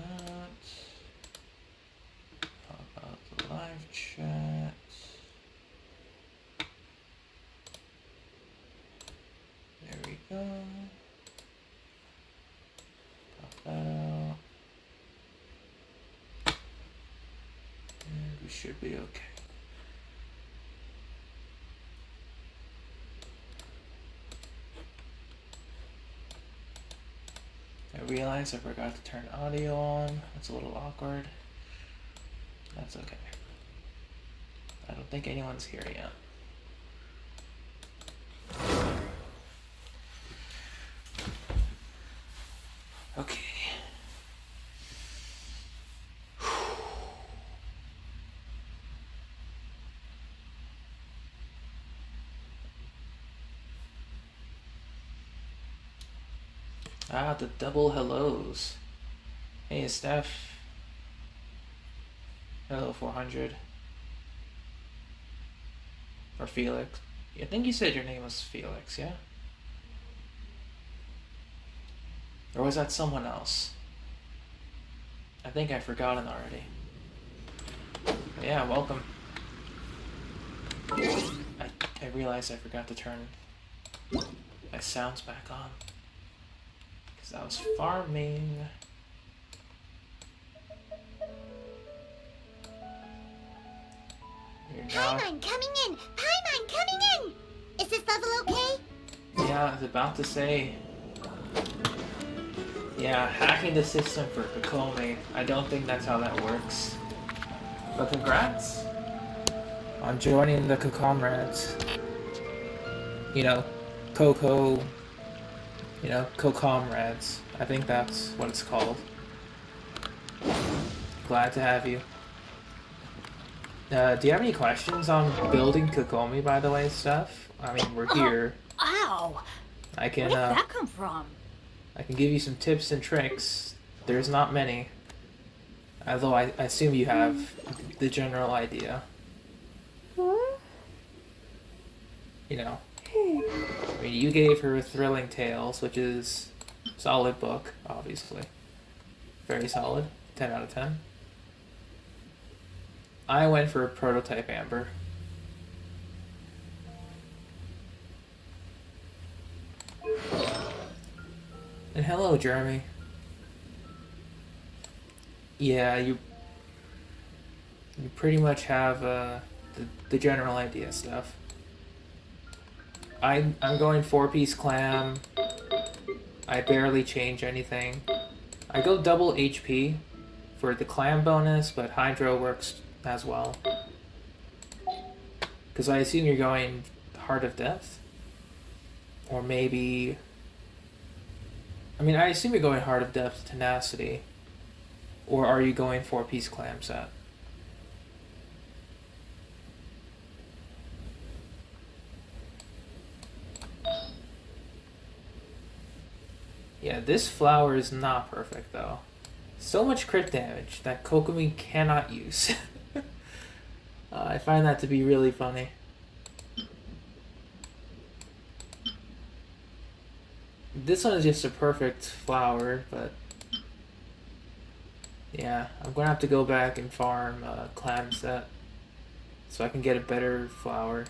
that. Pop out the live chat. There we go. Pop that out. And we should be okay. I realized I forgot to turn audio on. That's a little awkward. That's okay. I don't think anyone's here yet. Okay. Ah, the double hellos. Hey, Steph. Hello, 400. Or Felix. I think you said your name was Felix, yeah? Or was that someone else? I think I've forgotten already. But yeah, welcome. I realized I forgot to turn my sounds back on. Because I was farming. Paimon coming in! Paimon coming in! Is this level okay? Yeah, I was about to say. Yeah, hacking the system for Kokomi. I don't think that's how that works. But congrats on joining the Kokomrats. You know, Coco. You know, Kokomrats. I think that's what it's called. Glad to have you. Do you have any questions on building Kokomi, by the way, Steph? I mean, we're here. Ow! I can, Where did that come from? I can give you some tips and tricks. There's not many. Although I assume you have the general idea. You know. I mean, you gave her Thrilling Tales, which is a solid book, obviously. Very solid. 10 out of 10. I went for Prototype Amber. And hello, Jeremy. Yeah, you pretty much have the general idea stuff. I'm going 4-piece clam. I barely change anything. I go double HP for the clam bonus, but Hydro works as well. Because I assume you're going Heart of Depth? Or maybe... I mean, I assume you're going Heart of Depth Tenacity. Or are you going 4-piece clam set? Yeah, this flower is not perfect though. So much crit damage that Kokomi cannot use. I find that to be really funny. This one is just a perfect flower, but yeah, I'm gonna have to go back and farm clam set so I can get a better flower.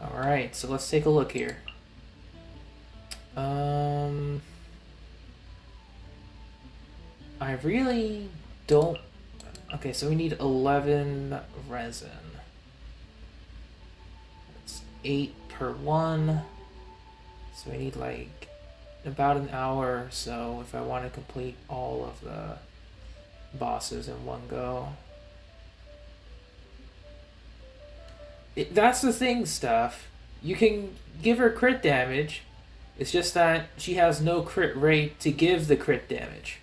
Alright, so let's take a look here. I really don't... Okay, so we need 11 resin. That's 8 per one. So we need like about an hour or so if I want to complete all of the bosses in one go. That's the thing, Steph. You can give her crit damage. It's just that she has no crit rate to give the crit damage.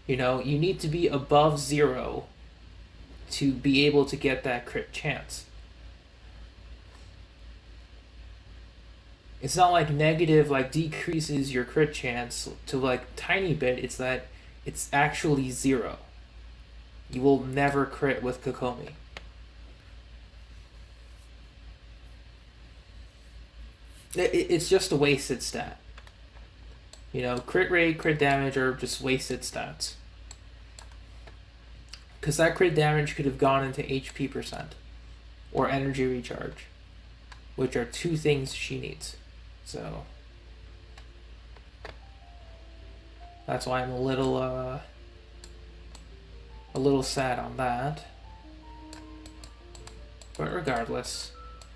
You know, you need to be above 0 to be able to get that crit chance. It's not like negative, like decreases your crit chance to like tiny bit. It's that it's actually 0. You will never crit with Kokomi. It's just a wasted stat. You know, crit rate, crit damage are just wasted stats. Because that crit damage could have gone into HP percent or energy recharge, which are two things she needs. So that's why I'm a little sad on that. But regardless,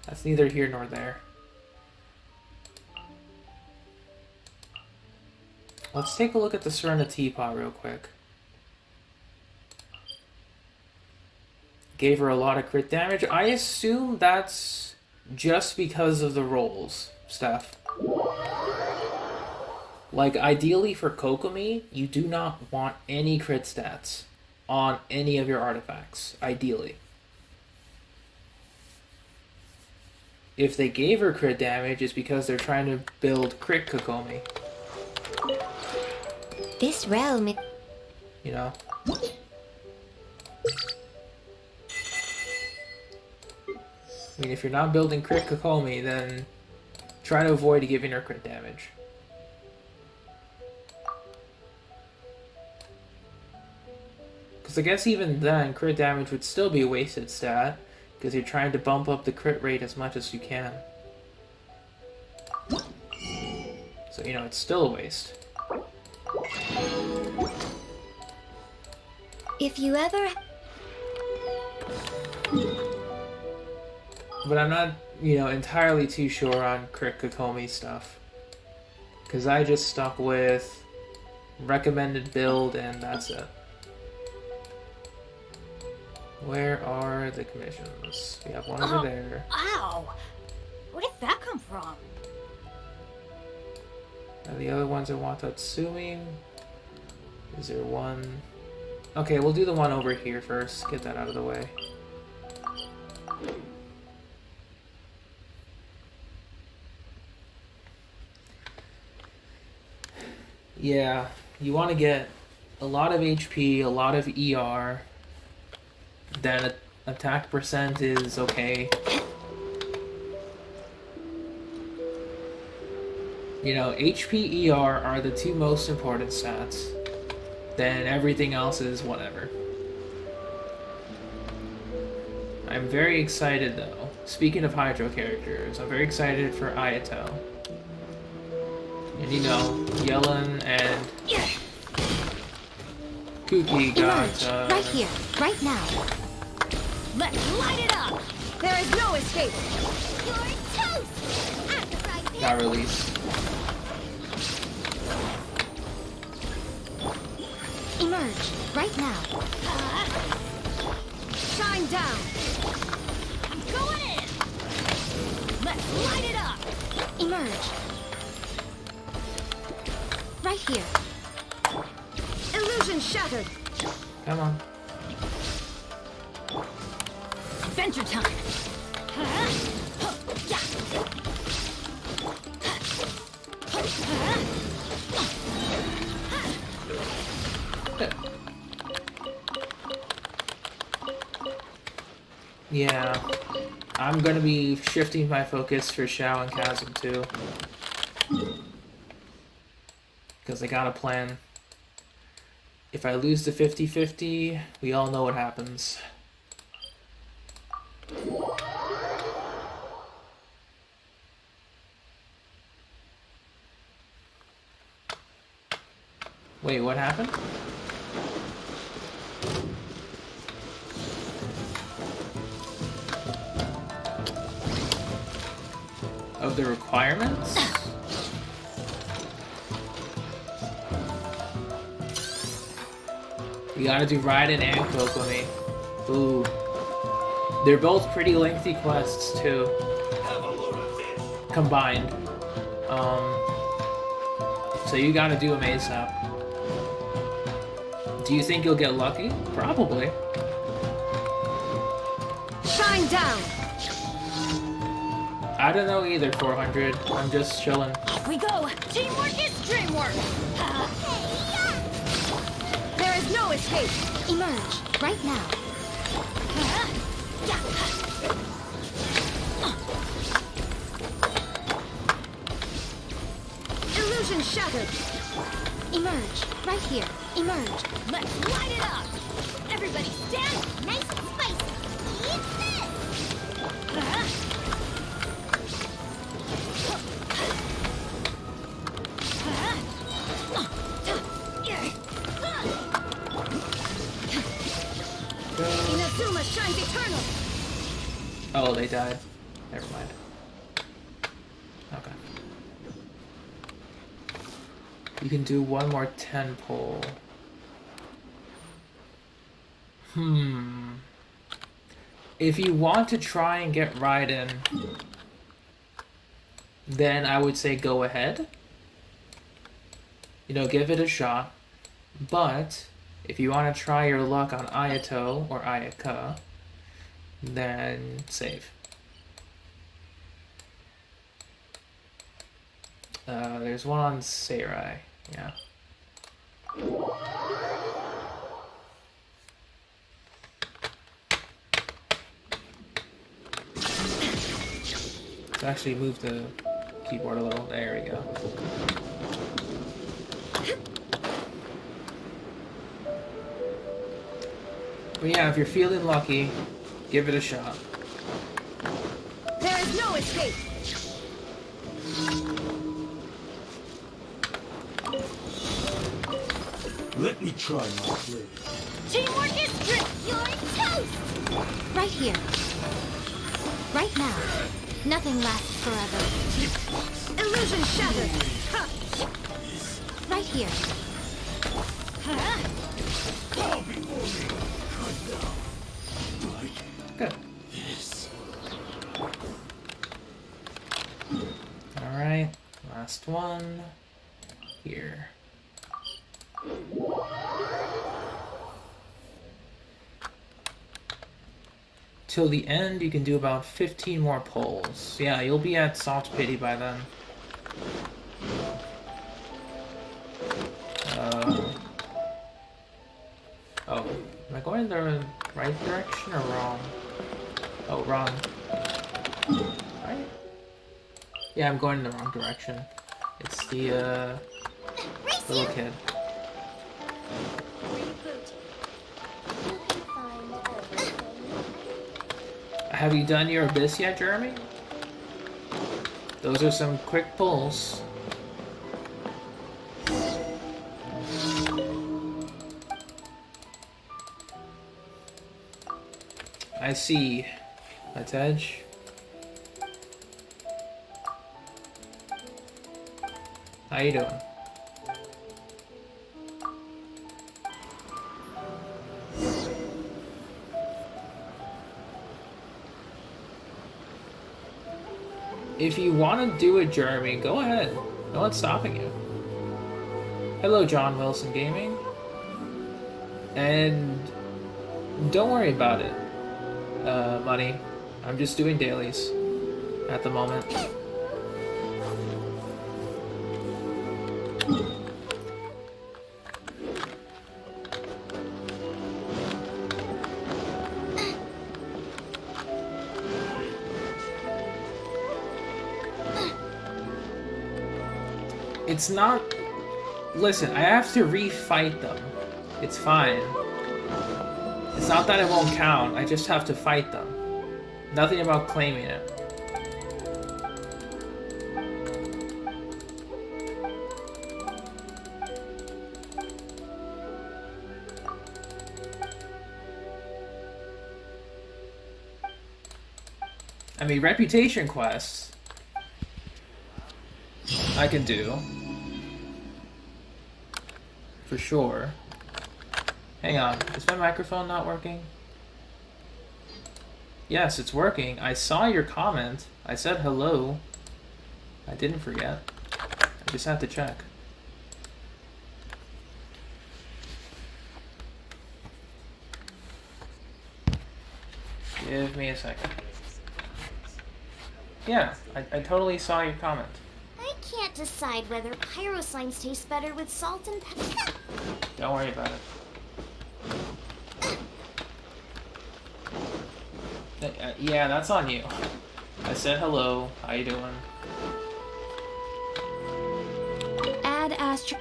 that's neither here nor there. Let's take a look at the Serena Teapot real quick. Gave her a lot of crit damage. I assume that's just because of the rolls, Steph. Like, ideally for Kokomi, you do not want any crit stats on any of your artifacts, ideally. If they gave her crit damage, it's because they're trying to build crit Kokomi. This realm... You know? I mean, if you're not building crit Kokomi, then try to avoid giving her crit damage. Because I guess even then, crit damage would still be a wasted stat, because you're trying to bump up the crit rate as much as you can. So, you know, it's still a waste. If you ever... But I'm not, you know, entirely too sure on crit Kokomi stuff. Because I just stuck with recommended build and that's it. Where are the commissions? We have one over there. Ow! Where did that come from? And the other ones are Watatsumi. Is there one? Okay, we'll do the one over here first. Get that out of the way. Yeah, you want to get a lot of HP, a lot of ER. Then attack percent is okay. You know, HP, ER are the two most important stats. Then everything else is whatever. I'm very excited though. Speaking of Hydro characters, I'm very excited for Ayato. And you know, Yellen and Kuki got right here, right now. Let's light it up! There is no escape! You're toast! I'm the fried pig. got released. Emerge, right now. Shine down! I'm going in! Let's light it up! Emerge. Right here. Illusion shattered! Come on. Adventure time! Yeah, I'm gonna be shifting my focus for Shao and Chasm too. Because I got a plan. If I lose the 50-50, we all know what happens. Wait, what happened? Of the requirements? You gotta do Raiden and Kokomi. Ooh. They're both pretty lengthy quests too. Combined. So you gotta do them ASAP. Do you think you'll get lucky? Probably. Shine down! I don't know either, 400. I'm just chilling. Off we go! Teamwork is dreamwork! There is no escape! Emerge, right now. Illusion shattered. Emerge. Right here. Emerge. Let's light it up. Everybody stand. Nice and spicy. Eat this! Inazuma shines eternal. Oh, they died. Never mind. Okay. You can do one more 10 pull. If you want to try and get Raiden, then I would say go ahead. You know, give it a shot. But if you want to try your luck on Ayato or Ayaka, then save. There's one on Seirai, yeah. Let's actually move the keyboard a little. There we go. But yeah, if you're feeling lucky, give it a shot. There is no escape. Let me try my blade. Teamwork is great. You're toast! Right here. Right now. Nothing lasts forever. Illusion shattered. Right here. Bow before me. Cut down. Like Good. this. Alright, last one. Here. Till the end, you can do about 15 more pulls. Yeah, you'll be at Soft Pity by then. Oh, am I going in the right direction or wrong? Oh, wrong. Right? Yeah, I'm going in the wrong direction. It's the, little kid. Have you done your Abyss yet, Jeremy? Those are some quick pulls. I see. Let's edge. How you doing? If you want to do it, Jeremy, go ahead. No one's stopping you. Hello, John Wilson Gaming. And don't worry about it, Money. I'm just doing dailies at the moment. It's not... Listen, I have to refight them. It's fine. It's not that it won't count, I just have to fight them. Nothing about claiming it. I mean, reputation quests I can do. For sure. Hang on, is my microphone not working? Yes, it's working. I saw your comment. I said hello. I didn't forget. I just had to check. Give me a second. Yeah, I totally saw your comment. I can't decide whether pyro slimes taste better with salt and pepper. Don't worry about it. Yeah, that's on you. I said hello. How you doing? Astra.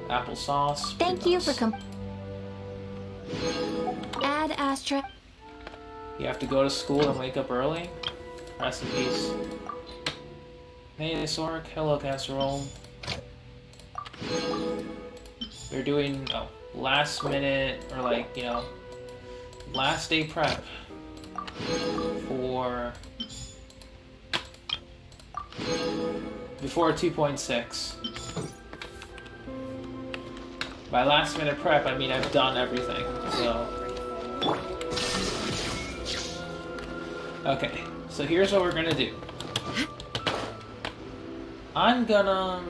Applesauce. Thank you for Primus. Add Astra. You have to go to school and wake up early? Rest in peace. Hey, Sork. Hello, Casserole. They're doing last minute, or like, you know, last day prep for before 2.6. By last minute prep, I mean I've done everything, so. Okay, so here's what we're gonna do. I'm gonna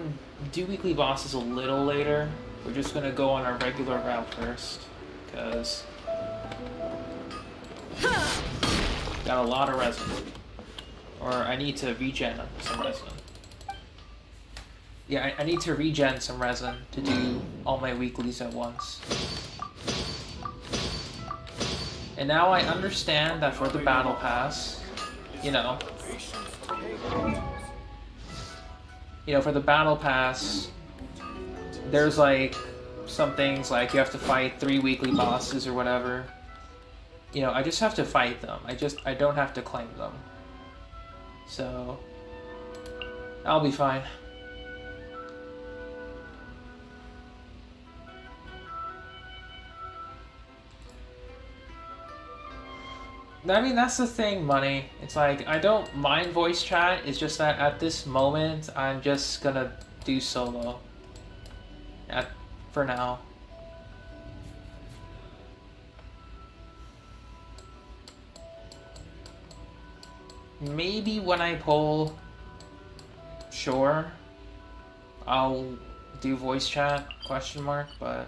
do weekly bosses a little later. We're just gonna go on our regular route first, because got a lot of resin. Or I need to regen some resin. Yeah, I need to regen some resin to do all my weeklies at once. And now I understand that for the battle pass, for the battle pass, there's like some things like you have to fight 3 weekly bosses or whatever. I just have to fight them. I don't have to claim them. So I'll be fine. I mean, that's the thing, Money. It's like, I don't mind voice chat, it's just that at this moment, I'm just gonna do solo. For now. Maybe when I pull, sure, I'll do voice chat, but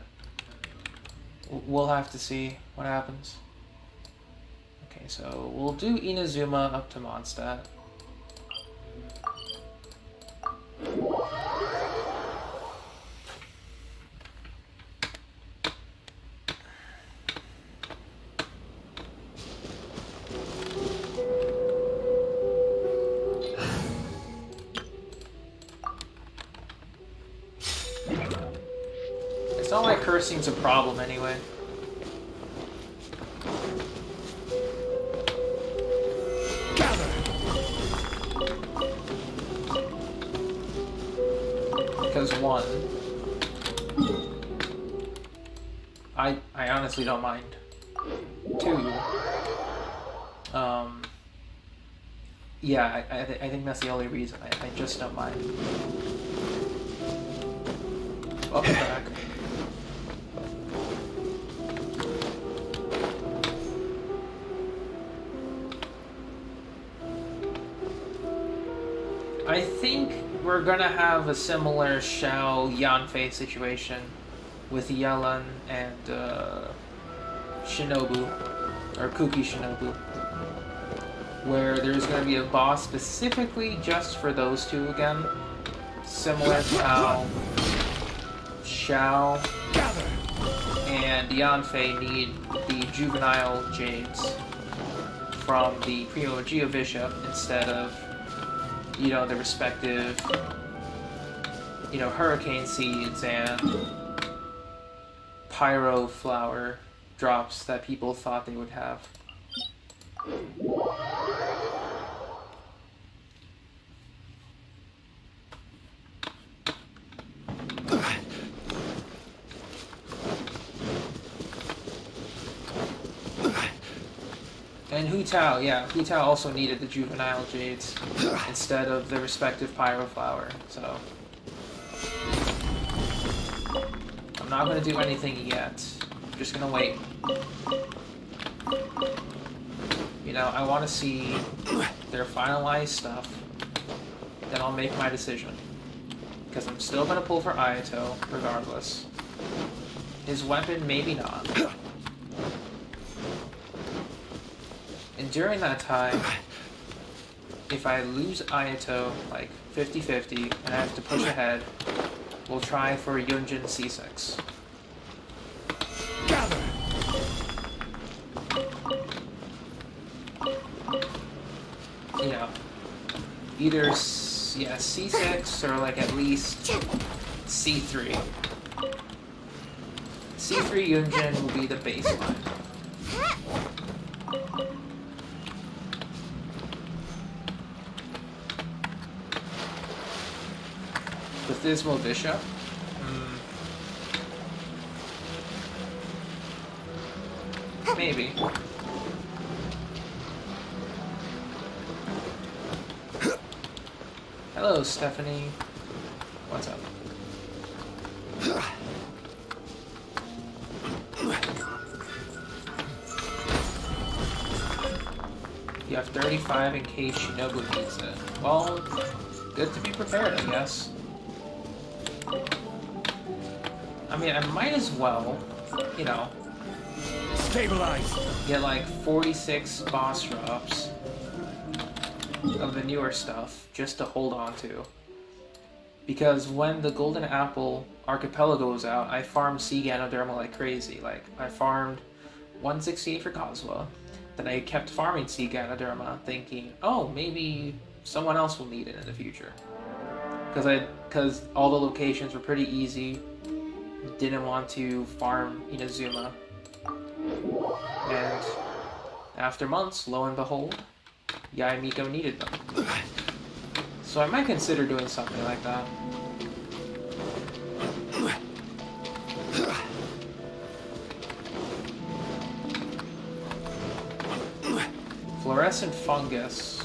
we'll have to see what happens. Okay, so we'll do Inazuma up to Mondstadt. It's not like cursing's a problem anyway. Because one, I honestly don't mind. 2, yeah, I think that's the only reason. I just don't mind. Welcome back. I think we're gonna have a similar Xiao Yanfei situation with Yelan and Shinobu, or Kuki Shinobu, where there's gonna be a boss specifically just for those two again, similar to how Xiao and Yanfei need the juvenile jades from the Cryo Bishop instead of the respective, hurricane seeds and pyro flower drops that people thought they would have. And Hu Tao, yeah, Hu Tao also needed the juvenile jades instead of the respective pyro flower, so I'm not gonna do anything yet. I'm just gonna wait. I want to see their finalized stuff, then I'll make my decision. Because I'm still gonna pull for Ayato, regardless. His weapon, maybe not. And during that time, if I lose Ayato, like 50-50, and I have to push ahead, we'll try for Yunjin C6. Gather. Either C6 or like at least C3. C3 Yunjin will be the baseline. With Dismal Bishop? Maybe. Hello, Stephanie. What's up? You have 35 in case Shinobu needs it. Well, good to be prepared, I guess. I mean, I might as well, you know, Stabilize. get like 46 boss drops of the newer stuff just to hold on to. Because when the Golden Apple Archipelago goes out, I farmed Sea Ganoderma like crazy. Like, I farmed 168 for Kazuha, then I kept farming Sea Ganoderma thinking, oh, maybe someone else will need it in the future. Because all the locations were pretty easy, didn't want to farm Inazuma. And after months, lo and behold, Yaemiko needed them. So I might consider doing something like that. Fluorescent fungus.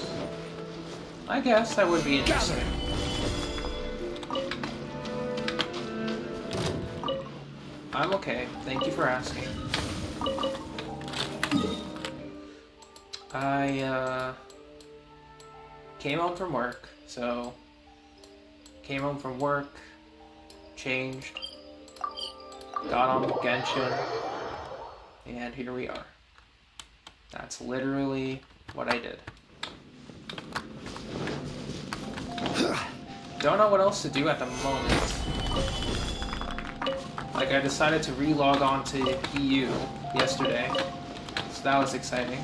I guess that would be interesting. I'm okay. Thank you for asking. I came home from work, so came home from work, changed, got on Genshin, and here we are. That's literally what I did. Don't know what else to do at the moment. Like, I decided to re-log on to EU yesterday, so that was exciting.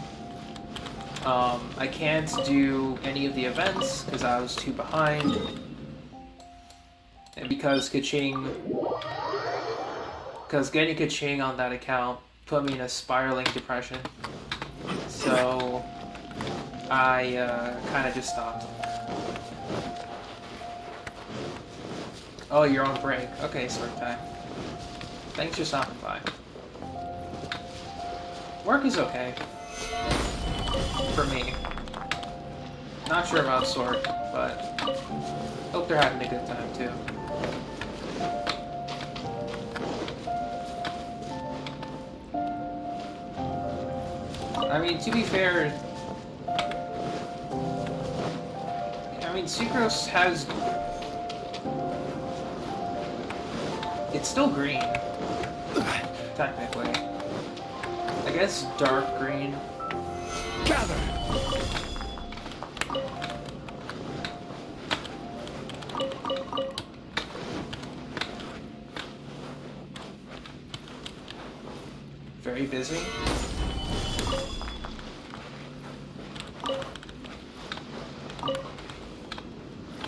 I can't do any of the events because I was too behind, and because getting Kaching on that account put me in a spiraling depression, so I kind of just stopped. Oh, you're on break. Okay, Sword Time. Thanks for stopping by. Work is okay. For me. Not sure about Sword, but hope they're having a good time too. I mean, to be fair, Sucrose has... It's still green, technically. I guess dark green. Gather. Very busy.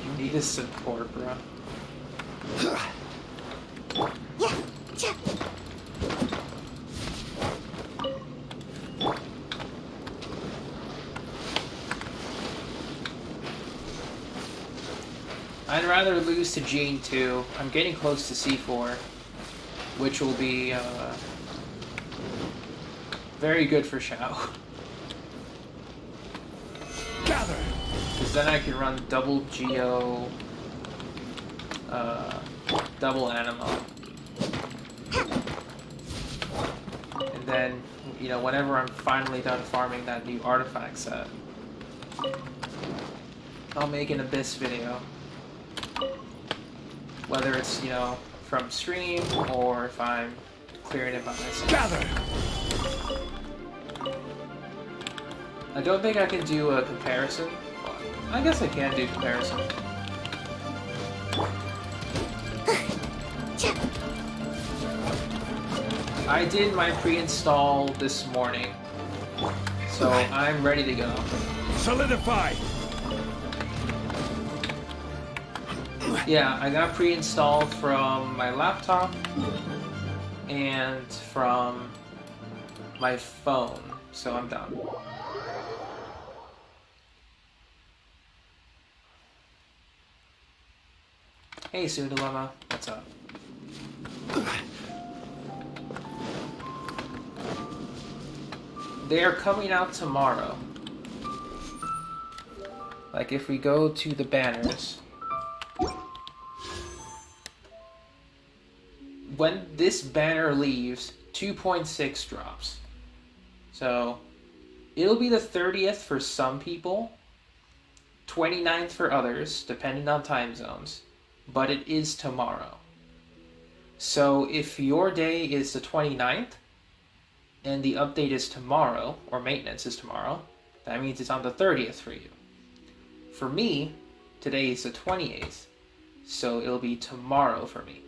You need a support, bro. I'd rather lose to Gene 2. I'm getting close to C4, which will be very good for Shao. Gather. Because then I can run double Geo, double Anima. And then, you know, whenever I'm finally done farming that new artifact set, I'll make an Abyss video. Whether it's, you know, from stream or if I'm clearing it by myself. Gather. I don't think I can do a comparison. I guess I can do comparison. I did my pre-install this morning, so I'm ready to go. Solidify. Yeah, I got pre-installed from my laptop and from my phone, so I'm done. Hey, Sudalema, what's up? They are coming out tomorrow. Like, if we go to the banners, when this banner leaves, 2.6 drops. So, it'll be the 30th for some people, 29th for others, depending on time zones, but it is tomorrow. So, if your day is the 29th, and the update is tomorrow, or maintenance is tomorrow, that means it's on the 30th for you. For me, today is the 28th, so it'll be tomorrow for me,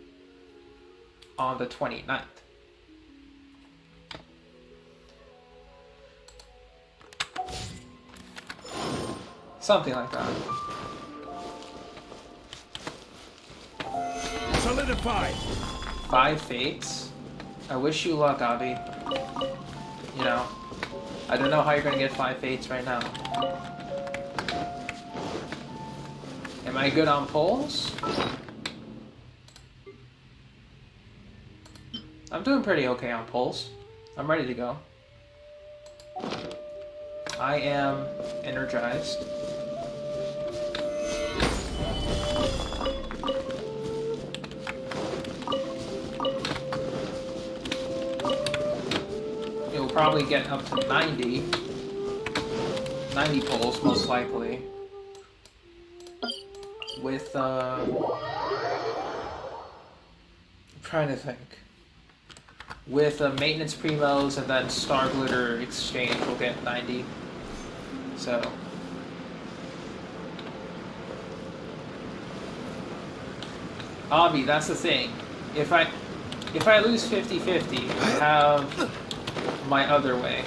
on the 29th. Something like that. Solidify! 5 fates. I wish you luck, Abby. You know, I don't know how you're gonna get 5 fates right now. Am I good on polls? I'm doing pretty okay on polls. I'm ready to go. I am energized. It will probably get up to 90 polls, most likely. With, I'm trying to think. With maintenance primos and then Star Glitter exchange, we'll get 90. So, Abby, that's the thing. If I lose 50-50, I have my other way.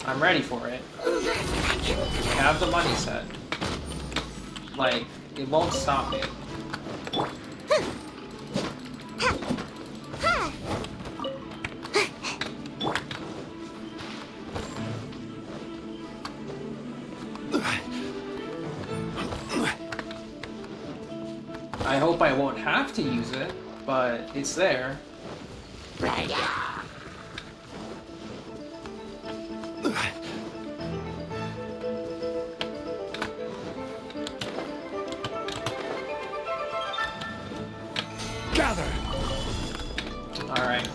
I'm ready for it. I have the money set. Like, it won't stop me. I hope I won't have to use it, but it's there. Gather! Alright.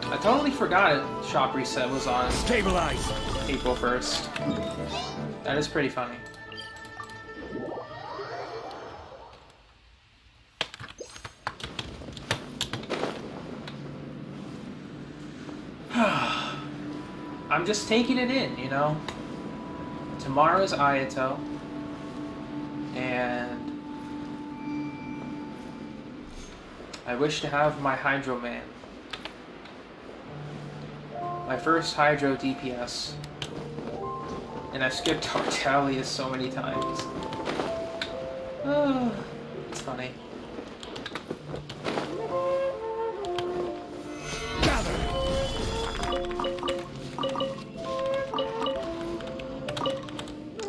I totally forgot Shop Reset was on Stabilize! April 1st. That is pretty funny. I'm just taking it in, you know? Tomorrow's Ayato. And I wish to have my Hydro Man. My first Hydro DPS. And I've skipped Artalius so many times. Oh, it's funny. Gather!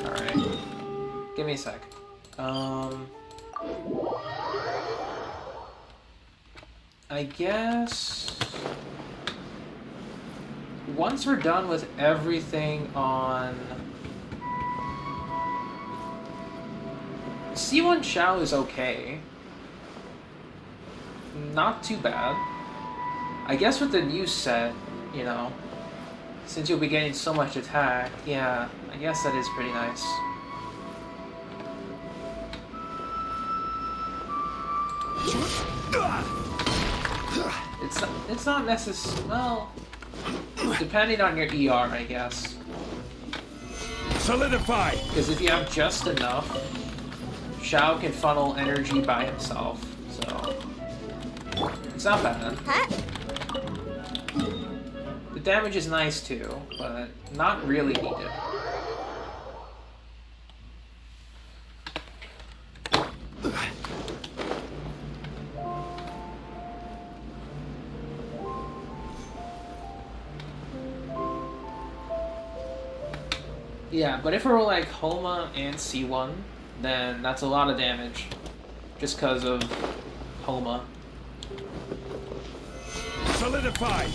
Alright. Give me a sec. I guess once we're done with everything on C1 Xiao is okay. Not too bad. I guess with the new set, you know, since you'll be getting so much attack, yeah, I guess that is pretty nice. It's not necessary. Well, depending on your ER, I guess. Solidify! Because if you have just enough, Xiao can funnel energy by himself, so it's not bad. Huh? damage is nice too, but not really needed. Yeah, but if it were like Homa and C1, then that's a lot of damage. Just because of Homa. Solidify.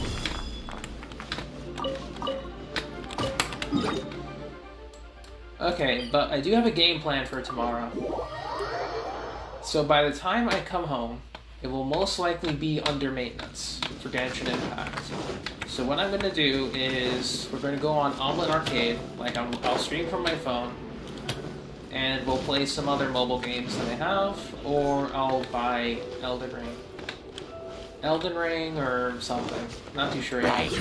Okay, but I do have a game plan for tomorrow. So by the time I come home, it will most likely be under maintenance for Genshin Impact. So what I'm going to do is, we're going to go on Omelette Arcade, like I'll stream from my phone, and we'll play some other mobile games that I have, or I'll buy Elden Ring. Elden Ring or something. Not too sure yet.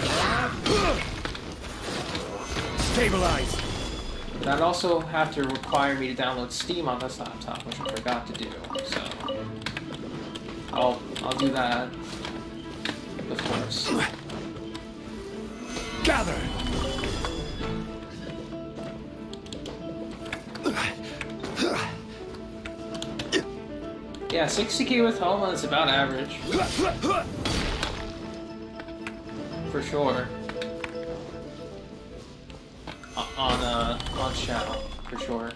Stabilize. That'd also have to require me to download Steam on this laptop, which I forgot to do, so I'll do that, of course. Gather. Yeah, 60k with Homa is about average. For sure. On Shadow, for sure.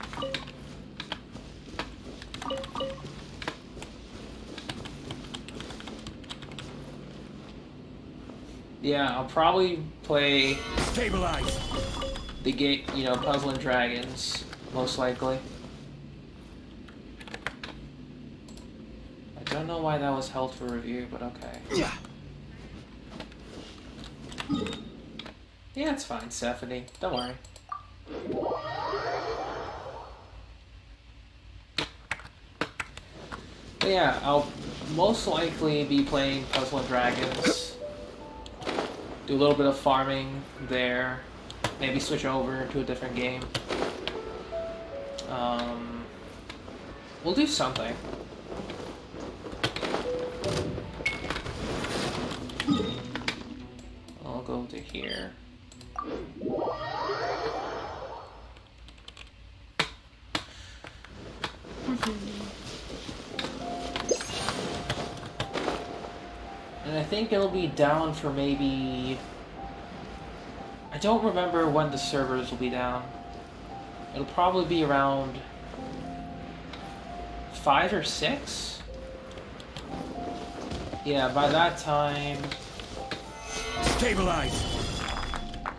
Yeah, I'll probably play Stabilize. the game, you know, Puzzle and Dragons, most likely. I don't know why that was held for review, but okay. Yeah. Yeah, it's fine, Stephanie. Don't worry. But yeah, I'll most likely be playing Puzzle and Dragons. Do a little bit of farming there. Maybe switch over to a different game. We'll do something. I'll go to here. And I think it'll be down for maybe... I don't remember when the servers will be down. It'll probably be around 5 or 6? Yeah, by that time... Stabilize.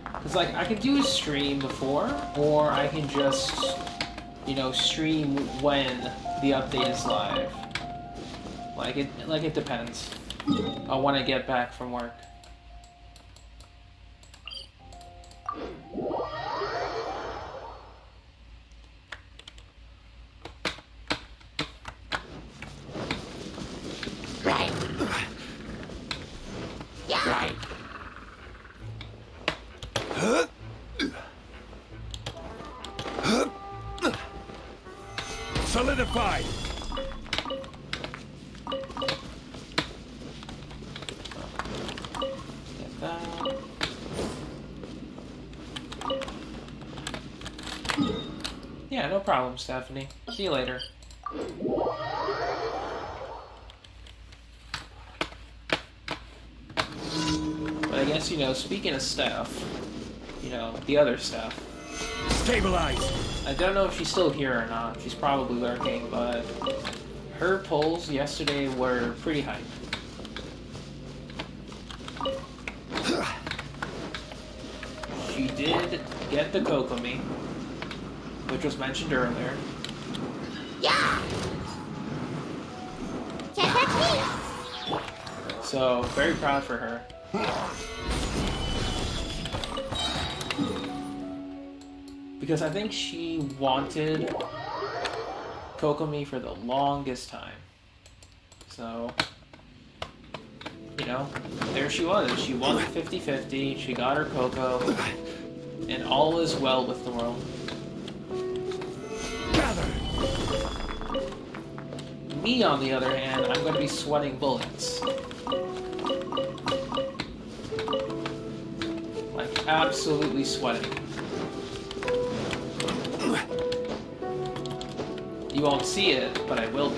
Because, like, I can do a stream before, or I can just, you know, stream when the update is live. Like, it depends on when I get back from work. Right. Yeah. Right. Solidify. Get that. Yeah, no problem, Stephanie. See you later. But I guess, you know, speaking of stuff, you know, the other stuff. Stabilize. I don't know if she's still here or not. She's probably lurking, but her polls yesterday were pretty hype. She did get the Kokomi, which was mentioned earlier. Yeah. Can't touch me. So, very proud for her. Because I think she wanted Kokomi for the longest time. So, you know, there she was. She won 50-50, she got her Coco, and all is well with the world. Gather. Me, on the other hand, I'm going to be sweating bullets. absolutely sweating. You won't see it, but I will be.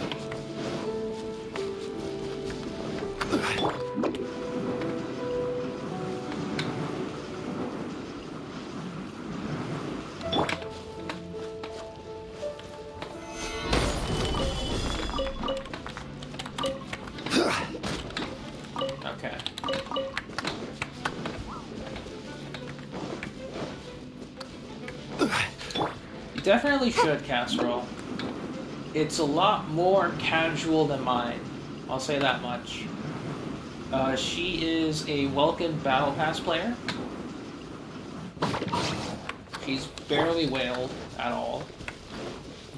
Okay. You definitely should, Casserole. It's a lot more casual than mine. I'll say that much. She is a welcome Battle Pass player. She's barely whaled at all.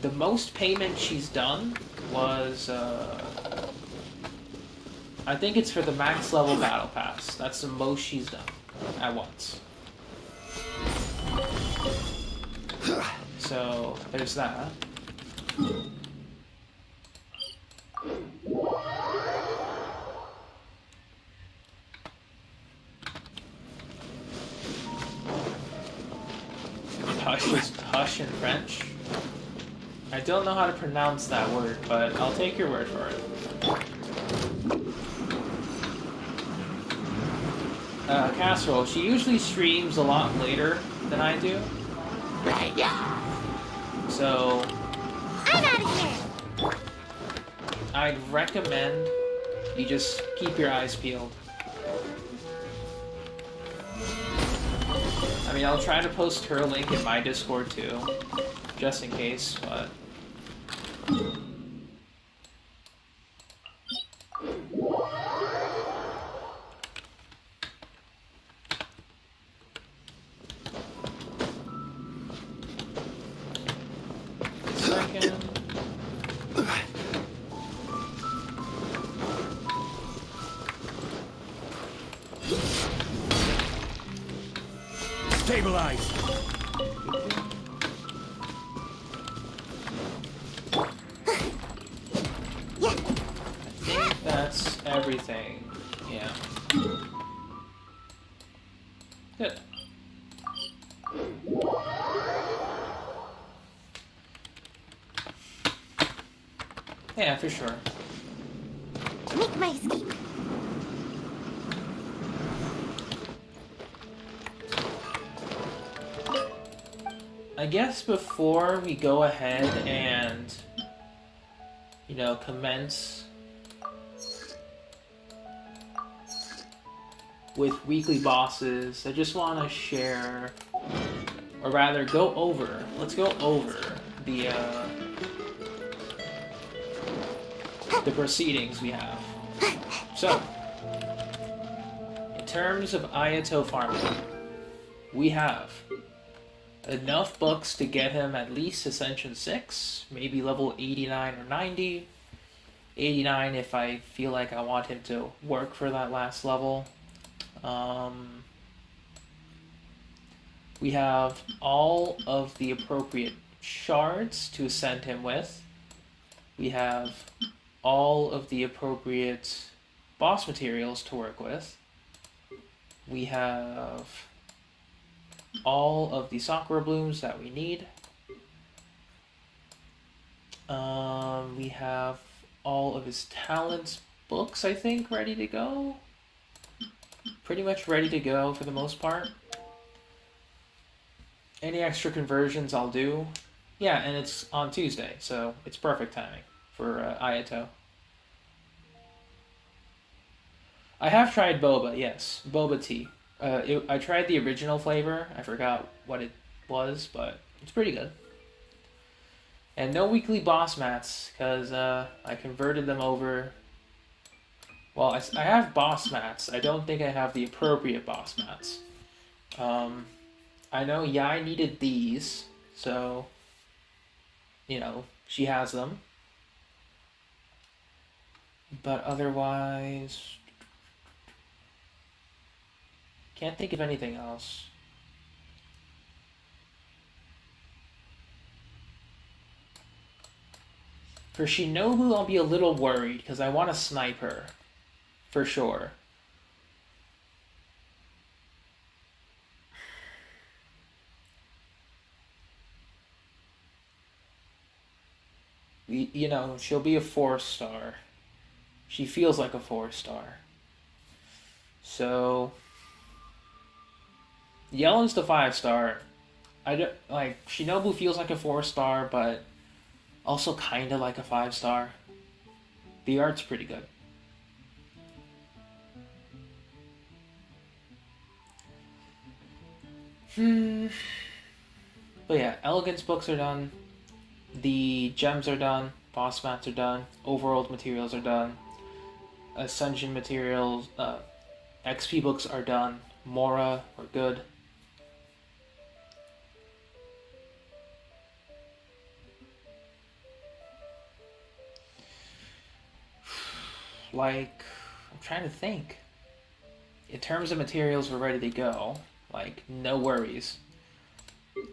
The most payment she's done was, I think it's for the max level Battle Pass. That's the most she's done at once. So, there's that. Hush in French? I don't know how to pronounce that word, but I'll take your word for it. Casserole, she usually streams a lot later than I do. So... I'm out of here! I'd recommend you just keep your eyes peeled. I mean, I'll try to post her link in my Discord too, just in case, but... Second... Stabilize. I think that's everything. Yeah. Good. Yeah, for sure. Make my escape. I guess before we go ahead and, you know, commence with weekly bosses, I just want to share, or rather go over, let's go over the proceedings we have. So, in terms of Ayato farming, we have enough books to get him at least Ascension 6, maybe level 89 or 90. 89 if I feel like I want him to work for that last level. We have all of the appropriate shards to ascend him with. We have all of the appropriate boss materials to work with. We have all of the Sakura blooms that we need. We have all of his talents books, I think, ready to go. Pretty much ready to go for the most part. Any extra conversions I'll do. Yeah, and it's on Tuesday, so it's perfect timing for Ayato. I have tried boba, yes. Boba tea. I tried the original flavor. I forgot what it was, but it's pretty good. And no weekly boss mats, because I converted them over. Well, I have boss mats. I don't think I have the appropriate boss mats. I know Yai needed these, so, you know, she has them. But otherwise... can't think of anything else. For Shinobu, I'll be a little worried because I want to snipe her. For sure. You know, she'll be a 4-star. She feels like a 4-star. So Yellen's the 5-star. I don't like Shinobu feels like a 4-star, but also kind of like a 5-star. The art's pretty good. But yeah, Elegance books are done. The gems are done. Boss mats are done. Overworld materials are done. Ascension materials, XP books are done. Mora are good. Like, I'm trying to think. In terms of materials, we're ready to go. Like, no worries.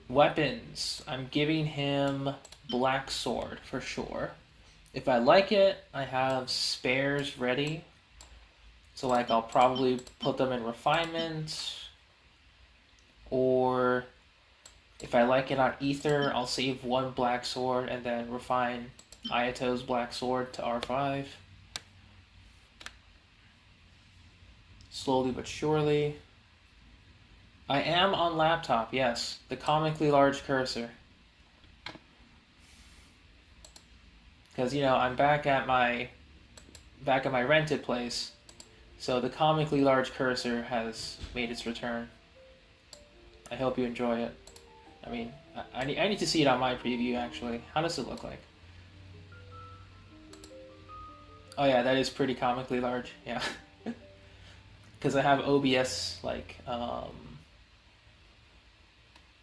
Weapons. I'm giving him Black Sword for sure. If I like it, I have spares ready. So, like, I'll probably put them in refinement. Or if I like it on Ether, I'll save one Black Sword and then refine Ayato's Black Sword to R5. Slowly but surely. I am on laptop, yes. The comically large cursor. Because, you know, I'm back at my rented place. So the comically large cursor has made its return. I hope you enjoy it. I mean, I need to see it on my preview, actually. How does it look like? Oh yeah, that is pretty comically large, yeah. Because I have OBS, like,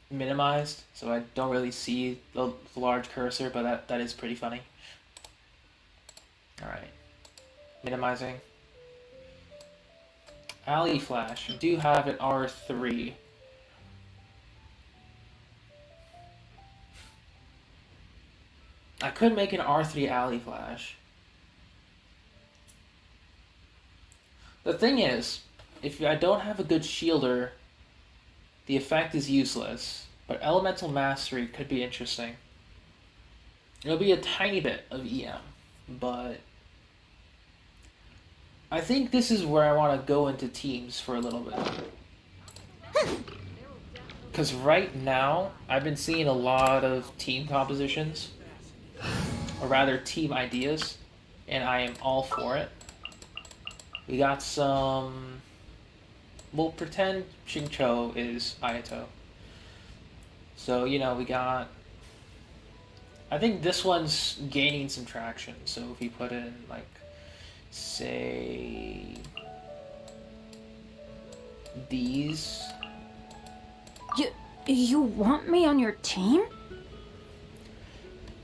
minimized, so I don't really see the large cursor, but that is pretty funny. Alright. Minimizing. Alley Flash. I do have an R3. I could make an R3 Alley Flash. The thing is, if I don't have a good shielder, the effect is useless, but Elemental Mastery could be interesting. It'll be a tiny bit of EM, but I think this is where I want to go into teams for a little bit. Because right now, I've been seeing a lot of team compositions, or rather team ideas, and I am all for it. We got some... We'll pretend Xingqiu is Ayato. So, you know, we got... I think this one's gaining some traction. So if we put in, like, say... these... You want me on your team?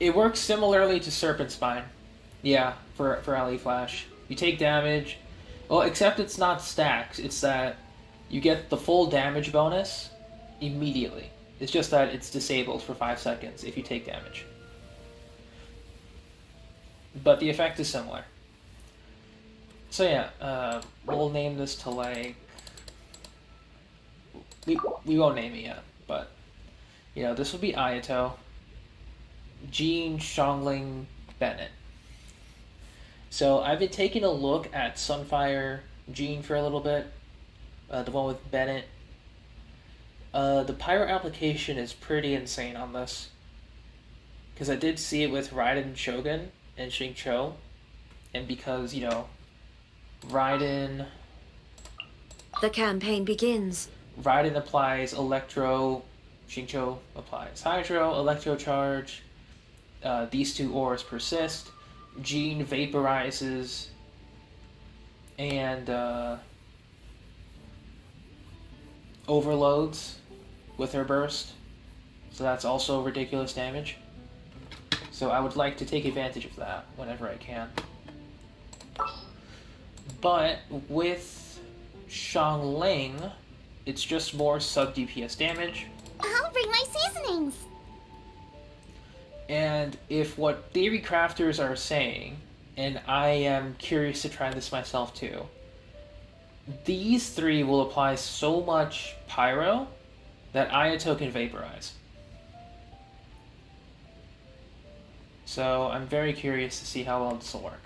It works similarly to Serpent Spine. Yeah, for LE Flash. You take damage... Well, except it's not stacks. It's that you get the full damage bonus immediately. It's just that it's disabled for 5 seconds if you take damage. But the effect is similar. So yeah, we'll name this to like... We won't name it yet, but... You know, this will be Ayato. Jean, Xiangling, Bennett. So I've been taking a look at Sunfire Jean for a little bit. The one with Bennett. The pyro application is pretty insane on this. Because I did see it with Raiden Shogun and Xingqiu. And because, you know, Raiden... The campaign begins. Raiden applies Electro, Xingqiu applies Hydro, Electro Charge. These two ores persist. Jean vaporizes and overloads with her burst, so that's also ridiculous damage. So I would like to take advantage of that whenever I can. But with Xiangling, it's just more sub DPS damage. I'll bring my seasonings. And if what theory crafters are saying, and I am curious to try this myself too, these three will apply so much pyro that Ayato can vaporize. So I'm very curious to see how well this will work.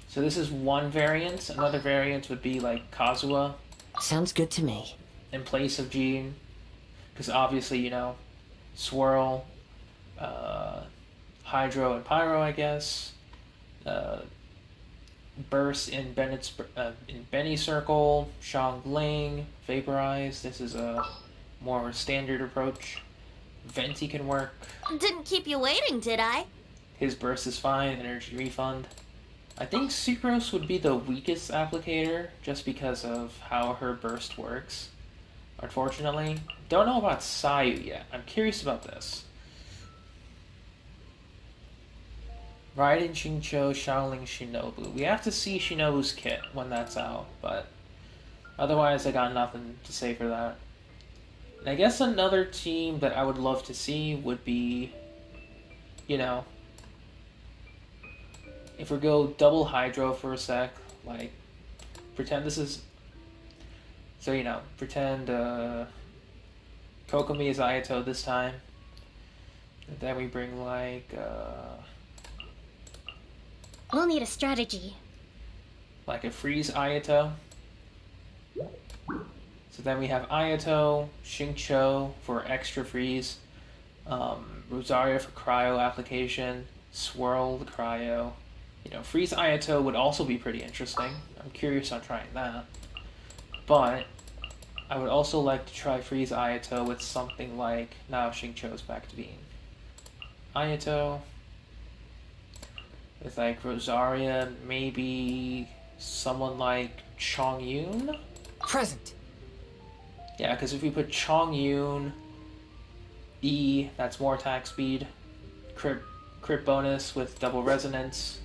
So this is one variant. Another variant would be like Kazuha Sounds good to me. in place of Jean. Because obviously, you know, Swirl, Hydro and Pyro, I guess. Burst in Benny's Circle, Xiangling, Vaporize. This is a more standard approach. Venti can work. Didn't keep you waiting, did I? His burst is fine. Energy refund. I think Sucrose would be the weakest applicator just because of how her burst works. Unfortunately, don't know about Sayu yet. I'm curious about this. Raiden, Shincho, Xiaoling, Shinobu. We have to see Shinobu's kit when that's out, but otherwise I got nothing to say for that. And I guess another team that I would love to see would be, you know, if we go double Hydro for a sec, like, pretend this is, so, you know, pretend Kokomi is Ayato this time. And then we bring, like, We'll need a strategy. like a freeze Ayato. So then we have Ayato, Xingqiu for extra freeze, Rosaria for cryo application, Swirl the cryo. You know, freeze Ayato would also be pretty interesting. I'm curious on trying that. But I would also like to try freeze Ayato with something like, now Xingqiu's back to being Ayato. With like Rosaria, maybe someone like Chongyun? Present. Yeah, because if we put Chongyun, E, that's more attack speed, crit bonus with double resonance,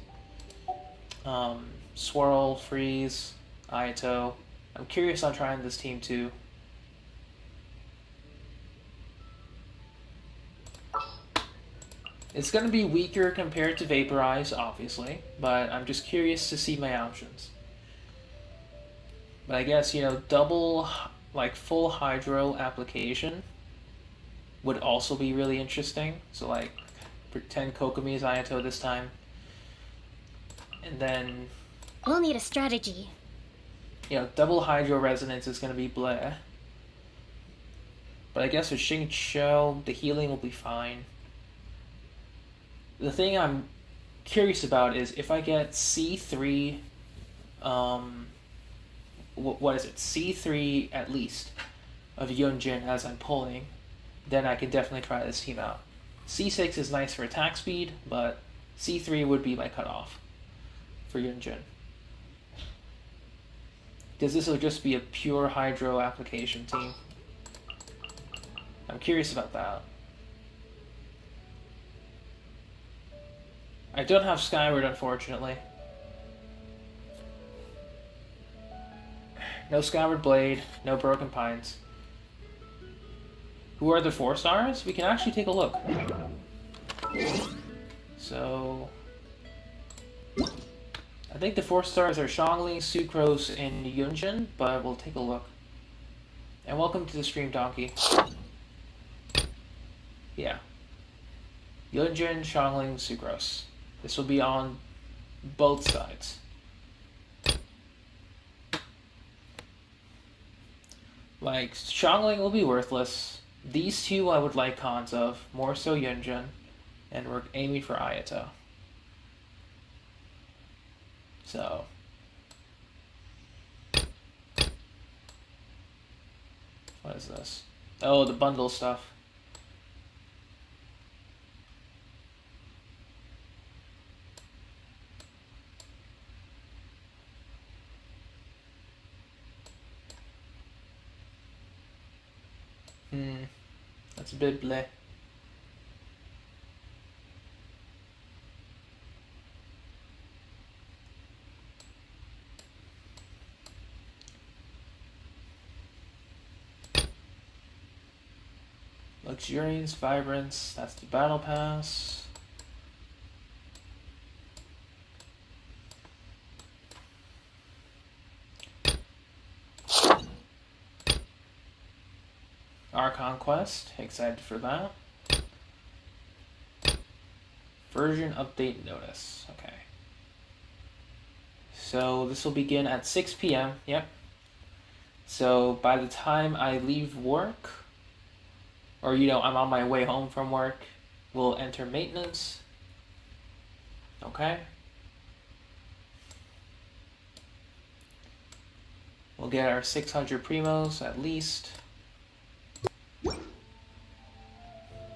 Swirl, Freeze, Ayato. I'm curious on trying this team too. It's going to be weaker compared to Vaporize, obviously, but I'm just curious to see my options. But I guess, you know, double, like, full Hydro application would also be really interesting. So, like, pretend Kokomi is Ayato this time. And then, We'll need a strategy. you know, double Hydro Resonance is going to be bleh. But I guess with Xingqiu, the healing will be fine. The thing I'm curious about is if I get C3, what is it? C3 at least of Yunjin as I'm pulling, then I can definitely try this team out. C6 is nice for attack speed, but C3 would be my cutoff for Yunjin. Because this will just be a pure Hydro application team. I'm curious about that. I don't have Skyward, unfortunately. No Skyward Blade, no Broken Pines. Who are the 4 stars? We can actually take a look. So, I think the 4 stars are Xiangling, Sucrose, and Yunjin, but we'll take a look. And welcome to the stream, Donkey. Yeah. Yunjin, Xiangling, Sucrose. This will be on both sides. Like, Xiangling will be worthless. These two I would like cons of, more so Yunjin, and we're aiming for Ayato. So. What is this? Oh, the bundle stuff. That's a bit bleh. Luxuriance, Vibrance, that's the Battle Pass. Our Conquest, excited for that. Version update notice, okay. So this will begin at 6 p.m., yep. So by the time I leave work, or I'm on my way home from work, we'll enter maintenance. Okay. We'll get our 600 primos at least.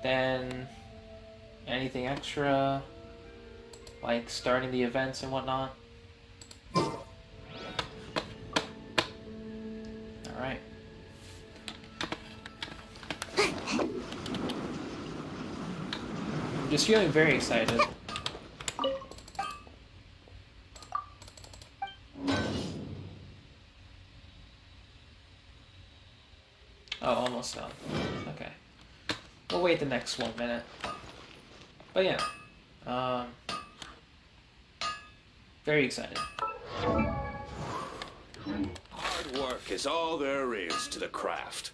Then anything extra, like starting the events and whatnot. Alright. I'm just feeling very excited. Oh, almost done. Okay. We'll wait the next 1 minute. But yeah. Very excited. Hard work is all there is to the craft.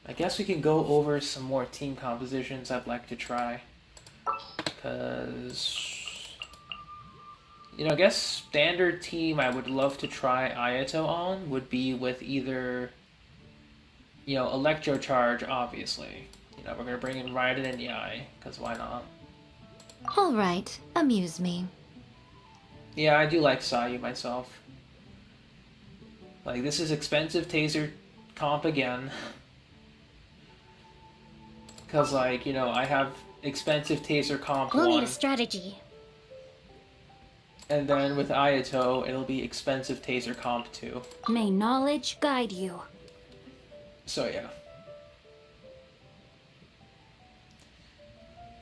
I guess we can go over some more team compositions I'd like to try. Because... I guess standard team I would love to try Ayato on would be with either, Electro Charge, obviously. We're going to bring in Raiden and Yai, because why not? Alright, amuse me. Yeah, I do like Sayu myself. Like, this is expensive taser comp again. Because, I have expensive taser comp We'll 1. need a strategy. And then with Ayato, it'll be expensive taser comp 2. May knowledge guide you. So yeah.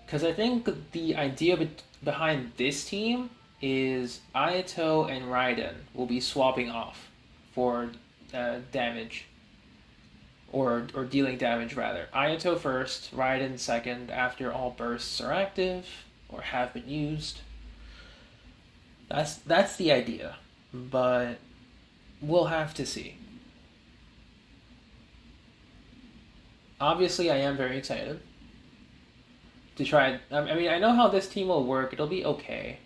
Because I think the idea behind this team is Ayato and Raiden will be swapping off for damage. Or dealing damage, rather. Ayato first, Raiden second, after all bursts are active or have been used. That's the idea, but we'll have to see. Obviously, I am very excited to try it. I mean, I know how this team will work. It'll be okay.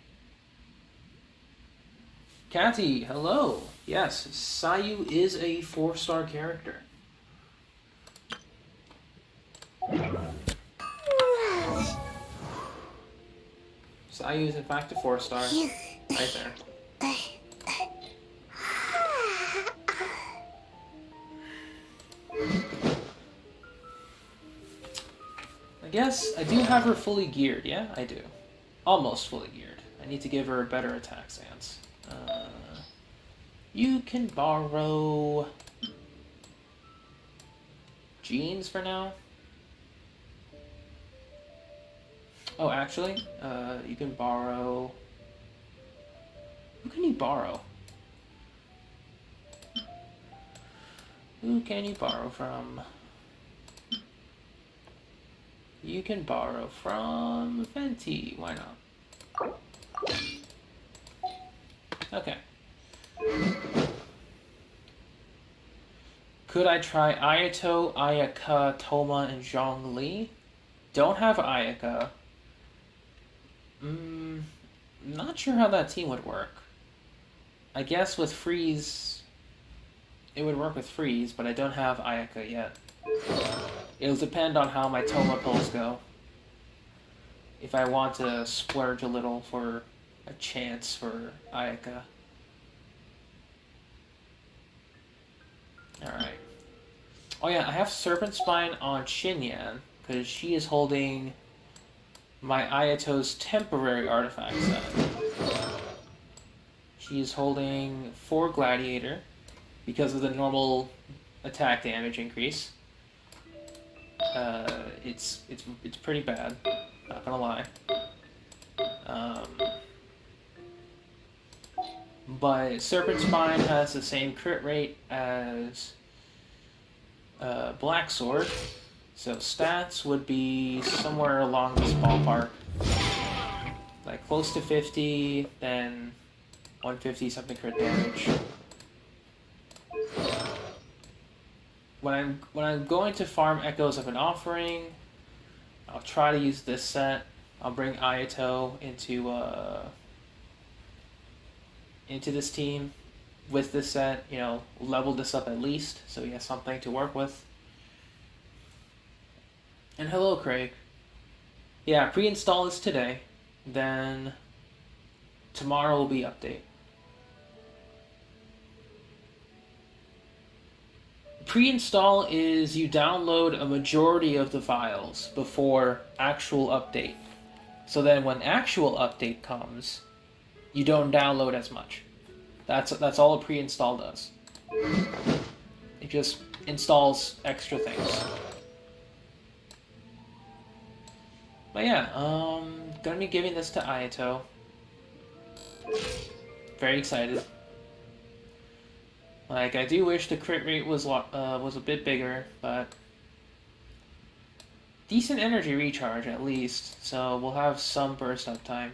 Catty, hello. Yes, Sayu is a 4-star character. Sayu is in fact a 4-star. Right there. I guess I do have her fully geared. Yeah, I do. Almost fully geared. I need to give her a better attack stance. You can borrow jeans for now. Oh, actually, you can borrow... Who can you borrow? Who can you borrow from? You can borrow from Venti. Why not? Okay. Could I try Ayato, Ayaka, Toma, and Zhongli? Don't have Ayaka. Not sure how that team would work. I guess with Freeze, it would work with Freeze, but I don't have Ayaka yet. It'll depend on how my Toma pulls go. If I want to splurge a little for a chance for Ayaka. Alright. Oh yeah, I have Serpent Spine on Xinyan, because she is holding my Ayato's temporary artifact set. She's holding 4 Gladiator because of the normal attack damage increase. It's pretty bad, not gonna lie. But Serpent Spine has the same crit rate as Black Sword, so stats would be somewhere along this ballpark. Like close to 50, then 150 something crit damage. when I'm going to farm Echoes of an Offering, I'll try to use this set. I'll bring Ayato into this team with this set, you know, level this up at least so he has something to work with. And hello, Craig. Yeah, pre-install is today, then tomorrow will be update. Pre-install is you download a majority of the files before actual update. So then when actual update comes, you don't download as much. That's all a pre-install does. It just installs extra things. But yeah, gonna be giving this to Ayato. Very excited. Like, I do wish the crit rate was a bit bigger, but decent energy recharge at least, so we'll have some burst up time.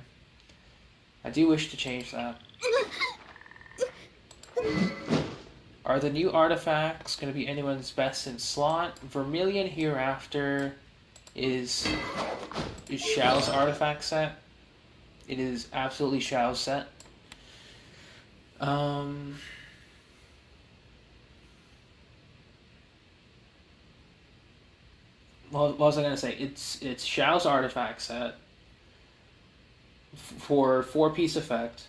I do wish to change that. Are the new artifacts going to be anyone's best in slot? Vermilion Hereafter is Xiao's artifact set. It is absolutely Xiao's set. What was I going to say? It's Xiao's artifact set for 4-piece effect,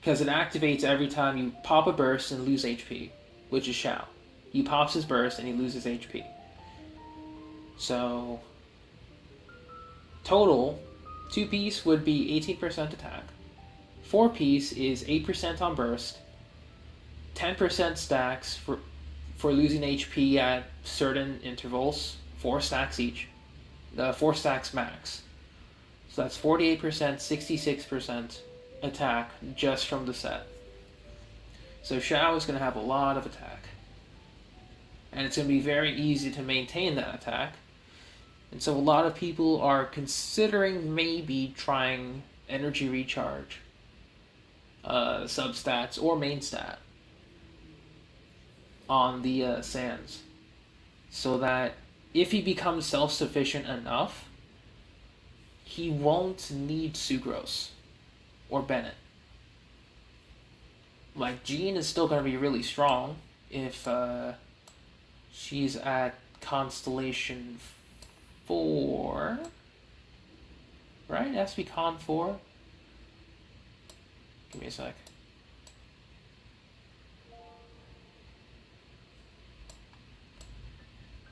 because it activates every time you pop a burst and lose HP, which is Xiao. He pops his burst and he loses HP. So total 2-piece would be 18% attack. 4-piece is 8% on burst, 10% stacks for losing HP at certain intervals, 4 stacks each. 4 stacks max. So that's 48%, 66% attack just from the set. So Xiao is going to have a lot of attack. And it's going to be very easy to maintain that attack. And so a lot of people are considering maybe trying energy recharge, substats, or main stat on the Sands, so that if he becomes self-sufficient enough, he won't need Sucrose or Bennett. Like, Jean is still going to be really strong if she's at Constellation 4, right? It has to be Con 4. Give me a sec.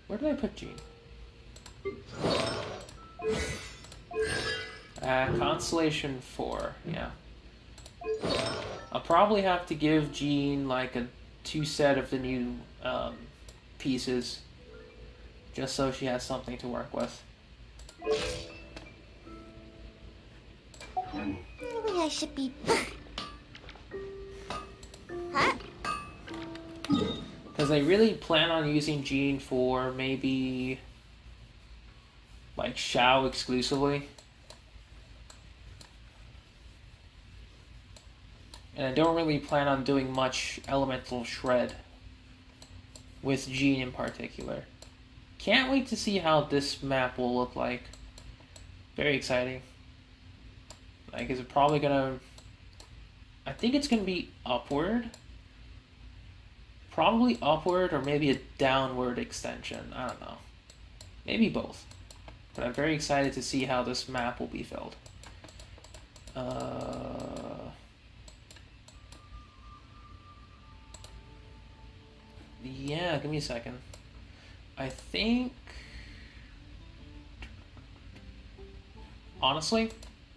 Where did I put Jean? Constellation 4, yeah. I'll probably have to give Jean like a 2 set of the new pieces, just so she has something to work with. Maybe I should be... Huh? Because I really plan on using Jean for maybe like Xiao exclusively. And I don't really plan on doing much Elemental Shred with Jean in particular. Can't wait to see how this map will look like. Very exciting. Like, is it probably gonna... I think it's gonna be upward. Probably upward or maybe a downward extension. I don't know. Maybe both. But I'm very excited to see how this map will be filled. Yeah, give me a second. I think... Honestly,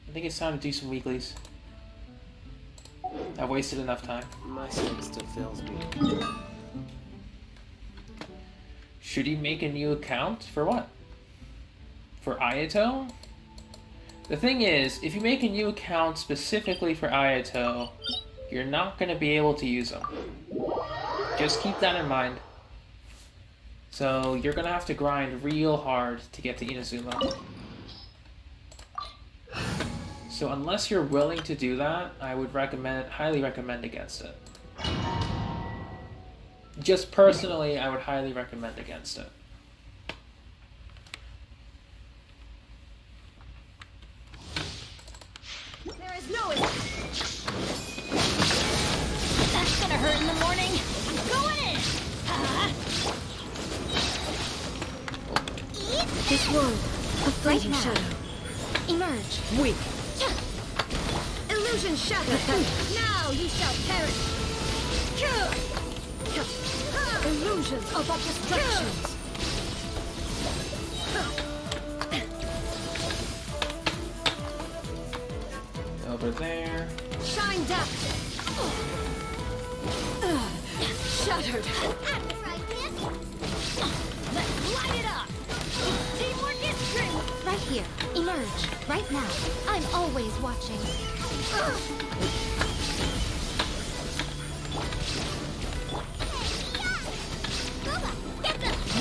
I think it's time to do some weeklies. I've wasted enough time. My stomach still fails me. Should you make a new account? For what? For Ayato? The thing is, if you make a new account specifically for Ayato, you're not going to be able to use them. Just keep that in mind. So you're going to have to grind real hard to get to Inazuma. So unless you're willing to do that, I would highly recommend against it. just personally, I would highly recommend against it. There is no That's gonna hurt in the morning. I'm going in. This world, a fleeting now. shadow. Emerge. Weak. Illusion shattered. Now you shall perish. Illusions of our distractions. Over there. Shine down. Shattered. Let's light it up. Teamwork is strength. Right here. Emerge. Right now. I'm always watching.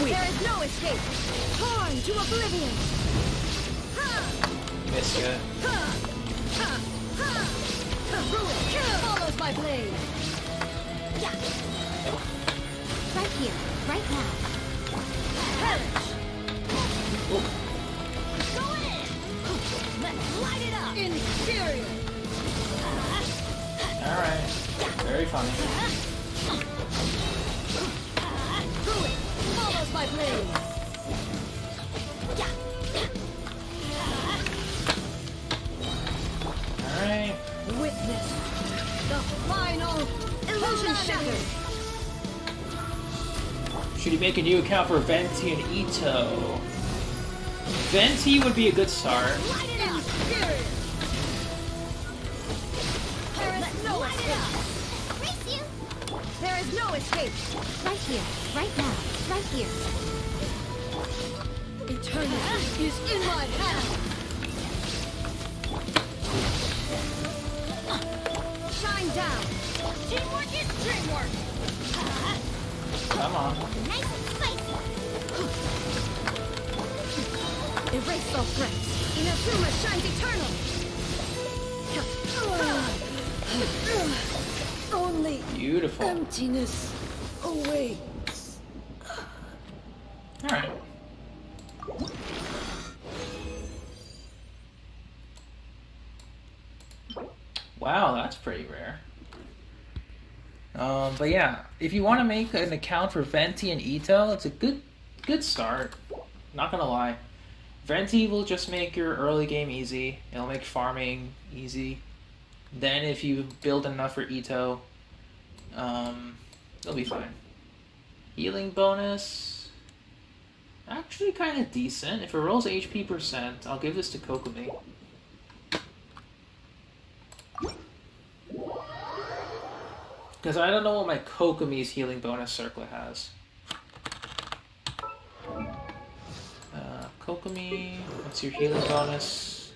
There is no escape. Torn to oblivion. Missed ya. Ruin follows my blade. Right here. Right now. Perish. Going in. Let's light it up. Inferior. Alright. Very funny. Ruin follows my blade. Alright. Witness the final illusion shattered. Should he make a new account for Venti and Ito? Venti would be a good start. Light it up. Inferior. There is no escape. Race you. There is no escape. Right here. Right now. Right here. Eternity is in my hand. Shine down. Teamwork is dreamwork. Come on. Nice and spicy. Erase all threats. Inazuma shines eternal. Only Beautiful. emptiness awaits. Alright. Wow, that's pretty rare. But yeah, if you want to make an account for Venti and Ito, it's a good start. Not gonna lie. Venti will just make your early game easy. It'll make farming easy. Then if you build enough for Ito, it'll be fine. Healing bonus, actually kind of decent. If it rolls HP %, I'll give this to Kokumi. Because I don't know what my Kokumi's healing bonus circlet has. Kokumi, what's your healing bonus?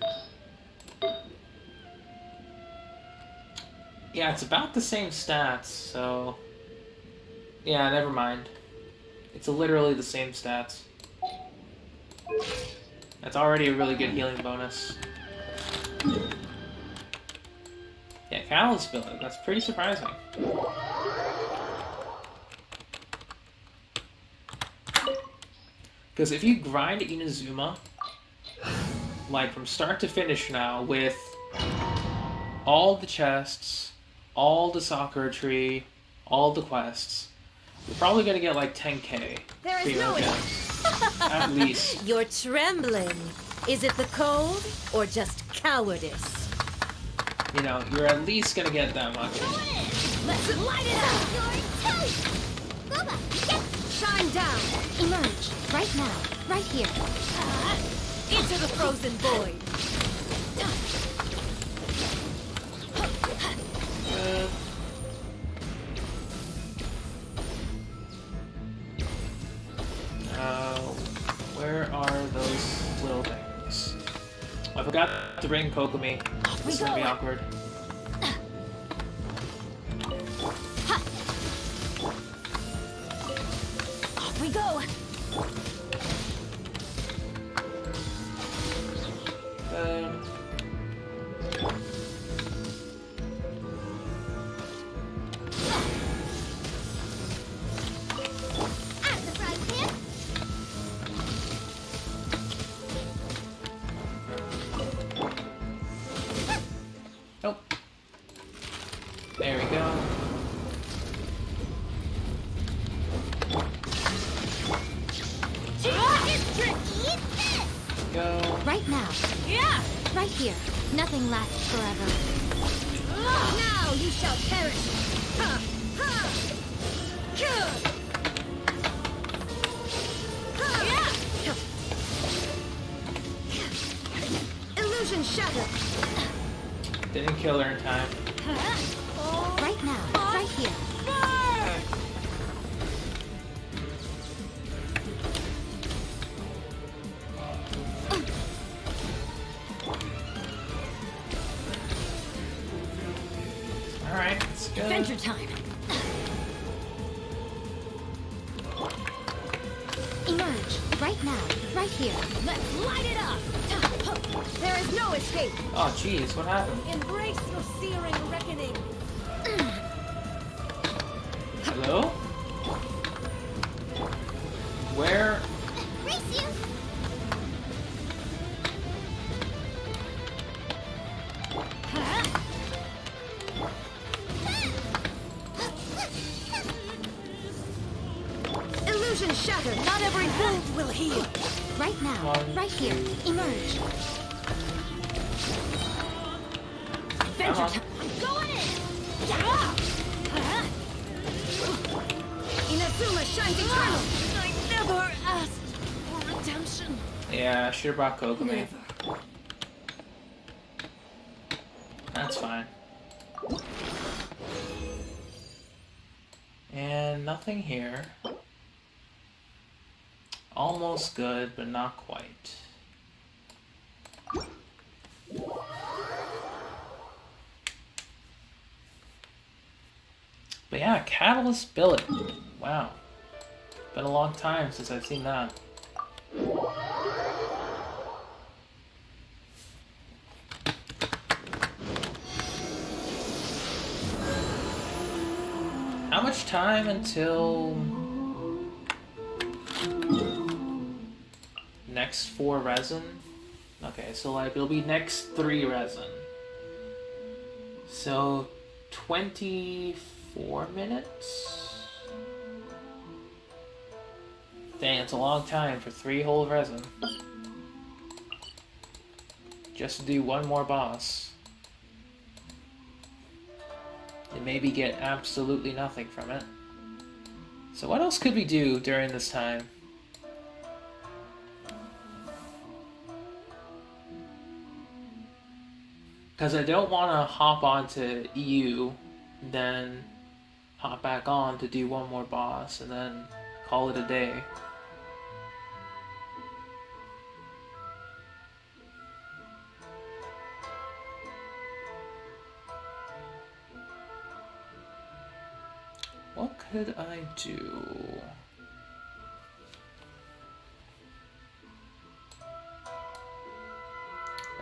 Yeah, it's about the same stats, so... Yeah, never mind. It's literally the same stats. That's already a really good healing bonus. Yeah, Catalyst build it. That's pretty surprising. Because if you grind Inazuma, like from start to finish now, with all the chests, all the Sakura tree, all the quests, you're probably gonna get like 10k. There is for your no gems. At least. You're trembling. Is it the cold or just cowardice? You know, you're at least gonna get that much. Let's light it up. You're toast. Booba. Yes. Shine down. Emerge. Right now. Right here. Into the frozen void. Where are those little things? I forgot to bring Kokumi. This is gonna be awkward. Off we go. go. Right now. Yeah! Right here. Nothing lasts forever. Now you shall perish! Ha! Ha! Kill! Illusion shattered! Didn't kill her in time. Right now. Right here. Alright, let's go. Adventure time! Emerge. Right now. Right here. Let's light it up! There is no escape! Oh, jeez, what happened? Embrace your searing reckoning! Hello? Where? Race you. Illusion shattered! Not every wound will heal! Right now. One, Right here. Emerge. Adventure on. time! I'm going in! Yeah! Inazuma shines eternal! I never asked for redemption. Yeah, I should have brought Kokomi. Never. That's fine. And nothing here. Almost good, but not quite. But yeah, Catalyst Billet. Wow. Been a long time since I've seen that. How much time until next 4 resin? Okay, so like it'll be next 3 resin. So 24 minutes? Dang, it's a long time for 3 whole resin. Just to do one more boss. And maybe get absolutely nothing from it. So what else could we do during this time? Because I don't want to hop onto EU, then hop back on to do one more boss, and then call it a day. What could I do?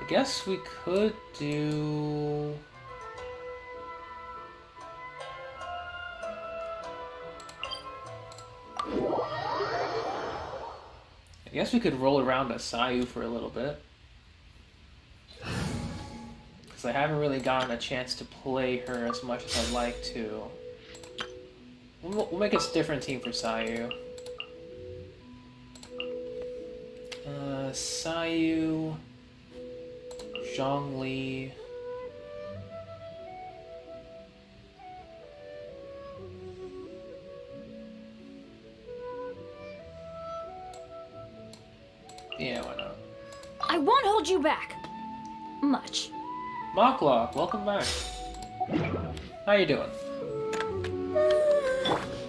I guess we could do... I guess we could roll around a Sayu for a little bit. Because I haven't really gotten a chance to play her as much as I'd like to. We'll make a different team for Sayu. Sayu... Zhongli... Yeah, why not? I won't hold you back. Much. Mocklock, welcome back. How you doing?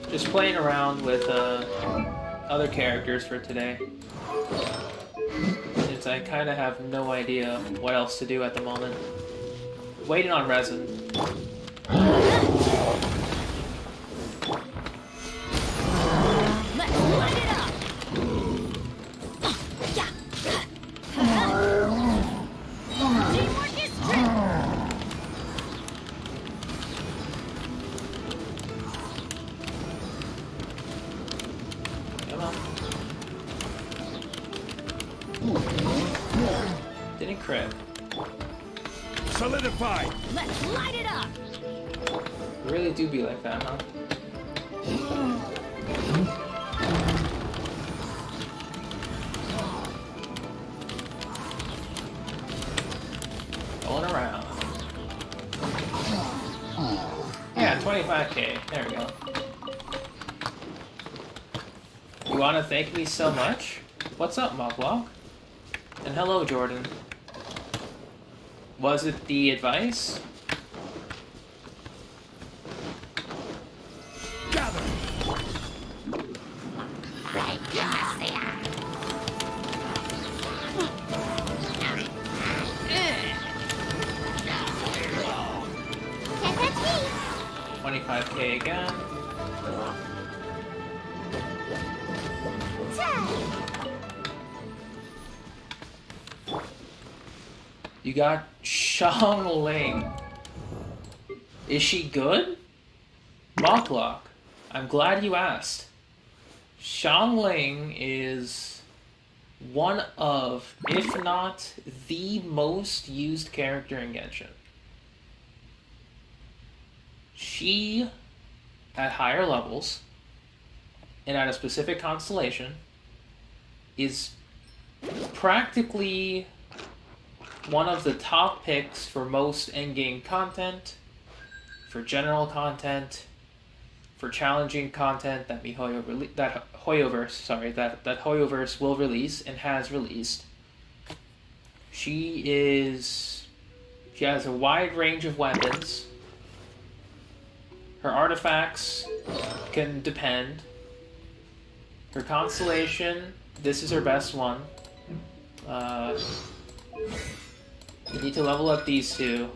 Just playing around with other characters for today. Since I kind of have no idea what else to do at the moment. Waiting on resin. Let's light it up! Teamwork is strength! Come on. Didn't crit. Solidify! Let's light it up! You really do be like that, huh? 25k. There we go. You wanna thank me so much? What's up, Moblog? And hello, Jordan. Was it the advice? Gather. Can't touch me. 25k again. You got Xiangling. Is she good? Mocklock, I'm glad you asked. Xiangling is one of, if not the most used character in Genshin. She, at higher levels, and at a specific constellation, is practically one of the top picks for most endgame content, for general content, for challenging content that Hoyoverse will release and has released. She has a wide range of weapons. Her artifacts can depend. Her constellation, this is her best one. You need to level up these two.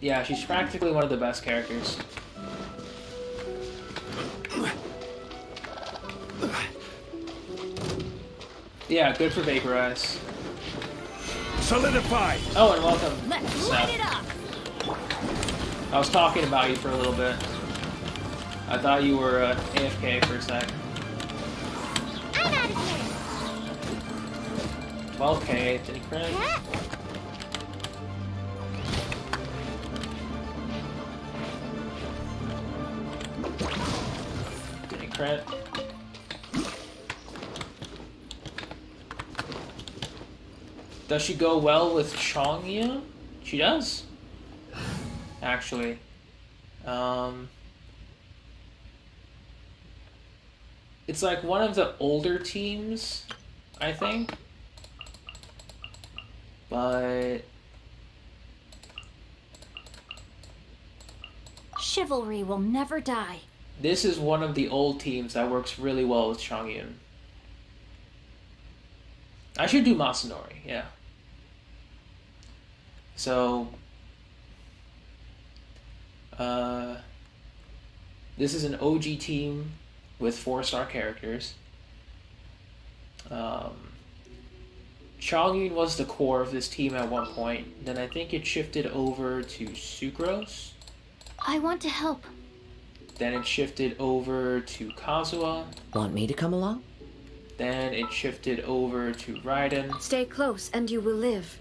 Yeah, she's practically one of the best characters. Yeah, good for Vaporize. Solidify. Oh, and welcome, Let's light it Seth. up. I was talking about you for a little bit. I thought you were AFK for a sec. I'm out of here. 12k, did he crit? Huh? Did he crit? Does she go well with Changyu? She does. Actually. It's like one of the older teams, I think. But Chivalry will never die. this is one of the old teams that works really well with Chongyun. I should do Masanori, yeah. So, this is an OG team with 4-star characters. Chongyun was the core of this team at one point. Then I think it shifted over to Sucrose. I want to help. Then it shifted over to Kazuha. Want me to come along? Then it shifted over to Raiden. Stay close and you will live.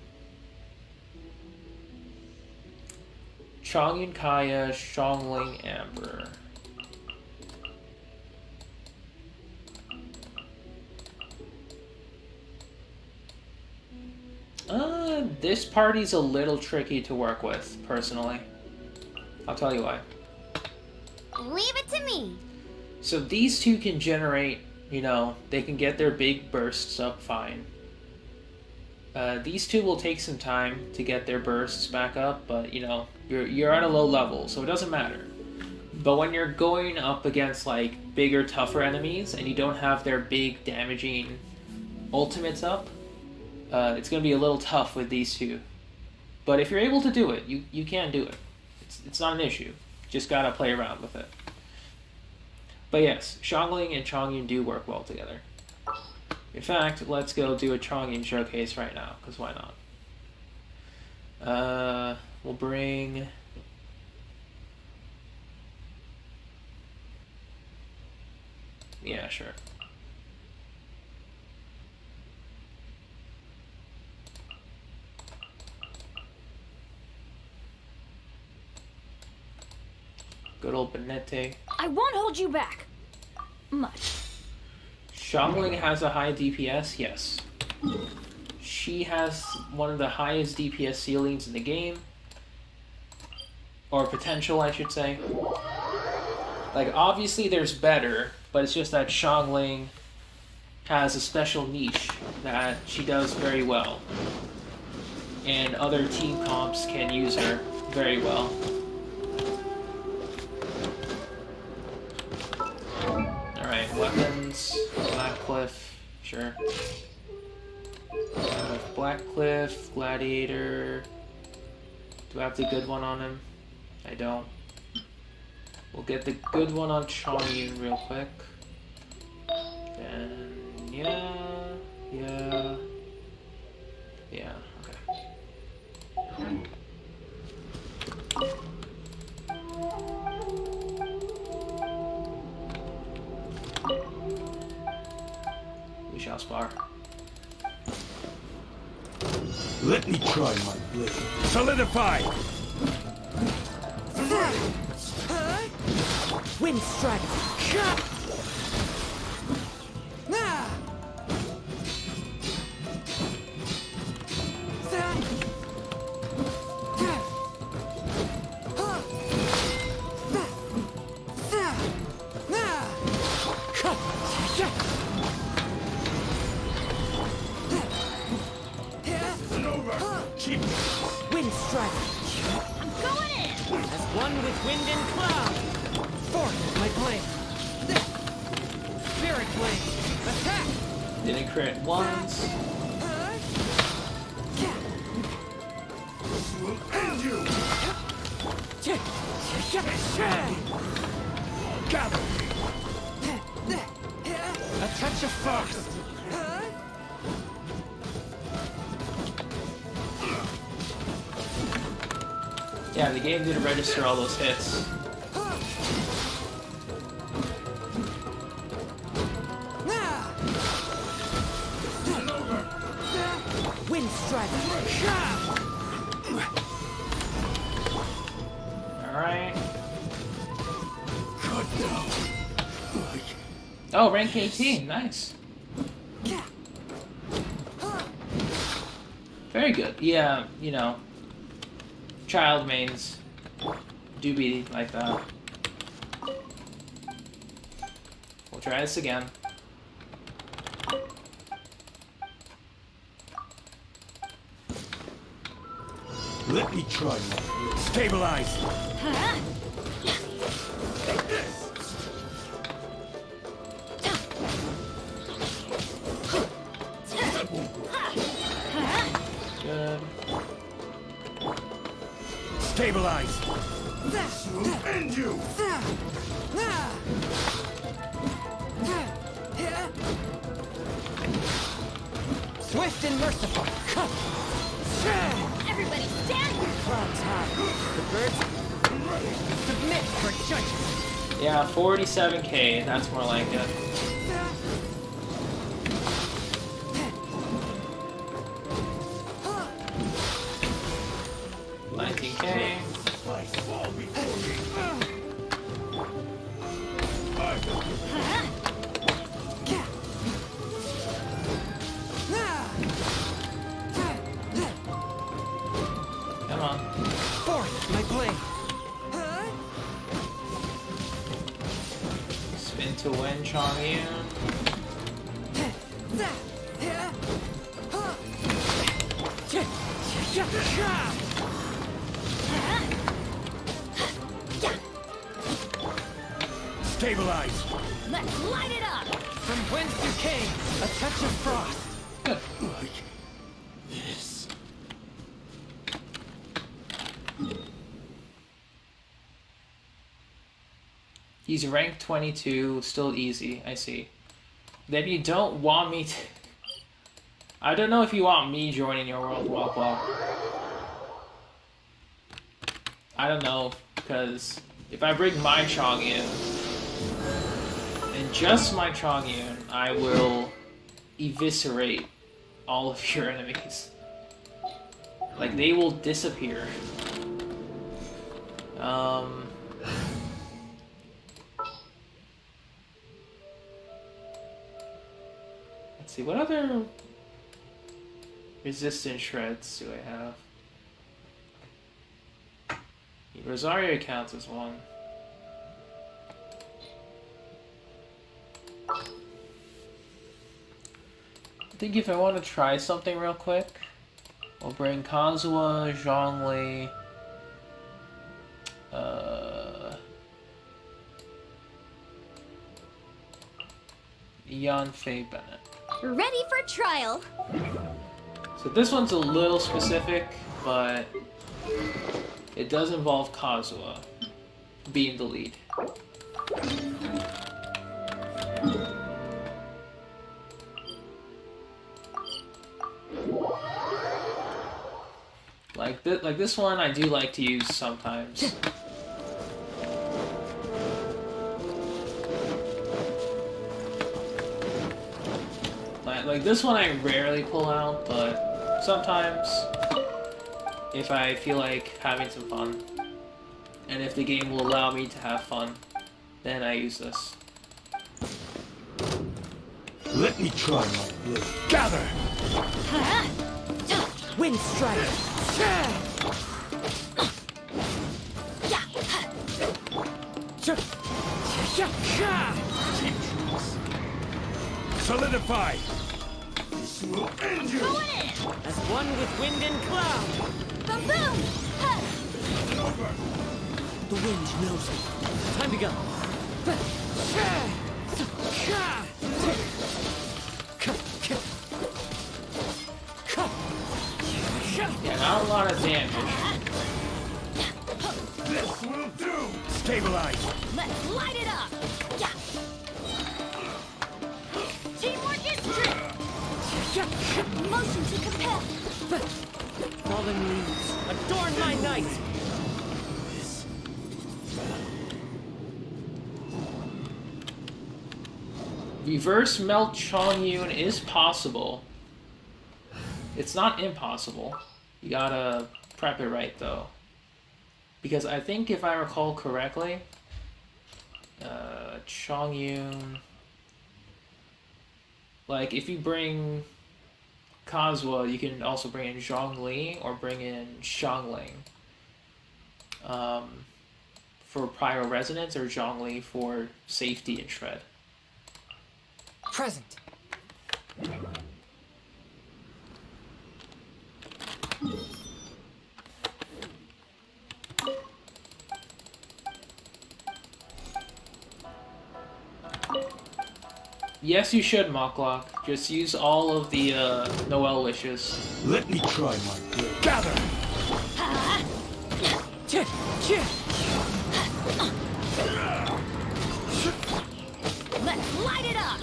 Chongyun Kaya, Xiangling Amber. This party's a little tricky to work with, personally. I'll tell you why. Leave it to me. So these two can generate, they can get their big bursts up fine. These two will take some time to get their bursts back up, but you're at a low level, so it doesn't matter. But when you're going up against like bigger, tougher enemies and you don't have their big damaging ultimates up, it's going to be a little tough with these two. But if you're able to do it, you can do it. It's not an issue. Just gotta play around with it. But yes, Xiangling and Chongyun do work well together. In fact, let's go do a Chongyun showcase right now, because why not? We'll bring... Yeah, sure. Good old Benete. I won't hold you back. Much. Xiangling has a high DPS, yes. She has one of the highest DPS ceilings in the game. Or potential, I should say. Like, obviously there's better, but it's just that Xiangling has a special niche that she does very well. And other team comps can use her very well. Alright, weapons, Blackcliff, sure. Blackcliff, Gladiator. Do I have the good one on him? I don't. We'll get the good one on Chongyun real quick. And yeah, okay. We shall spar. Let me try my blade. Solidify! Wind strike. Wind strike. I'm going in. As one with wind and cloud. Forth my blade. Spirit blade. Attack. Didn't crit once. This will end you! Gather! A touch of frost. Yeah, the game didn't register all those hits. Wind strike. Alright. Cut down. Oh, rank 18, nice. Very good. Yeah, you know, child mains do be like that. We'll try this again. Let me try my blade. Stabilize! Good. Stabilize! This will end you! Swift and merciful. Everybody stand. Clouds high. The birds submit for judgment. Yeah, 47k, that's more like it. $19k. Come on. Forth my blade. Spin to win, Chongyun. Stabilize! Let's light it up. From whence you came, a touch of frost. Good. Like this. He's ranked 22, still easy, I see. Then you don't want me to... I don't know if you want me joining your world walk walk. I don't know, because if I bring my Chongyun, and just my Chongyun, I will eviscerate all of your enemies. Like, they will disappear. Let's see, what other resistance shreds do I have? You Rosario counts as one. I think if I want to try something real quick, we'll bring Kazuha, Zhongli, Yanfei Bennett. Ready for trial. So this one's a little specific, but it does involve Kazuha being the lead. Like this one, I do like to use sometimes. Like this one, I rarely pull out, but sometimes, if I feel like having some fun, and if the game will allow me to have fun, then I use this. Let me try my blade. Gather! Wind strike. Solidify! This will end you! Going in. As one with wind and cloud. Boom boom. Ha. The wind knows me. Time to go. Yeah, not a lot of damage. This will do! Stabilize! Let's light it up. Yeah. Teamwork is true. Motion to compel. Fallen leaves, adorn my night. Reverse Melt Chongyun is possible. It's not impossible. You gotta prep it right though. Because I think if I recall correctly, Chongyun, like if you bring Kazuha, you can also bring in Zhongli or bring in Xiangling for prior resonance, or Zhongli for safety and shred. Present. Yes, you should, Mocklock. Just use all of the Noel wishes. Let me try my blade. Gather! Let's light it up.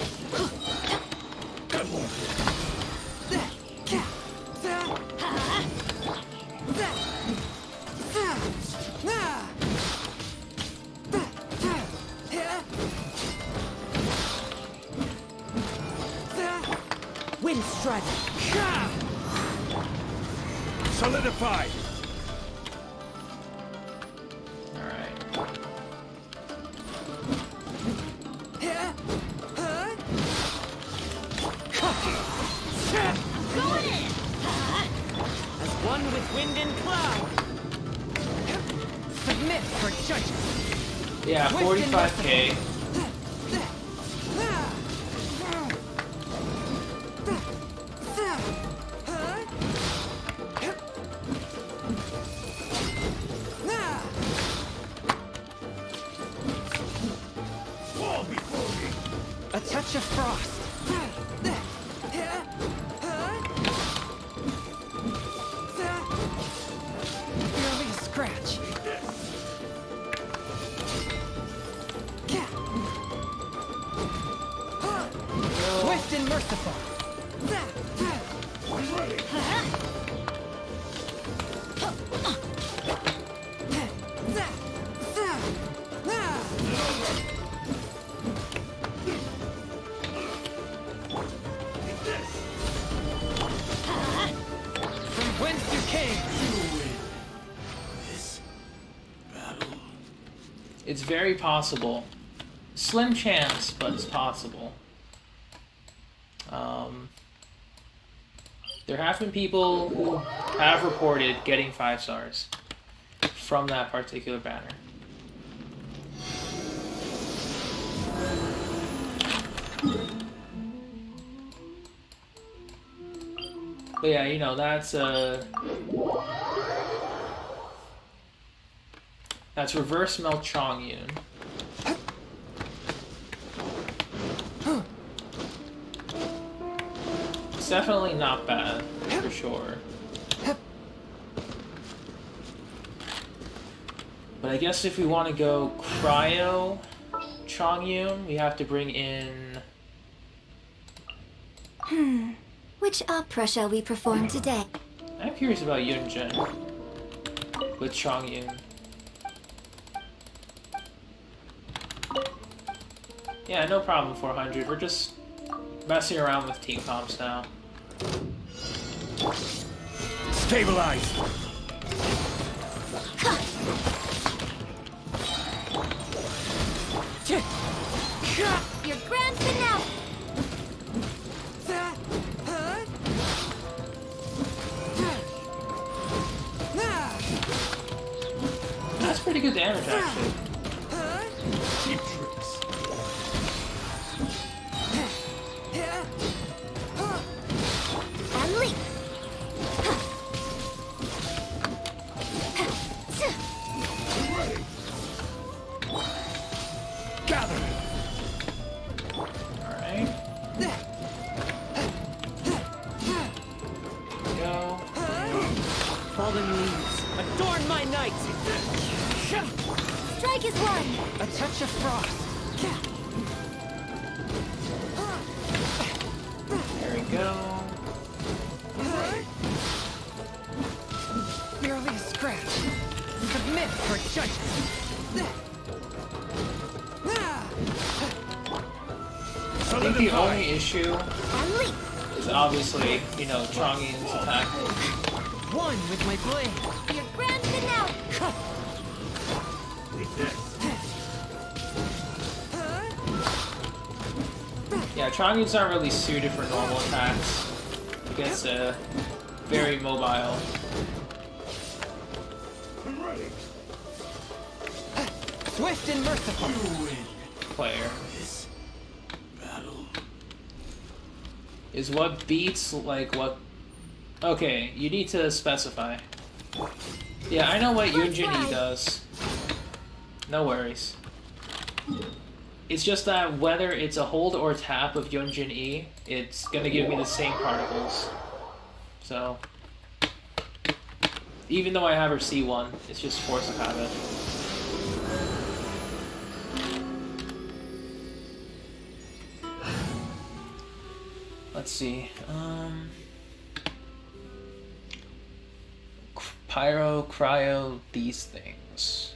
Wind strike. Solidify! Alright. Going in. As one with wind and cloud. Submit for judgment. Yeah, 45k. Fall before me! A touch of frost. Barely a scratch. Swift and merciful. I'm ready! From whence you came. It's very possible. Slim chance, but it's possible. There have been people who have reported getting 5 stars. from that particular banner. But yeah, you know, that's reverse melt Chongyun. It's definitely not bad, for sure. But I guess if we want to go Cryo Chongyun, we have to bring in... Which opera shall we perform today? I'm curious about Yunjin with Chongyun. Yeah, no problem, 400. We're just messing around with team comps now. Stabilize! Your grand finale! That's pretty good damage, actually. Cheap tricks. And leap! Gather! Alright. Go. Fallen leaves, adorn my night! Strike is one! A touch of frost. There we go. Barely a scratch. Submit for judgment. I think the only issue And leap! is obviously, you know, Chongyun's attack. One with my blade. Your grand finale! Yeah, Chongyun's not really suited for normal attacks. It gets very mobile. Swift and merciful. Player. Is what beats like what? Okay, you need to specify. Yeah, I know what Yunjin does. No worries. It's just that whether it's a hold or tap of Yunjin E, it's gonna give me the same particles. So, even though I have her C1, it's just force of habit. Let's see. Pyro, cryo, these things.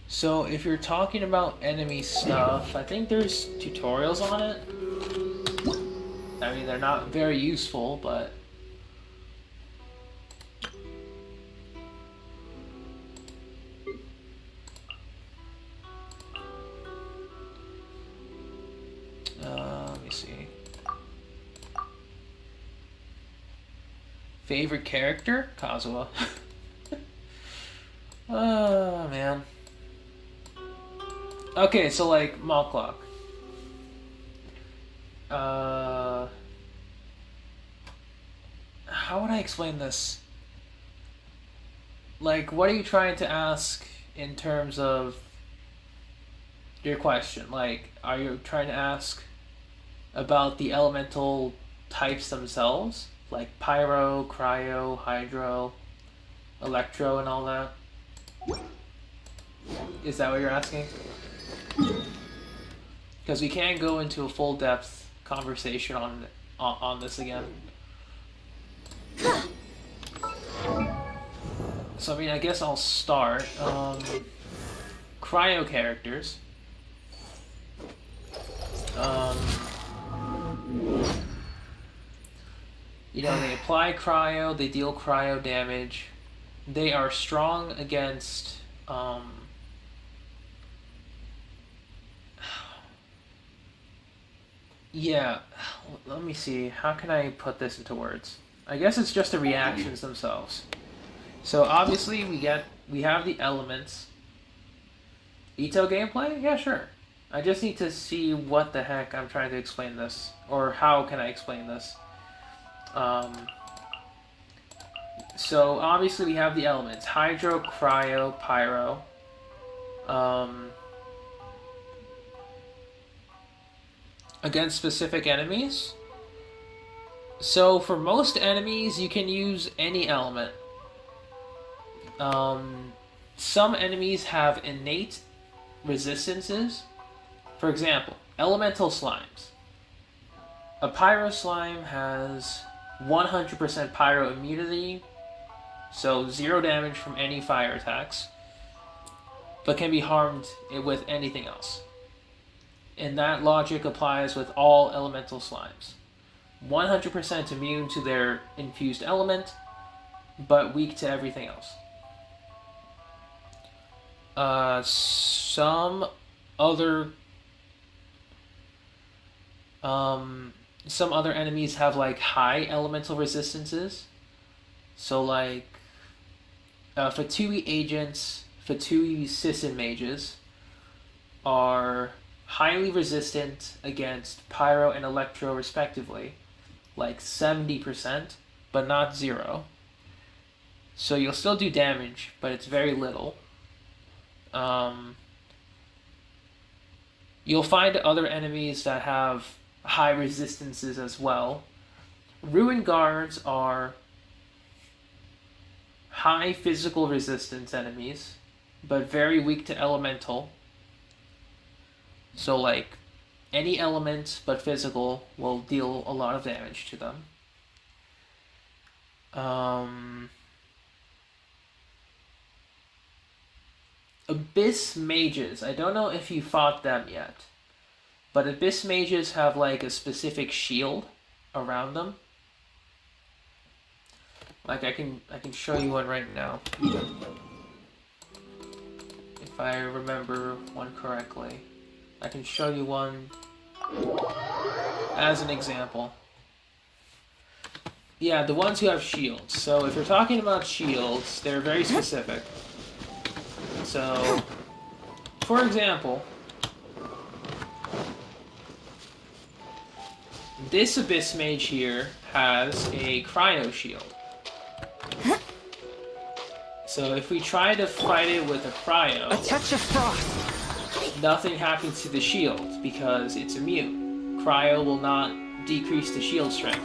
So if you're talking about enemy stuff, I think there's tutorials on it. I mean, they're not very useful, but... let me see. Favorite character? Kazuha. Oh, man. Okay, so like Mall Clock. How would I explain this? Like, what are you trying to ask in terms of your question? Like, are you trying to ask about the elemental types themselves? Like Pyro, Cryo, Hydro, Electro, and all that? Is that what you're asking? Because we can't go into a full depth conversation on this again. So I mean, I guess I'll start. Cryo characters. You know, they apply cryo, they deal cryo damage. They are strong against yeah, let me see. How can I put this into words? I guess it's just the reactions themselves. So obviously we have the elements. Ito gameplay? Yeah, sure. I just need to see what the heck I'm trying to explain this, or how can I explain this. So obviously we have the elements: hydro, cryo, pyro. Against specific enemies. So for most enemies, you can use any element. Some enemies have innate resistances. For example, elemental slimes. A pyro slime has 100% pyro immunity, so 0 damage from any fire attacks, but can be harmed with anything else. And that logic applies with all elemental slimes. 100% immune to their infused element, but weak to everything else. Some other enemies have like high elemental resistances. So like Fatui agents, Fatui Sisson mages are highly resistant against pyro and electro respectively, like 70%, but not 0. So you'll still do damage, but it's very little. You'll find other enemies that have high resistances as well. Ruin guards are high physical resistance enemies, but very weak to elemental. So like any element but physical will deal a lot of damage to them. Abyss mages, I don't know if you fought them yet, but Abyss mages have like a specific shield around them. Like I can show you one right now, if I remember one correctly. I can show you one as an example. Yeah, the ones who have shields. So if you're talking about shields, they're very specific. So, for example, this Abyss Mage here has a Cryo Shield. So if we try to fight it with a Cryo, A touch of frost. nothing happens to the shield because it's immune. Cryo will not decrease the shield strength.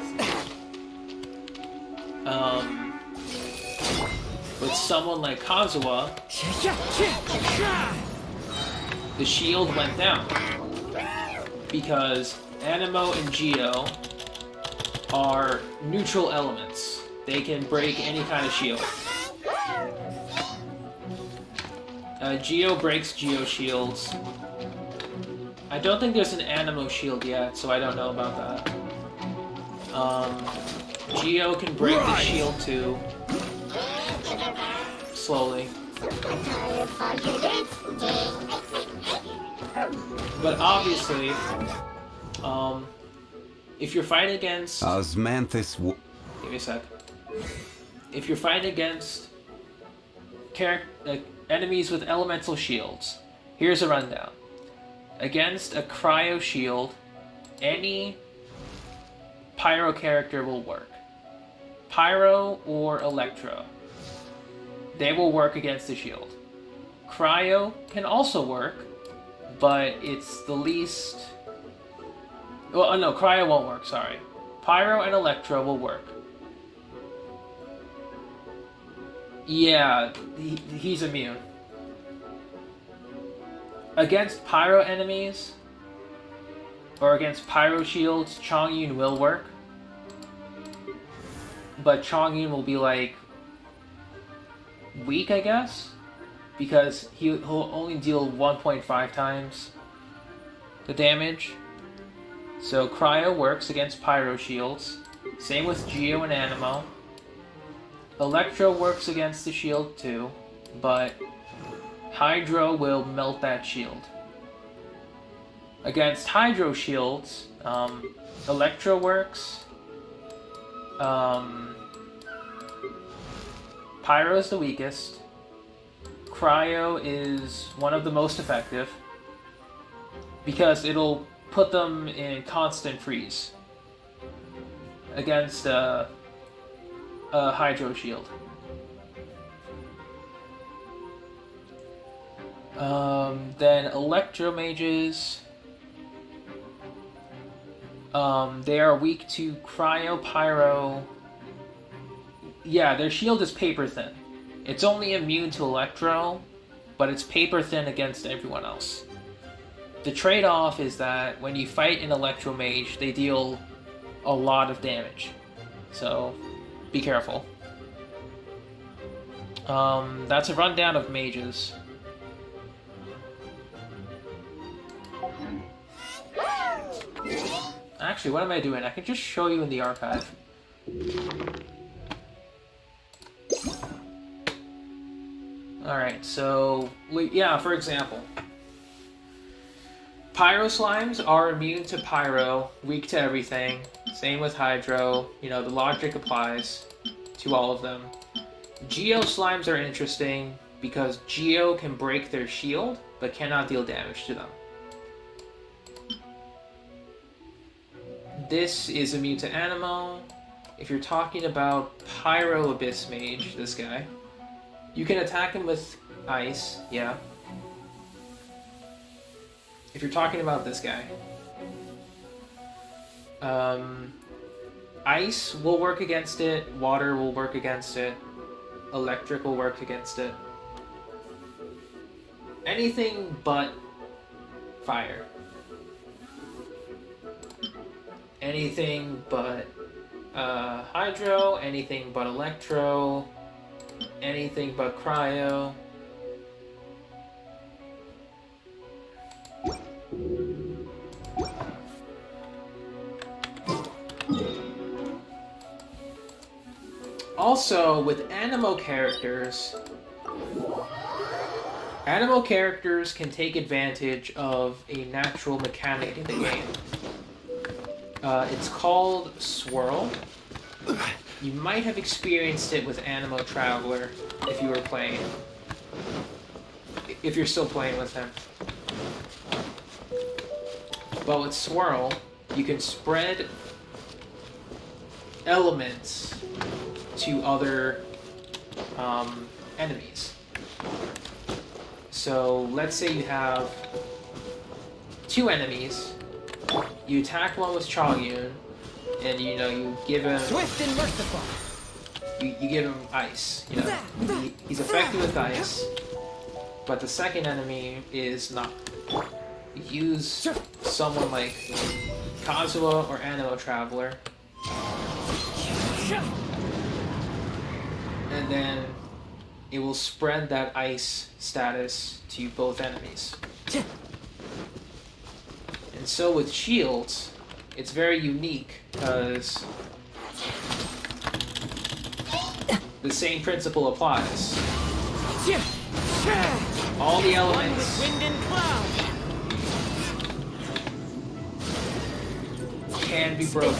With someone like Kazuha, the shield went down because Anemo and Geo are neutral elements. They can break any kind of shield. Geo breaks Geo shields. I don't think there's an Anemo shield yet, so I don't know about that. Geo can break the shield too. Slowly. But obviously, if you're fighting against... Osmanthus... Give me a sec. If you're fighting against enemies with elemental shields, here's a rundown. Against a Cryo Shield, any Pyro character will work. Pyro or Electro. They will work against the shield. Cryo can also work, but it's the least... Well, no, Cryo won't work, sorry. Pyro and Electro will work. Yeah, he's immune. Against Pyro enemies, or against Pyro shields, Chongyun will work. But Chongyun will be like weak, I guess, because he'll only deal 1.5 times the damage. So Cryo works against Pyro shields. Same with Geo and Anemo. Electro works against the shield too, but Hydro will melt that shield. Against Hydro shields, Electro works. Pyro is the weakest. Cryo is one of the most effective because it'll put them in constant freeze against a Hydro Shield. Then Electro Mages, they are weak to Cryo, Pyro. Yeah, their shield is paper thin. It's only immune to Electro, but it's paper thin against everyone else. The trade-off is that when you fight an Electro Mage, they deal a lot of damage. So, be careful. That's a rundown of mages. Actually, what am I doing? I can just show you in the archive. Alright, so, yeah, for example. Pyro Slimes are immune to Pyro, weak to everything. Same with Hydro. You know, the logic applies to all of them. Geo Slimes are interesting because Geo can break their shield, but cannot deal damage to them. This is immune to Anemo. If you're talking about Pyro Abyss Mage, this guy, you can attack him with Ice, yeah. If you're talking about this guy, Ice will work against it, Water will work against it, Electric will work against it. Anything but Fire. Anything but Hydro, anything but Electro, anything but Cryo. Also, with Anemo characters can take advantage of a natural mechanic in the game. It's called Swirl. You might have experienced it with Anemo Traveler if you were playing. If you're still playing with him. But with Swirl, you can spread elements to other enemies. So let's say you have two enemies. You attack one with Chagyun, and you give him Swift and merciful. You give him ice. He's effective with ice, but the second enemy is not. Use someone like Kazuha or Anemo Traveler, and then it will spread that ice status to both enemies. And so with shields, it's very unique because the same principle applies. All the elements Wind and cloud. can be broken.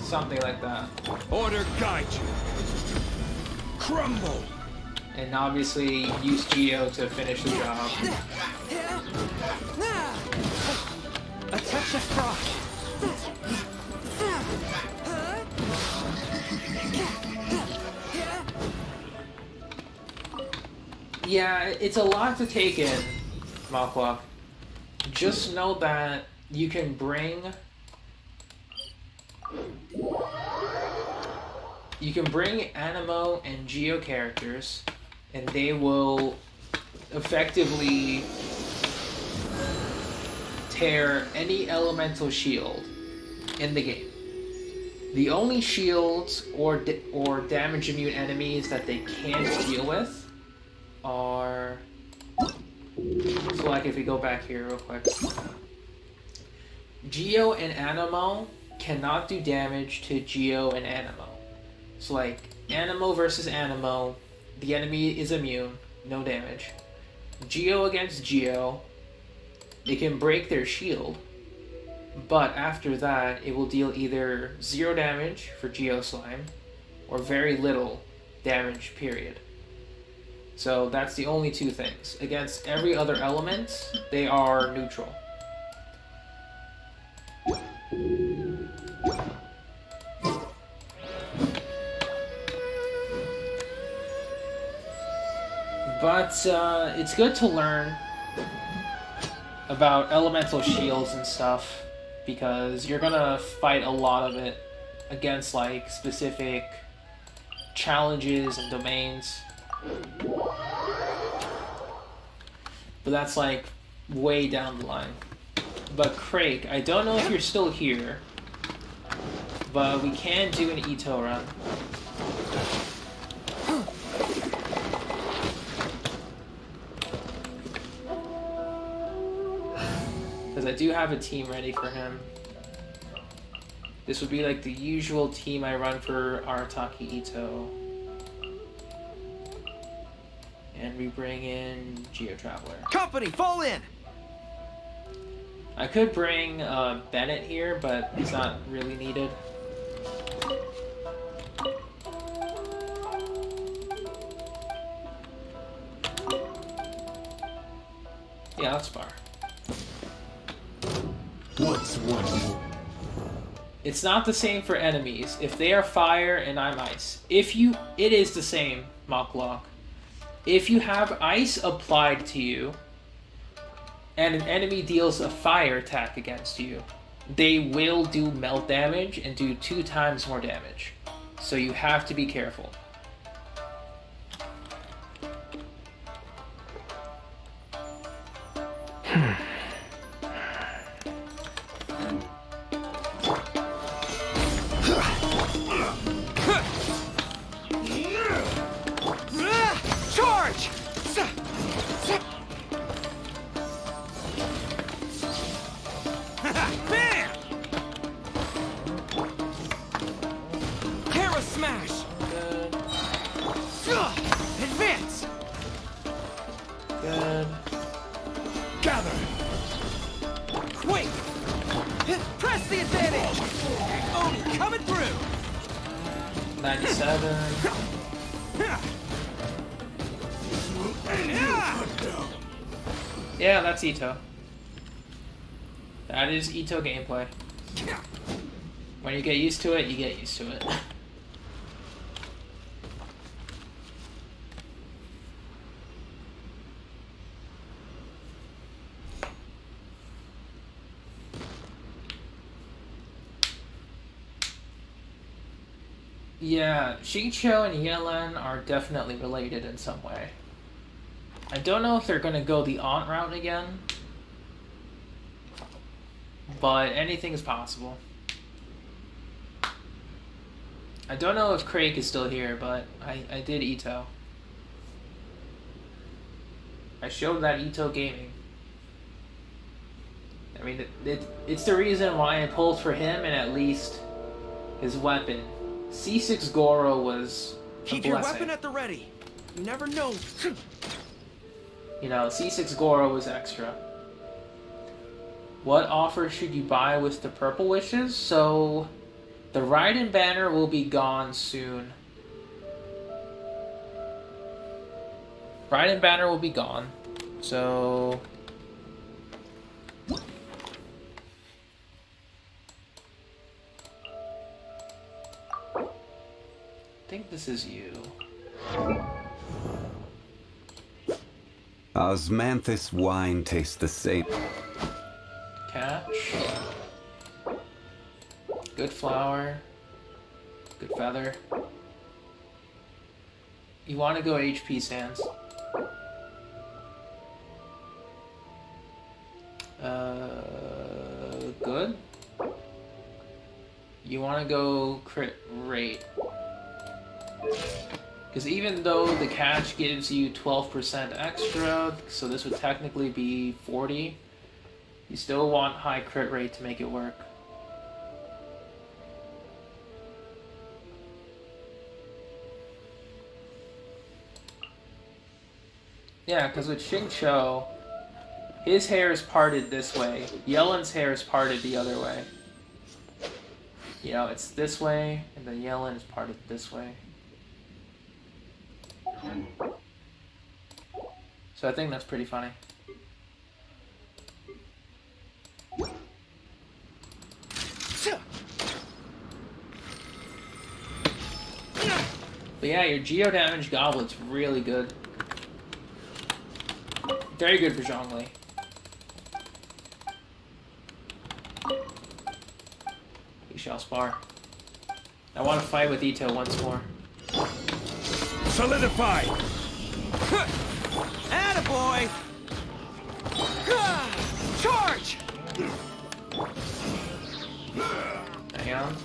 Something like that. Order guide you. Crumble. And obviously use Geo to finish the job. A touch of frost. Yeah, it's a lot to take in, Malquak. Just know that you can bring Anemo and Geo characters, and they will effectively tear any elemental shield in the game. The only shields or damage immune enemies that they can't deal with are... So like if we go back here real quick. Geo and Anemo cannot do damage to Geo and Anemo. So like Anemo versus Anemo, the enemy is immune, no damage. Geo against Geo, it can break their shield, But after that, it will deal either 0 damage for Geo Slime, or very little damage, period. So that's the only two things. Against every other element, they are neutral. But it's good to learn about elemental shields and stuff, because you're gonna fight a lot of it against like specific challenges and domains. But that's like way down the line. But Crake, I don't know if you're still here, but we can do an Ito run. Because I do have a team ready for him. This would be like the usual team I run for Arataki Ito. And we bring in Geo Traveler. Company, fall in! I could bring Bennett here, but he's not really needed. Yeah, let's spar. What's one more? It's not the same for enemies. If they are fire and I'm ice. It is the same, Mocklock. If you have ice applied to you, and an enemy deals a fire attack against you, they will do melt damage and do 2 times more damage. So you have to be careful. Charge! Bam! Hera smash! Good. Advance! Good. Gather! Wait! Press the advantage! Oni coming through! 97. Yeah, that's Ito. That is Ito gameplay. When you get used to it, you get used to it. Yeah, Xingqiu and Yellen are definitely related in some way. I don't know if they're going to go the Aunt route again, but anything is possible. I don't know if Crake is still here, but I did Ito. I showed that Ito gaming. I mean, it's the reason why I pulled for him and at least his weapon. C6 Goro was a Keep your blessing. weapon at the ready. You never know. You know, C6 Goro was extra. What offer should you buy with the purple wishes? So, the Raiden banner will be gone soon. Raiden banner will be gone. So... I think this is you. Osmanthus wine tastes the same. Catch. Good flower. Good feather. You want to go HP Sands. Good. You want to go crit rate. Because even though the catch gives you 12% extra, so this would technically be 40, you still want high crit rate to make it work. Yeah, because with Xingqiu, His hair is parted this way. Yellen's hair is parted the other way. You know, it's this way, and then Yellen is parted this way. So I think that's pretty funny. But yeah, your geo damage goblet's really good. Very good for Zhongli. We shall spar. I want to fight with Ito once more. Solidify! Attaboy! Charge! Hang on.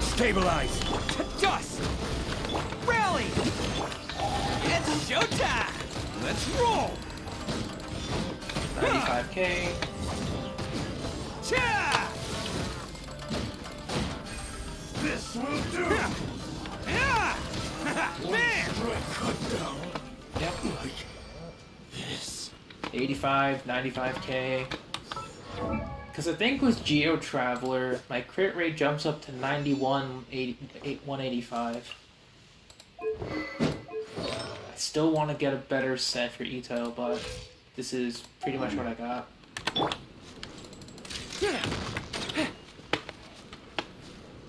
Stabilize! To dust! Rally! It's showtime! Let's roll! 95k. Cha! This will do! Yeah! Man! Cut down Yep. like this. 85, 95k. Because I think with Geo Traveler, my crit rate jumps up to 185. I still want to get a better set for Ito, but this is pretty much what I got.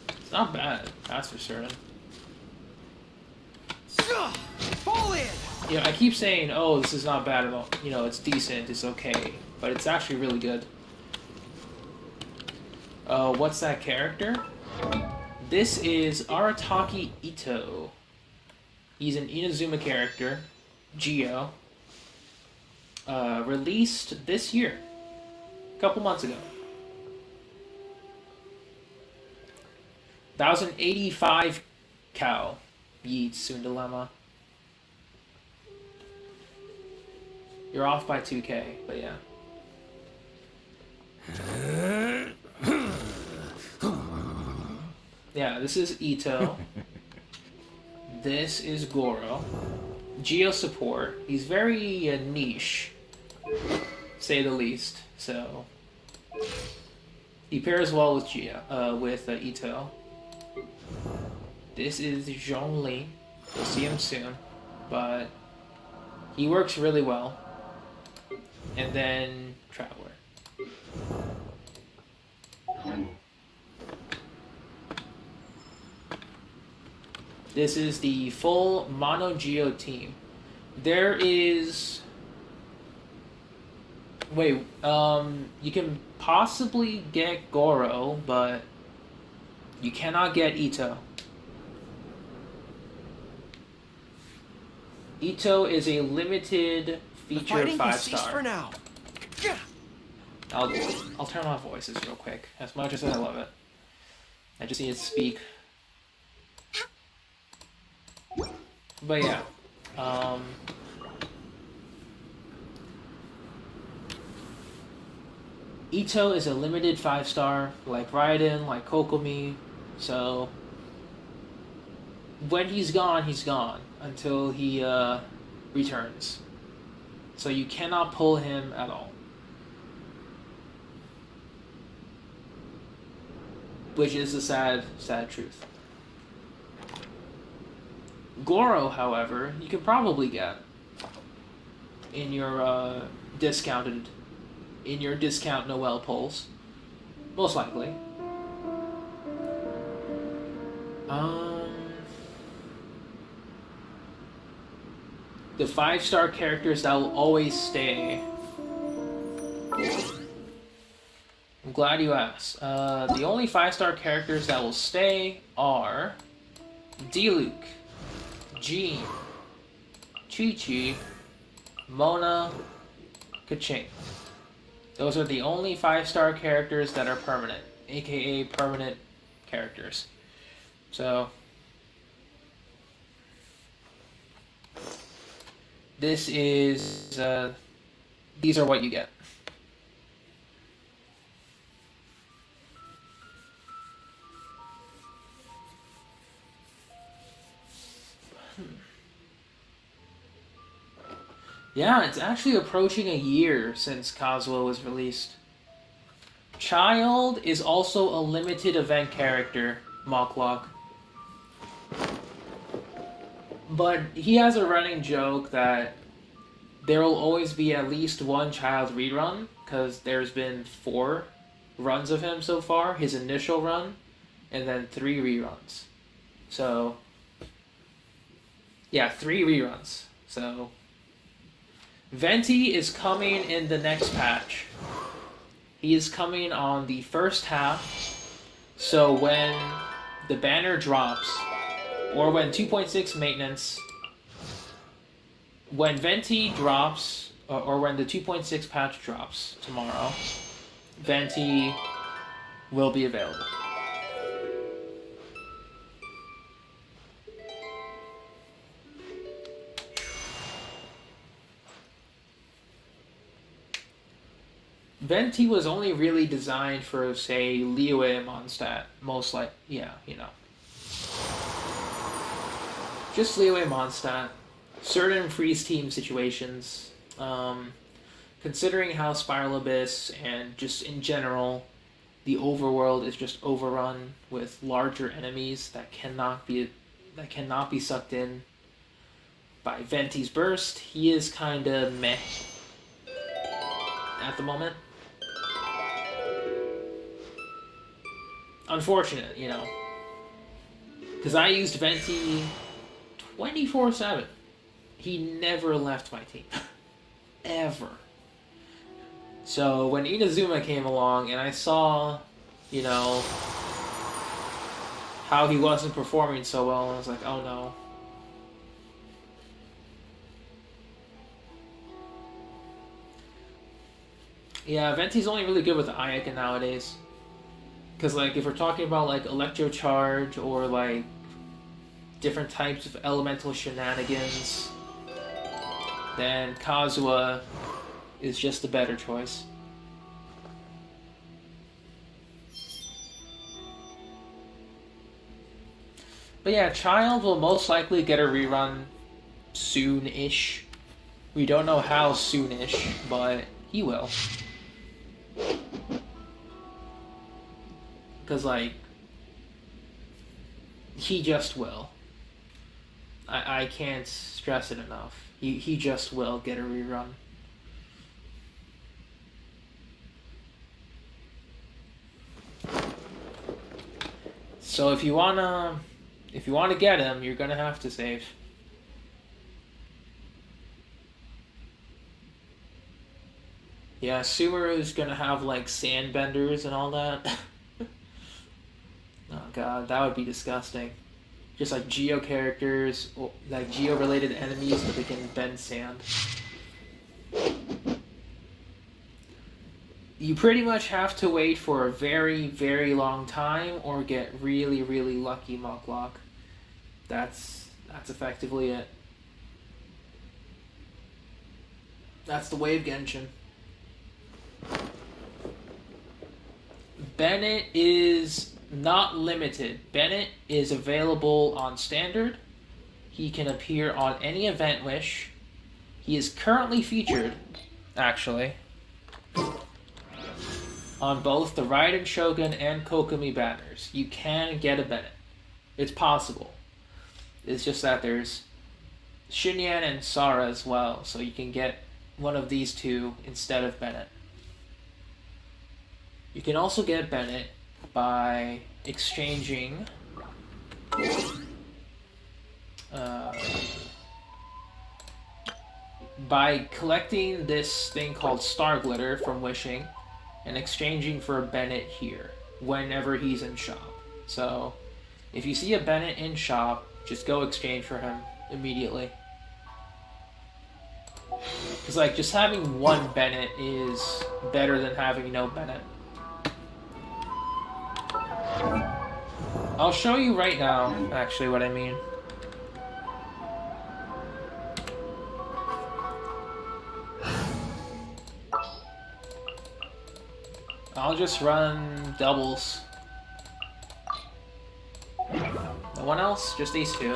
It's not bad, that's for certain. Fall in! You know, I keep saying, oh, this is not bad at all. You know, it's decent, it's okay. But it's actually really good. What's that character? This is Arataki Ito. He's an Inazuma character, Geo. Released this year. A couple months ago. 1085 cow. Yeet, Sundalema. You're off by 2k, but yeah. Yeah, this is Ito. This is Goro. Geo support. He's very niche, say the least. So he pairs well with Ito. This is Zhongli. You'll see him soon, but he works really well. And then Traveler. This is the full Mono Geo team. There is... Wait, you can possibly get Goro, but you cannot get Ito. Ito is a limited feature 5-star. For now. I'll turn off voices real quick. As much as I love it, I just need to speak. But yeah, Ito is a limited 5-star, like Raiden, like Kokomi. So when he's gone until he returns. So you cannot pull him at all. Which is the sad truth. Goro, however, you can probably get in your discount Noel pulls. Most likely. The 5-star characters that will always stay. I'm glad you asked. The only 5-star characters that will stay are Diluc, Jean, Chi-Chi, Mona, Kaching. Those are the only 5-star characters that are permanent, aka permanent characters. So this is these are what you get. Yeah, it's actually approaching a year since Kazuha was released. Child is also a limited event character, Mocklock. But he has a running joke that there will always be at least one Child rerun, because there's been 4 runs of him so far, his initial run, and then 3 reruns. So, yeah, 3 reruns. So, Venti is coming in the next patch. He is coming on the first half, so when the banner drops, or when 2.6 maintenance, when Venti drops, or when the 2.6 patch drops tomorrow, Venti will be available. Venti was only really designed for, say, Liyue Mondstadt, most like, yeah, you know. Just Liyue Mondstadt. Certain freeze team situations. Considering how Spiral Abyss and just in general, the overworld is just overrun with larger enemies that cannot be sucked in by Venti's burst, he is kind of meh at the moment. Unfortunate, you know. Because I used Venti 24/7. He never left my team. Ever. So when Inazuma came along and I saw, you know, how he wasn't performing so well, I was like, oh no. Yeah, Venti's only really good with Ayaka nowadays. Because, like, if we're talking about, like, Electro Charge or, like, different types of elemental shenanigans, then Kazuha is just the better choice. But yeah, Child will most likely get a rerun soon-ish. We don't know how soon-ish, but he will. Because, like, he just will. I can't stress it enough. He just will get a rerun. So if you wanna get him, you're gonna have to save. Yeah, Sumeru's gonna have like sandbenders and all that. Oh god, that would be disgusting. Just like Geo characters, or like Geo related enemies that they can bend sand. You pretty much have to wait for a very, very long time or get really, really lucky, Mocklock. That's effectively it. That's the way of Genshin. Bennett is not limited. Bennett is available on Standard. He can appear on any event wish. He is currently featured, actually, on both the Raiden Shogun and Kokomi banners. You can get a Bennett. It's possible. It's just that there's Shinyan and Sara as well, so you can get one of these two instead of Bennett. You can also get Bennett by exchanging by collecting this thing called Star Glitter from Wishing and exchanging for a Bennett here whenever he's in shop. So if you see a Bennett in shop, just go exchange for him immediately. Because like just having one Bennett is better than having no Bennett. I'll show you right now, actually, what I mean. I'll just run doubles. No one else? Just these two.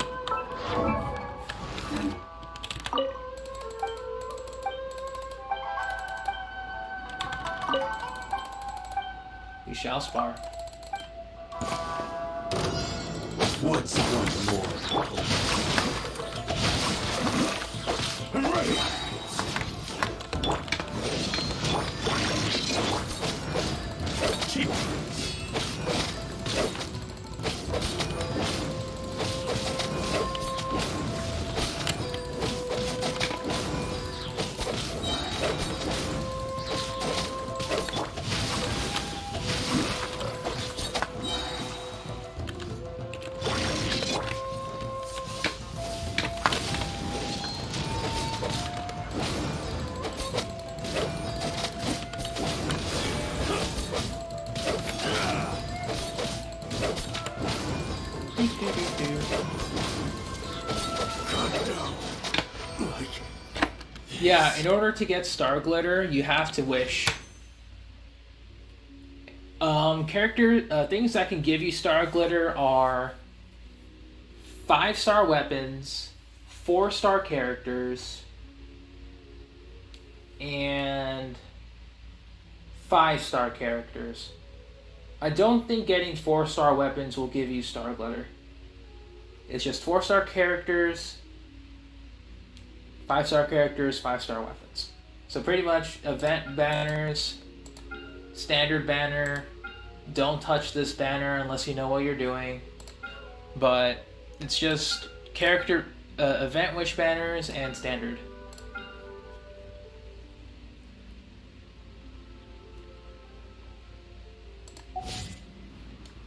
We shall spar. What's one more? I'm ready. Cheap. Yeah, in order to get Star Glitter, you have to wish. Things that can give you Star Glitter are 5-star weapons, 4-star characters, and 5-star characters. I don't think getting 4-star weapons will give you Star Glitter. It's just 4-star characters, 5-star characters, 5-star weapons. So pretty much event banners, standard banner, don't touch this banner unless you know what you're doing. But it's just character, event wish banners and standard.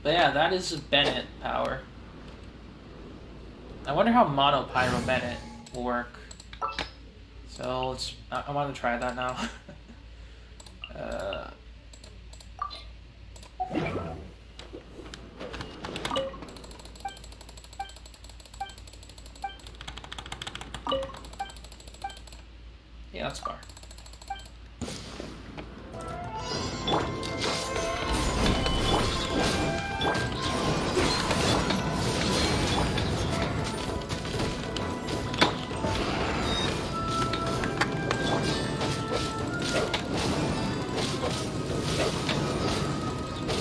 But yeah, that is Bennett power. I wonder how Mono Pyro Bennett will work. So let's. I want to try that now. Yeah, that's far.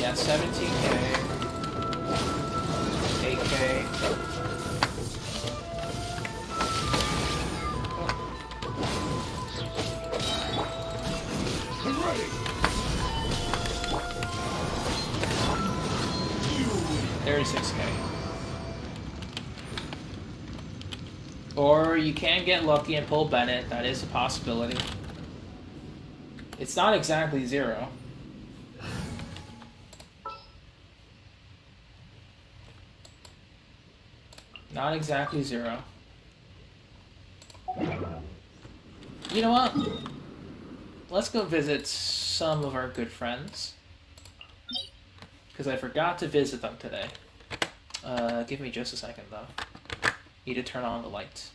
Yeah, 17K, 8K. I'm ready. 36K. Or you can get lucky and pull Bennett. That is a possibility. It's not exactly 0. Not exactly 0. You know what? Let's go visit some of our good friends. Because I forgot to visit them today. Give me just a second though. Need to turn on the lights.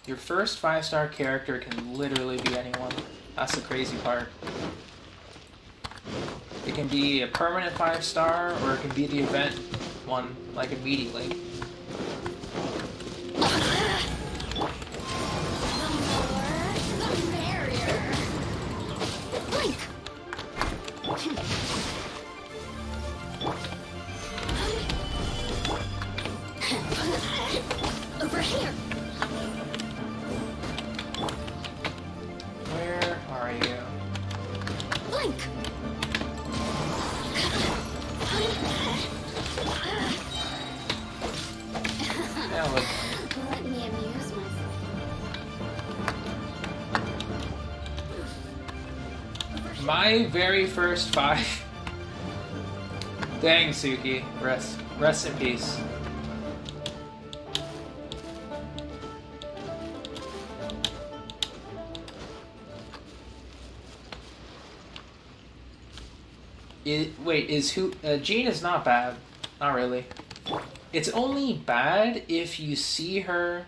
Your first 5-star character can literally be anyone. That's the crazy part. It can be a permanent 5-star, or it can be the event one, like immediately. Over here. Where are you? Blink. Yeah, look. Let me amuse myself. My very first 5. Dang, Suki. Rest in peace. Wait, Jean is not bad. Not really. It's only bad if you see her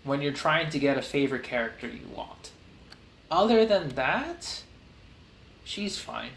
when you're trying to get a favorite character you want. Other than that, she's fine.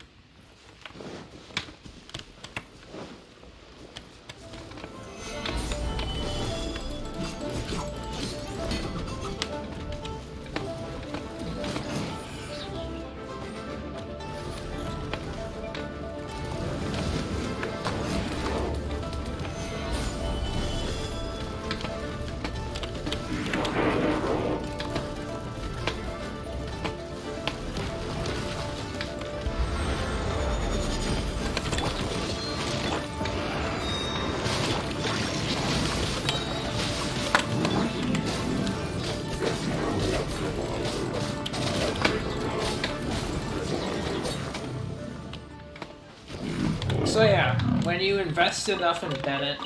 So yeah, when you invest enough in Bennett,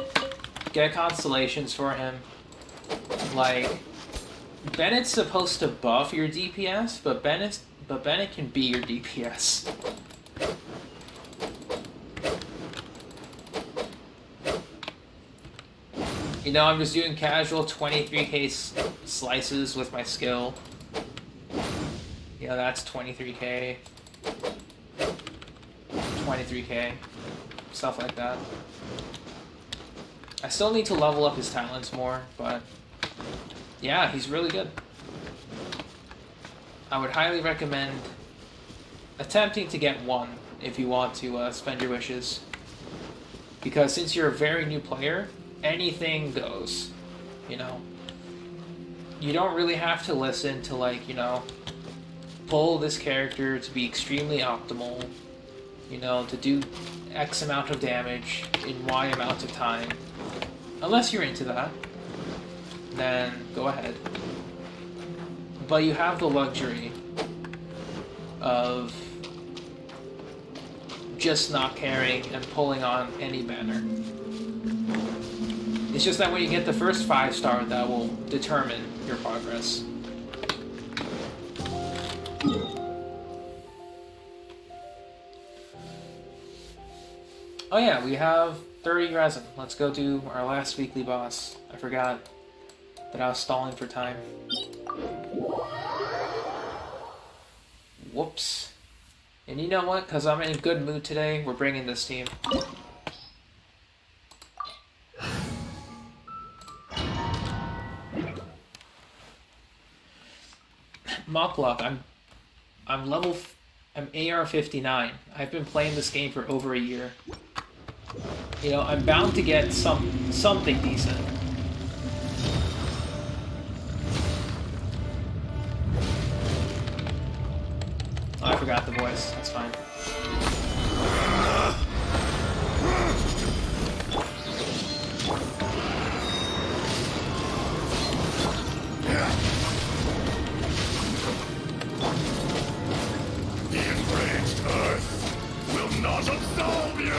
get constellations for him. Like, Bennett's supposed to buff your DPS, but Bennett can be your DPS. You know, I'm just doing casual 23k slices with my skill. Yeah, that's 23k. 23k. Stuff like that. I still need to level up his talents more, but yeah, he's really good. I would highly recommend attempting to get one if you want to spend your wishes. Because since you're a very new player, anything goes, you know. You don't really have to listen to, like, you know, pull this character to be extremely optimal, you know, to do X amount of damage in Y amount of time. Unless you're into that, then go ahead. But you have the luxury of just not caring and pulling on any banner. It's just that when you get the first 5-star, that will determine your progress. Oh yeah, we have 30 resin. Let's go do our last weekly boss. I forgot that I was stalling for time. Whoops. And you know what? Because I'm in a good mood today, we're bringing this team. Mocklock, I'm AR 59. I've been playing this game for over a year. You know, I'm bound to get something decent. Oh, I forgot the voice. That's fine. The enraged Earth will not absolve you!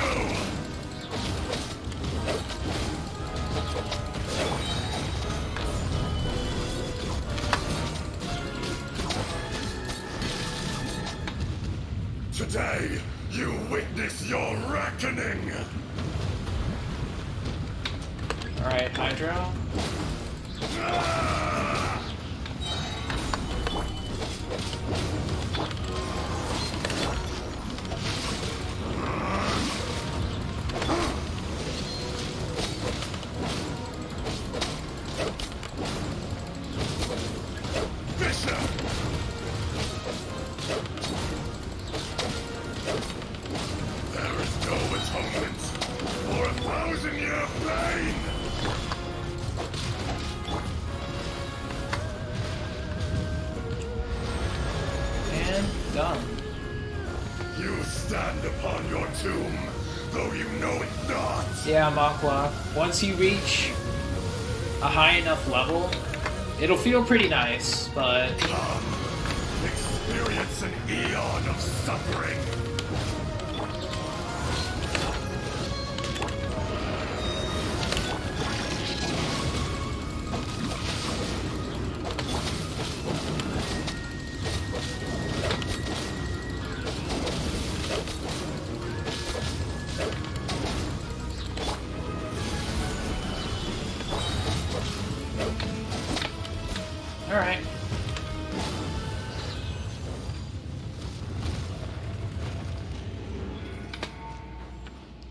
Today, you witness your reckoning! Alright, Hydro. There is no atonement for 1,000-year pain! And done. You stand upon your tomb, though you know it not. Yeah, Mocklock. Once you reach a high enough level, it'll feel pretty nice, but Come, experience an eon of suffering. Alright.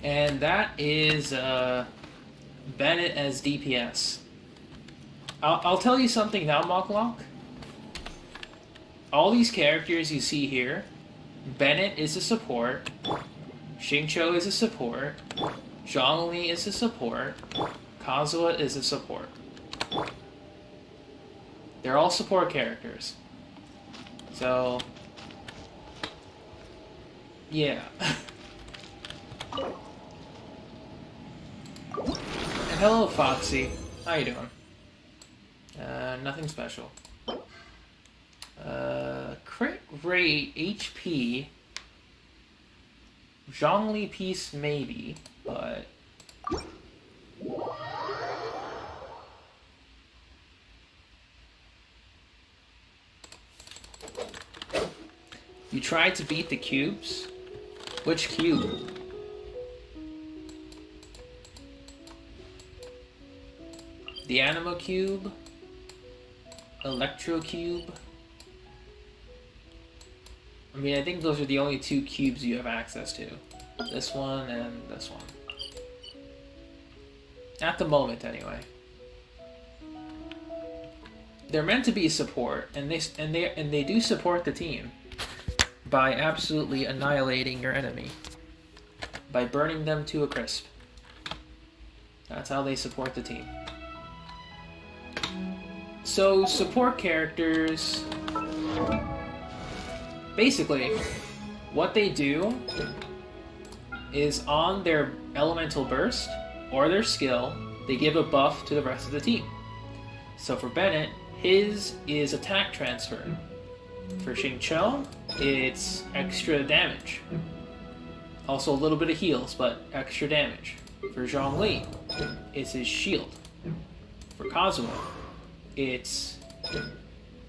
And that is Bennett as DPS. I'll tell you something now, Mocklock. All these characters you see here, Bennett is a support, Xingqiu is a support, Zhongli is a support, Kazuha is a support. They're all support characters. So, yeah. And hello, Foxy. How you doing? Nothing special. Crit rate, HP. Zhongli piece, maybe, but... You tried to beat the cubes? Which cube? The Anima Cube? Electro Cube? I mean, I think those are the only two cubes you have access to. This one and this one. At the moment, anyway. They're meant to be support, and they do support the team by absolutely annihilating your enemy, by burning them to a crisp. That's how they support the team. So support characters, basically, what they do is on their elemental burst or their skill, they give a buff to the rest of the team. So for Bennett, his is attack transfer. For Xingqiu, it's extra damage. Also a little bit of heals, but extra damage. For Zhongli, it's his shield. For Kazuha, it's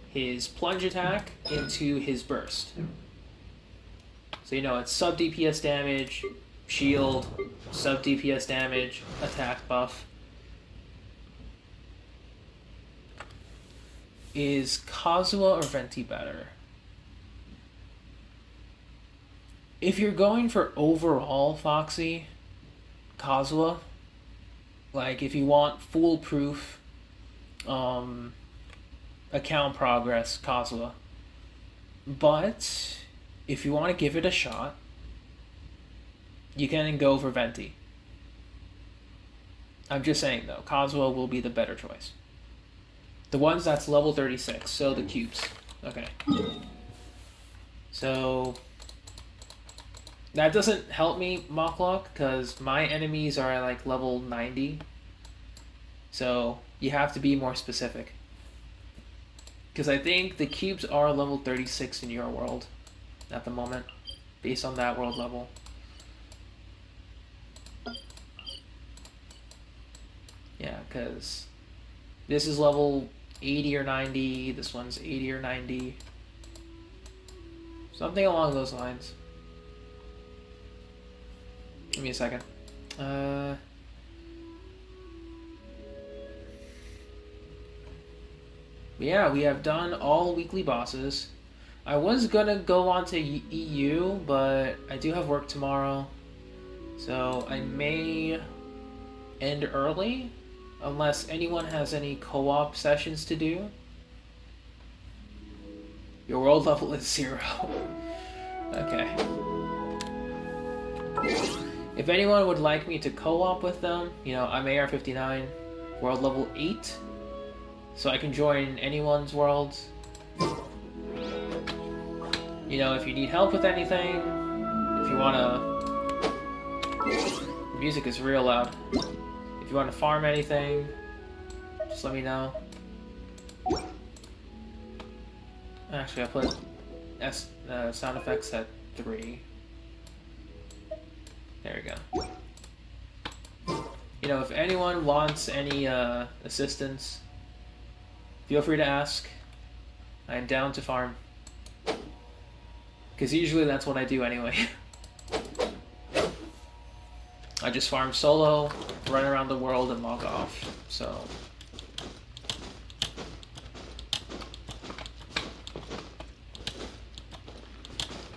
his plunge attack into his burst. So you know, it's sub DPS damage, shield, sub DPS damage, attack buff. Is Kazuha or Venti better? If you're going for overall, Foxy, Kazuha. Like, if you want foolproof account progress, Kazuha. But if you want to give it a shot, you can go for Venti. I'm just saying though, Kazuha will be the better choice. The ones that's level 36, so the cubes. Okay. So that doesn't help me, Mocklock, because my enemies are at like level 90. So you have to be more specific. Because I think the cubes are level 36 in your world at the moment, based on that world level. Yeah, because this is level 80 or 90, this one's 80 or 90. Something along those lines. Give me a second. Yeah, we have done all weekly bosses. I was gonna go on to EU, but I do have work tomorrow. So I may end early, unless anyone has any co-op sessions to do. Your world level is 0. Okay. If anyone would like me to co-op with them, you know, I'm AR-59, world level 8. So I can join anyone's worlds. You know, if you need help with anything, if you wanna... The music is real loud. If you want to farm anything, just let me know. Actually, I put sound effects at 3. There we go. You know, if anyone wants any assistance, feel free to ask. I am down to farm. Because usually that's what I do anyway. I just farm solo, run around the world, and log off. So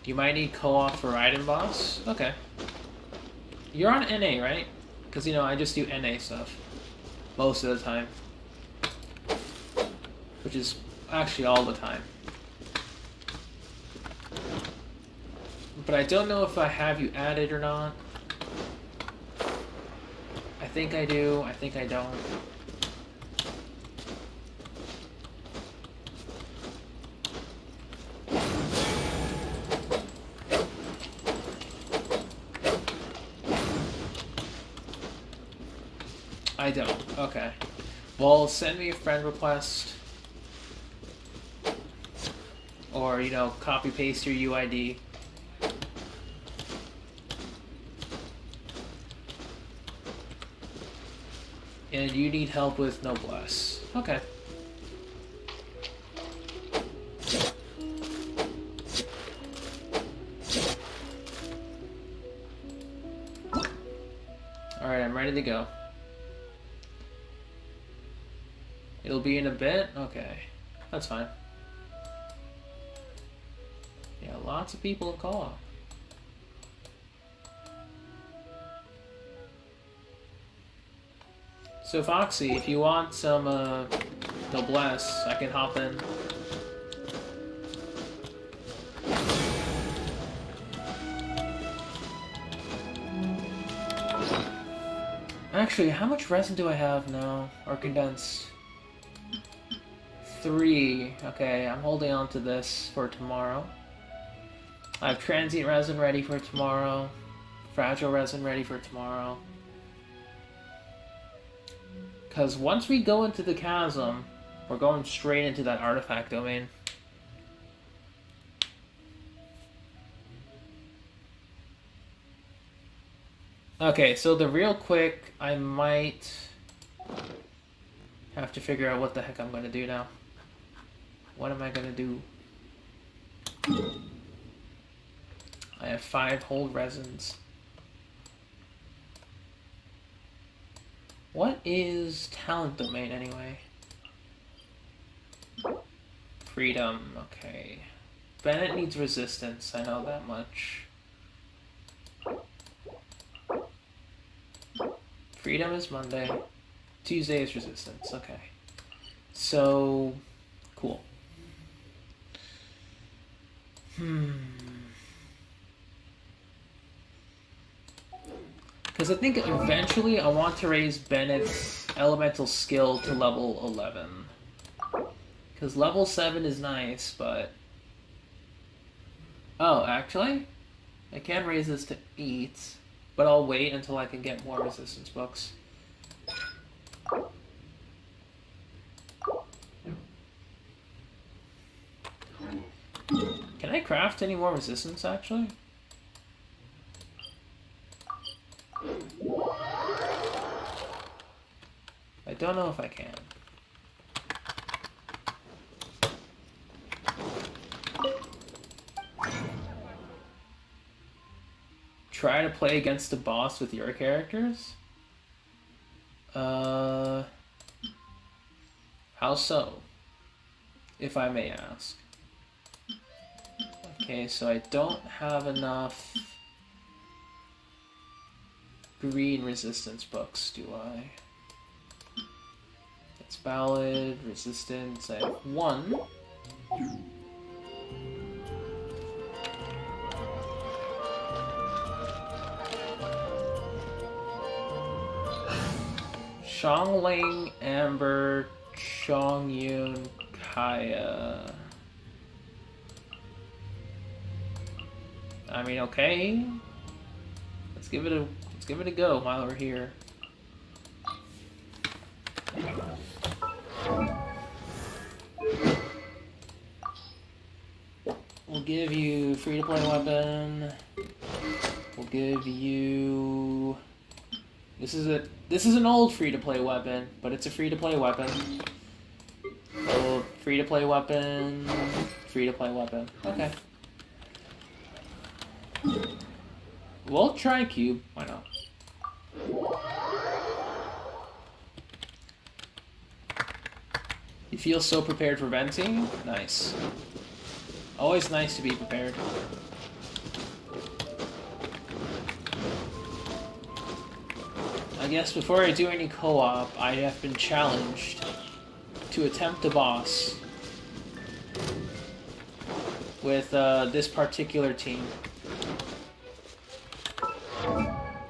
You might need co-op for Raiden boss? Okay. You're on NA, right? Because, you know, I just do NA stuff. Most of the time. Which is actually all the time. But I don't know if I have you added or not. I think I do, I think I don't. I don't. Okay. Well, send me a friend request. Or, you know, copy paste your UID. And you need help with Noblesse. Okay. Alright, I'm ready to go. It'll be in a bit? Okay. That's fine. Yeah, lots of people in co-op. So Foxy, if you want some Noblesse, I can hop in. Actually, how much resin do I have now? Or condensed? 3. Okay, I'm holding on to this for tomorrow. I have transient resin ready for tomorrow. Fragile resin ready for tomorrow. Because once we go into the chasm, we're going straight into that artifact domain. Okay, so the real quick, I might have to figure out what the heck I'm going to do now. What am I going to do? I have 5 hold resins. What is talent domain anyway? Freedom, okay. Bennett needs resistance, I know that much. Freedom is Monday. Tuesday is resistance, okay. So, cool. Because I think eventually I want to raise Bennett's elemental skill to level 11. Because level 7 is nice, but... Oh, actually? I can raise this to 8, but I'll wait until I can get more resistance books. Can I craft any more resistance, actually? I don't know if I can. Try to play against the boss with your characters? How so? If I may ask. Okay, so I don't have enough green resistance books, do I? That's valid. Resistance, I have 1. Xiangling, Amber, Chongyun, Kaya. I mean, okay. Let's give it a go while we're here. We'll give you free-to-play weapon. We'll give you... This is an old free-to-play weapon, but it's a free-to-play weapon. So, free-to-play weapon, free-to-play weapon. Okay. We'll try cube. Why not? You feel so prepared for venting? Nice. Always nice to be prepared. guess before I do any co-op, I have been challenged to attempt a boss with this particular team.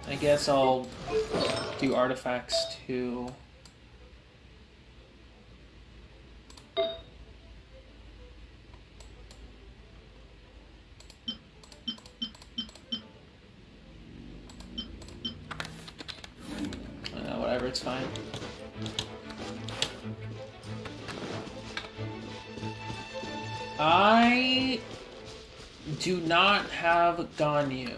I guess I'll do artifacts to... whatever, it's fine. I do not have Ganyu.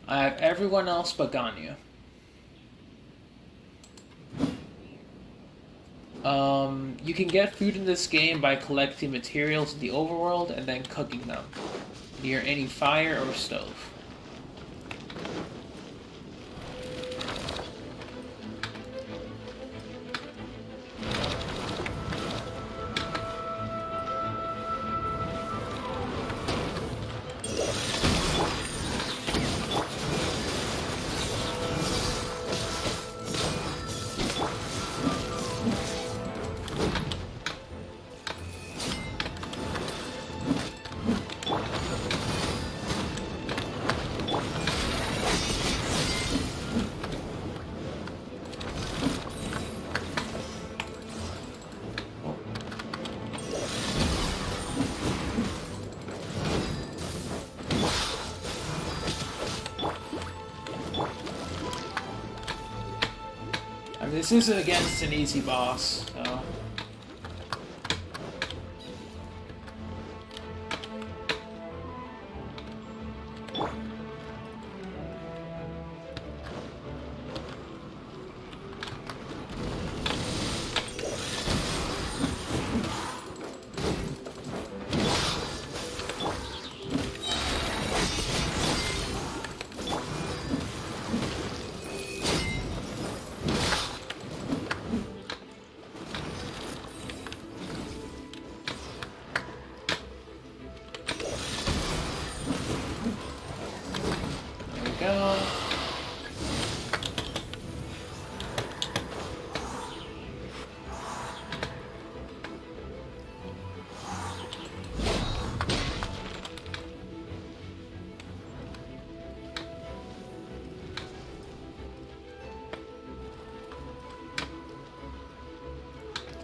I have everyone else but Ganyu. You can get food in this game by collecting materials in the overworld and then cooking them near any fire or stove. This is against an easy boss, so...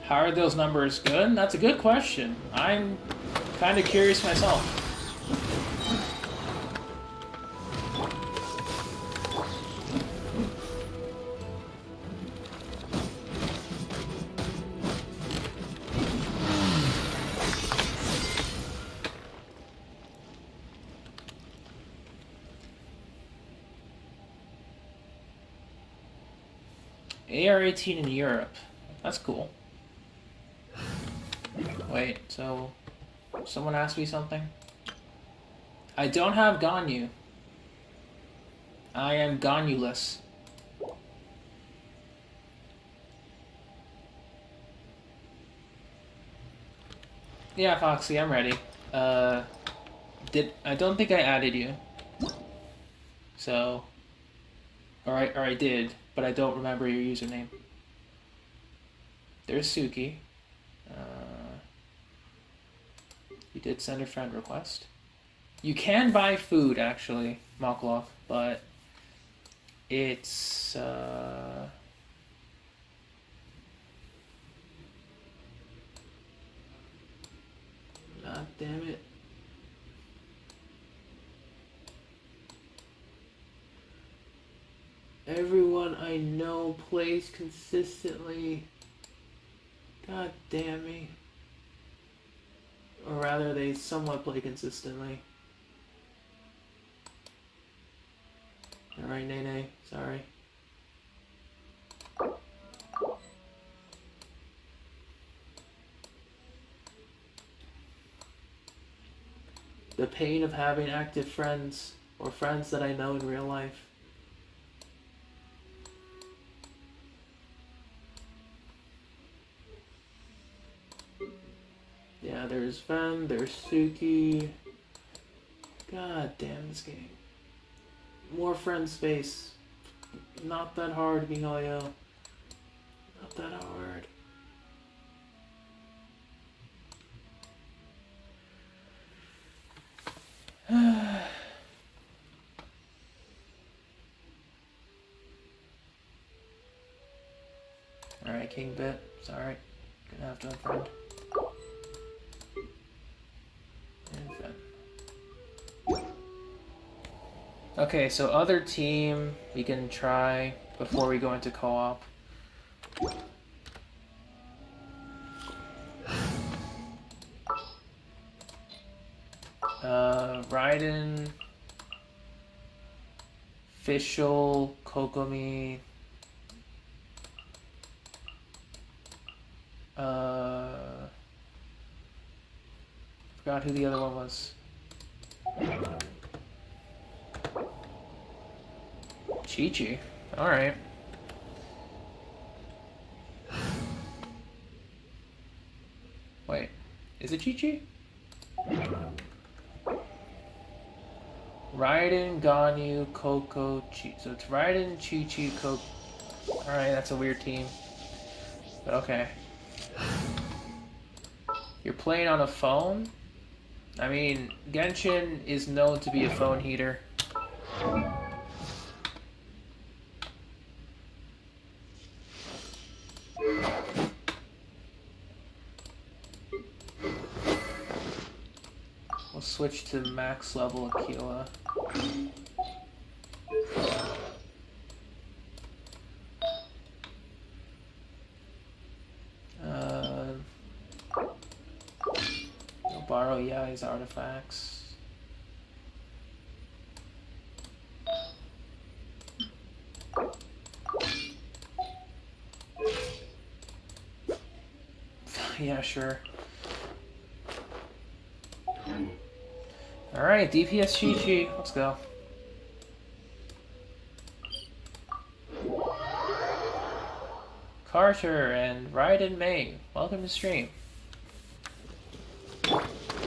How are those numbers good? That's a good question. I'm kind of curious myself. AR-18 in Europe. That's cool. Wait, so... someone asked me something? I don't have Ganyu. I am Ganyu-less. Yeah, Foxy, I'm ready. I don't think I added you. So... Or I did, but I don't remember your username. There's Suki. You did send a friend request. You can buy food, actually, Moklov, but it's... God damn it. Everyone I know plays consistently. God damn me. Or rather, they somewhat play consistently. Alright, Nene, sorry. The pain of having active friends, or friends that I know in real life. Yeah, there's Ven, there's Suki. God damn this game. More friend space. Not that hard, Mihayo. Not that hard. Alright, King Bit. Sorry. Gonna have to unfriend. And then. Okay, so other team we can try before we go into co-op. Raiden, Fischl, Kokomi, forgot who the other one was. Chi-Chi. Alright. Wait, is it Chi-Chi? Raiden, Ganyu, Coco, Chi. So it's Raiden, Chi-Chi, Coco. Alright, that's a weird team. But okay. You're playing on a phone? I mean, Genshin is known to be a phone heater. We'll switch to max level Aquila. We'll borrow Yai's artifacts. Yeah, sure. Alright, DPS Chi-Chi, let's go. Carter and Raiden May, welcome to stream.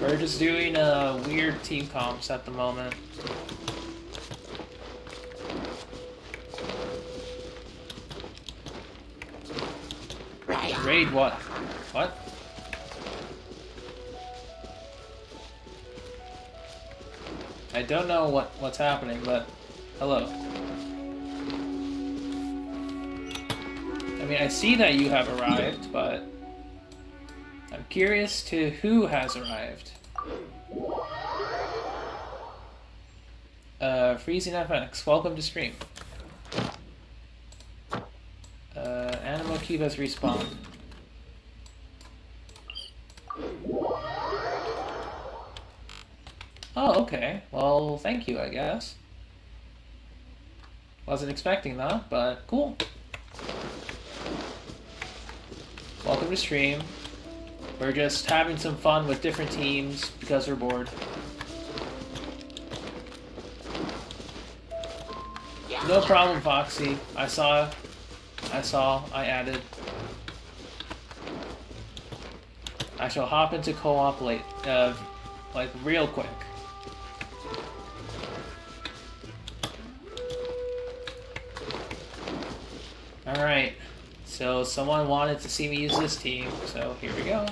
We're just doing weird team comps at the moment. Raid what? What? I don't know what's happening, but hello. I mean, I see that you have arrived, but I'm curious to who has arrived. Freezing FX, welcome to stream. Animal Cube has respawned. Oh, okay. Well, thank you, I guess. Wasn't expecting that, but cool. Welcome to stream. We're just having some fun with different teams because we're bored. No problem, Foxy. I saw, I added. I shall hop into co-op late, like real quick. Alright, so someone wanted to see me use this team, so here we go.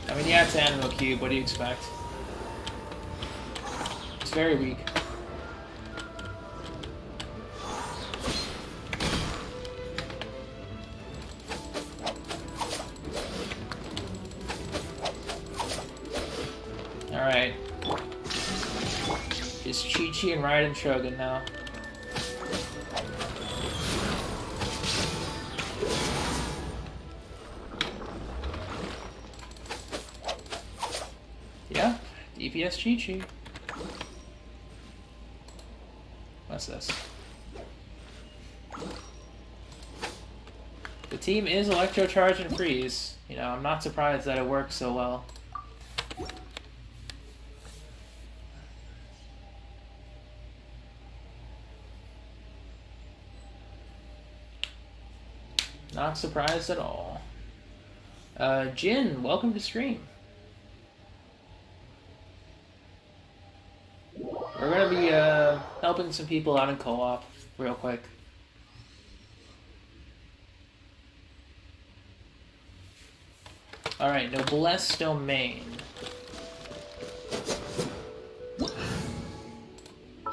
I mean, yeah, it's Animal Cube, what do you expect? It's very weak. Alright. It's Chi-Chi and Raiden Shogun now. Yeah, DPS Chi-Chi. What's this? The team is Electro Charge and Freeze. You know, I'm not surprised that it works so well. Not surprised at all. Jin, welcome to stream. We're gonna be helping some people out in co-op real quick. Alright, Noblesse Domain.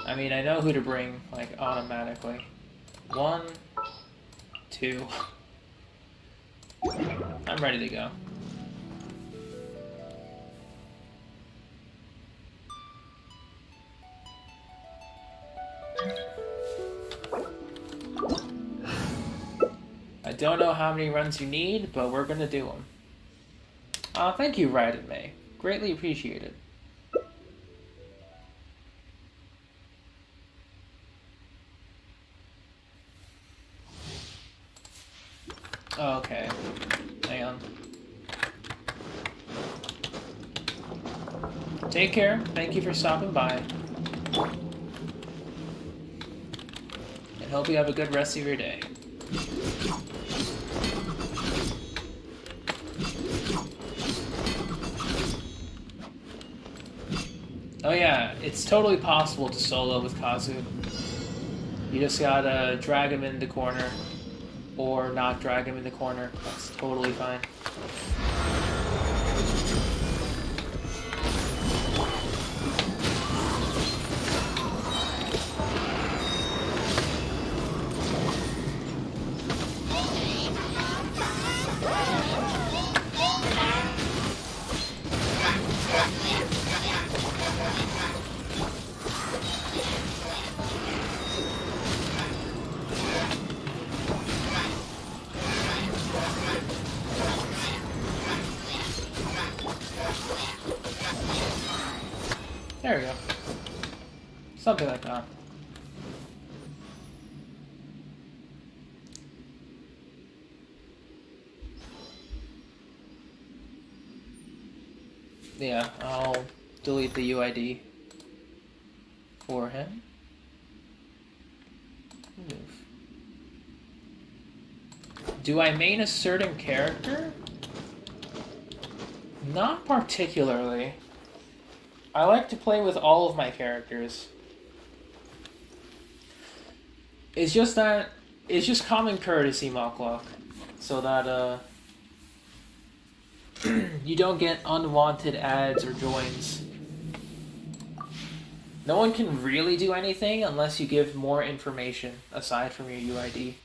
I mean, I know who to bring, like, automatically. 1, 2. I'm ready to go. I don't know how many runs you need, but we're gonna do them. Thank you, Riot May. Greatly appreciated. Oh, okay. Hang on. Take care. Thank you for stopping by. And hope you have a good rest of your day. Oh yeah, it's totally possible to solo with Kazu. You just gotta drag him in the corner. Or not drag him in the corner. That's totally fine. There we go. Something like that. Yeah, I'll delete the UID for him. Move. Do I main a certain character? Not particularly. I like to play with all of my characters. It's just that, it's just common courtesy, Mocklock, so that you don't get unwanted ads or joins. No one can really do anything unless you give more information aside from your UID.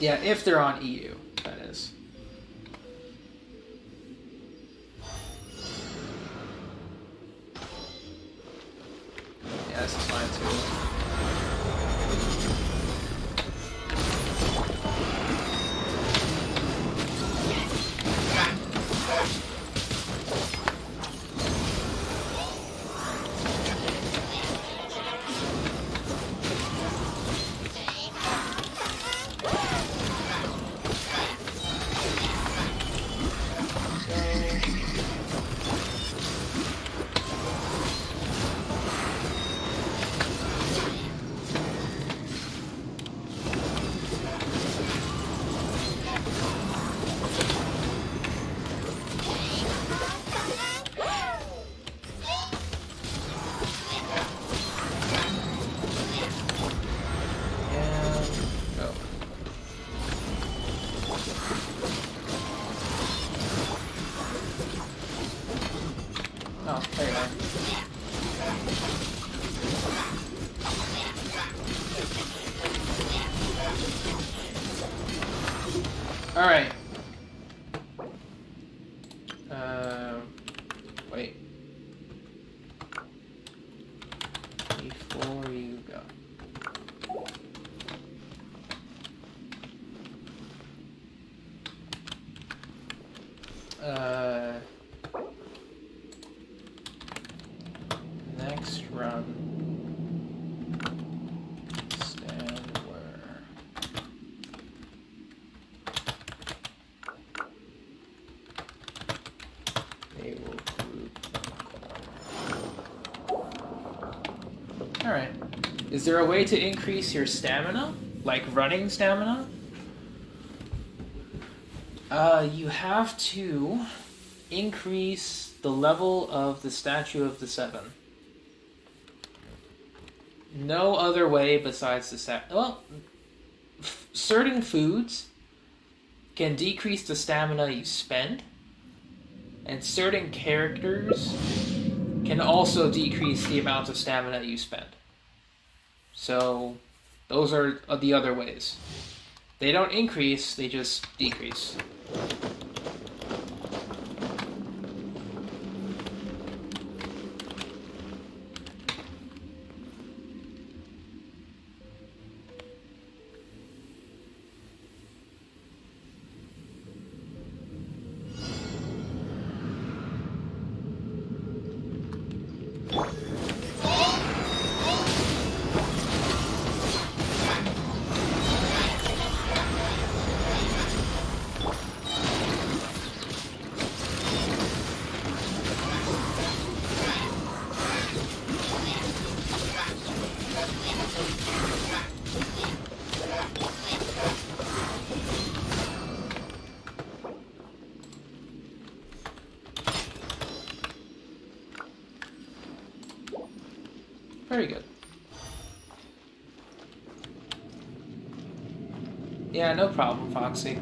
Yeah, if they're on EU, that is. Yeah, this is fine too. Alright. Wait. Before you go. Next run. Stand where? They will group them Is there a way to increase your stamina? Like running stamina? You have to increase the level of the Statue of the Seven. No other way besides the well, certain foods can decrease the stamina you spend, and certain characters can also decrease the amount of stamina you spend. So those are the other ways. They don't increase, they just decrease. Very good. Yeah, no problem, Foxy.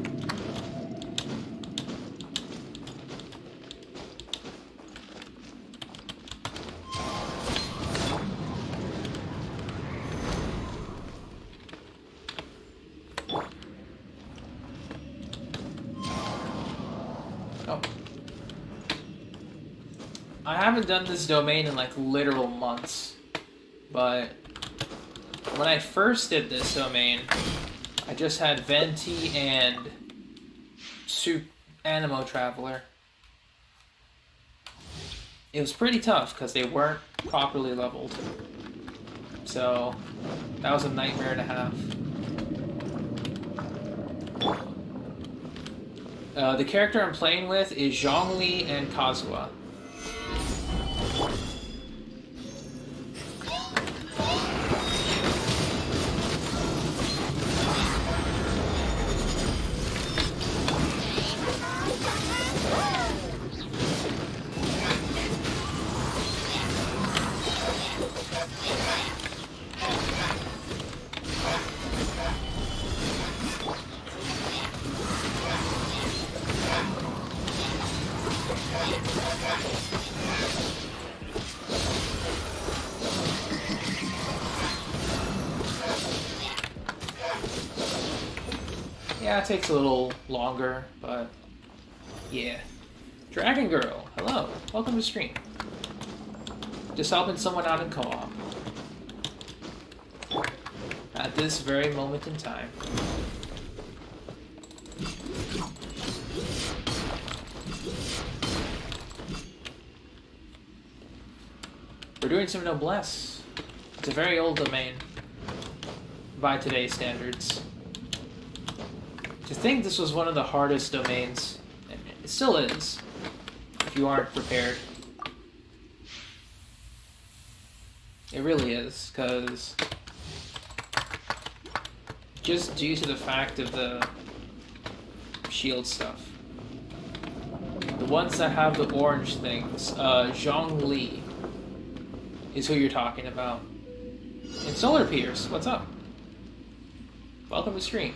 Oh. I haven't done this domain in like literal months. But when I first did this domain, I just had Venti and Animo Traveler. It was pretty tough because they weren't properly leveled. So that was a nightmare and a half. The character I'm playing with is Zhongli and Kazuha. Yeah, it takes a little longer, but yeah. Dragon Girl, hello. Welcome to stream. Just helping someone out in co-op. At this very moment in time. We're doing some noblesse. It's a very old domain by today's standards. To think this was one of the hardest domains, and it still is, if you aren't prepared. It really is, because just due to the fact of the shield stuff. The ones that have the orange things, Zhongli is who you're talking about. And Solar Pierce, what's up? Welcome to stream.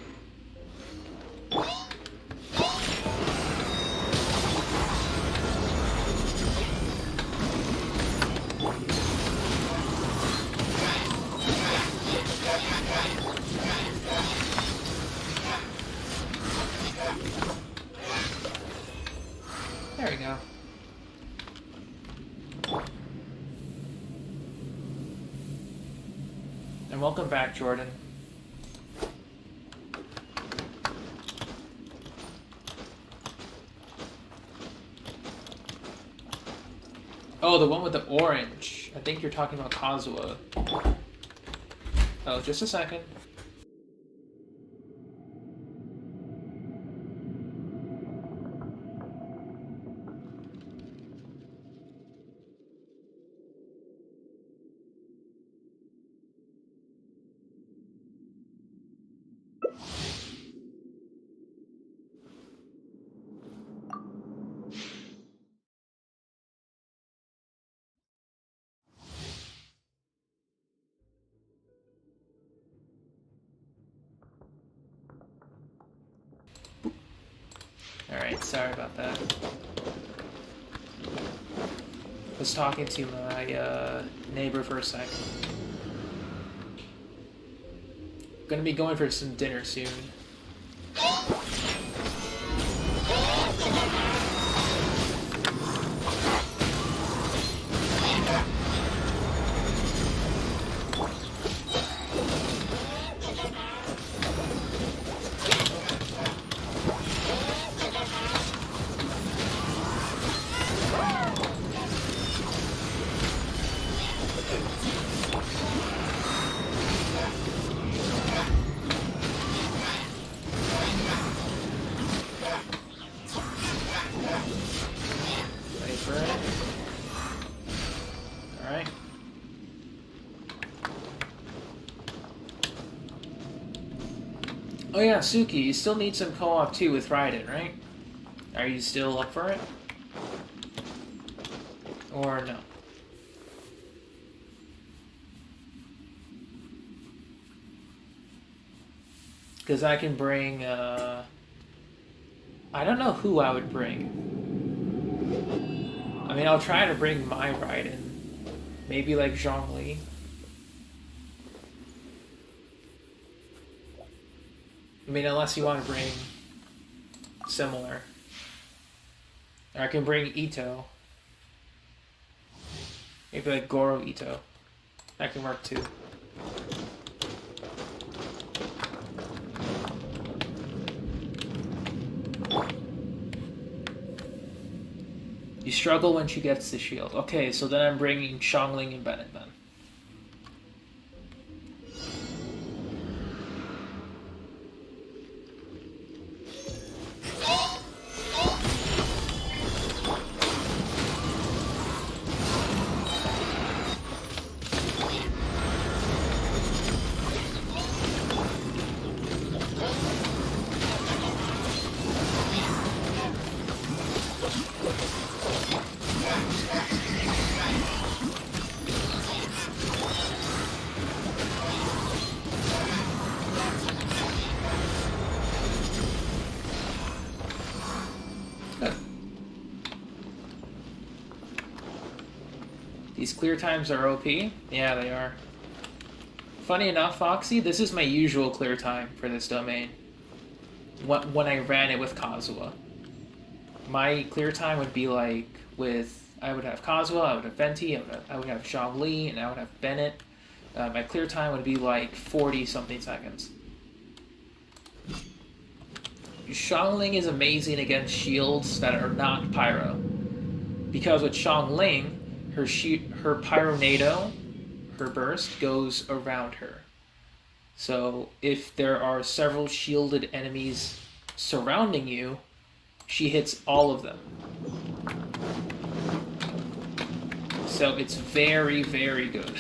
There we go. And welcome back, Jordan. Oh, the one with the orange. I think you're talking about Kazuha. Oh, just a second. Alright, sorry about that. Was talking to my neighbor for a sec. Gonna be going for some dinner soon. Alright. Oh yeah, Suki, you still need some co-op too with Raiden, right? Are you still up for it? Or no? Because I can bring, I don't know who I would bring. I mean, I'll try to bring my Raiden. Maybe like Zhongli. I mean, unless you want to bring similar. Or I can bring Ito. Maybe like Goro Ito. That can work too. You struggle when she gets the shield. Okay, so then I'm bringing Xiangling and Bennett then. These clear times are OP? Yeah, they are. Funny enough, Foxy, this is my usual clear time for this domain. When I ran it with Kazuha. My clear time would be like with... I would have Kazuha, I would have Venti, I would have Zhongli, and I would have Bennett. My clear time would be like 40-something seconds. Xiangling is amazing against shields that are not Pyro. Because with Xiangling, her Pyronado, her burst, goes around her. So if there are several shielded enemies surrounding you, she hits all of them. So it's very, very good.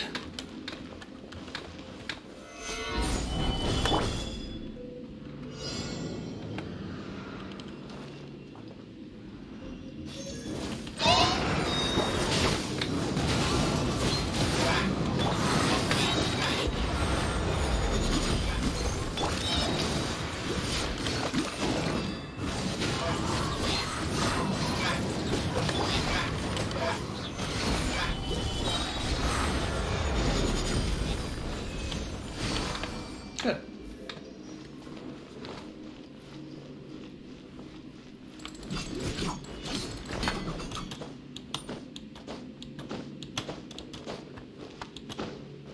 Good.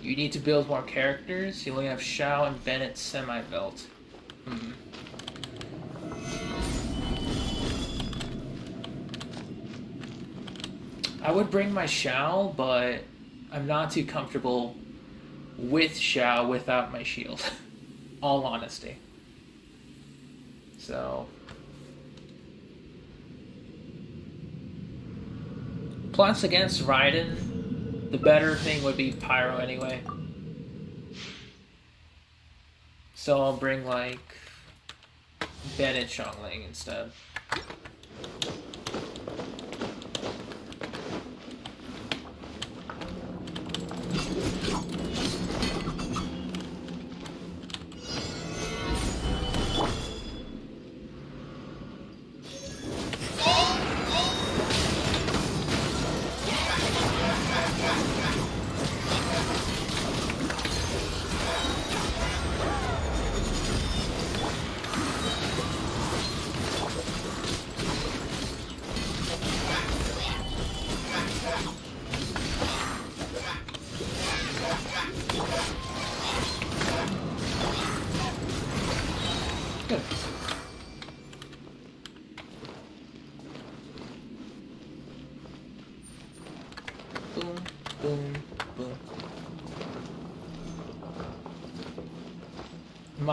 You need to build more characters. You only have Shao and Bennett semi-built. I would bring my Shao, but I'm not too comfortable with Shao without my shield. All honesty. So... Plus, against Raiden, the better thing would be Pyro anyway. So I'll bring, like, Bennett Xiangling instead.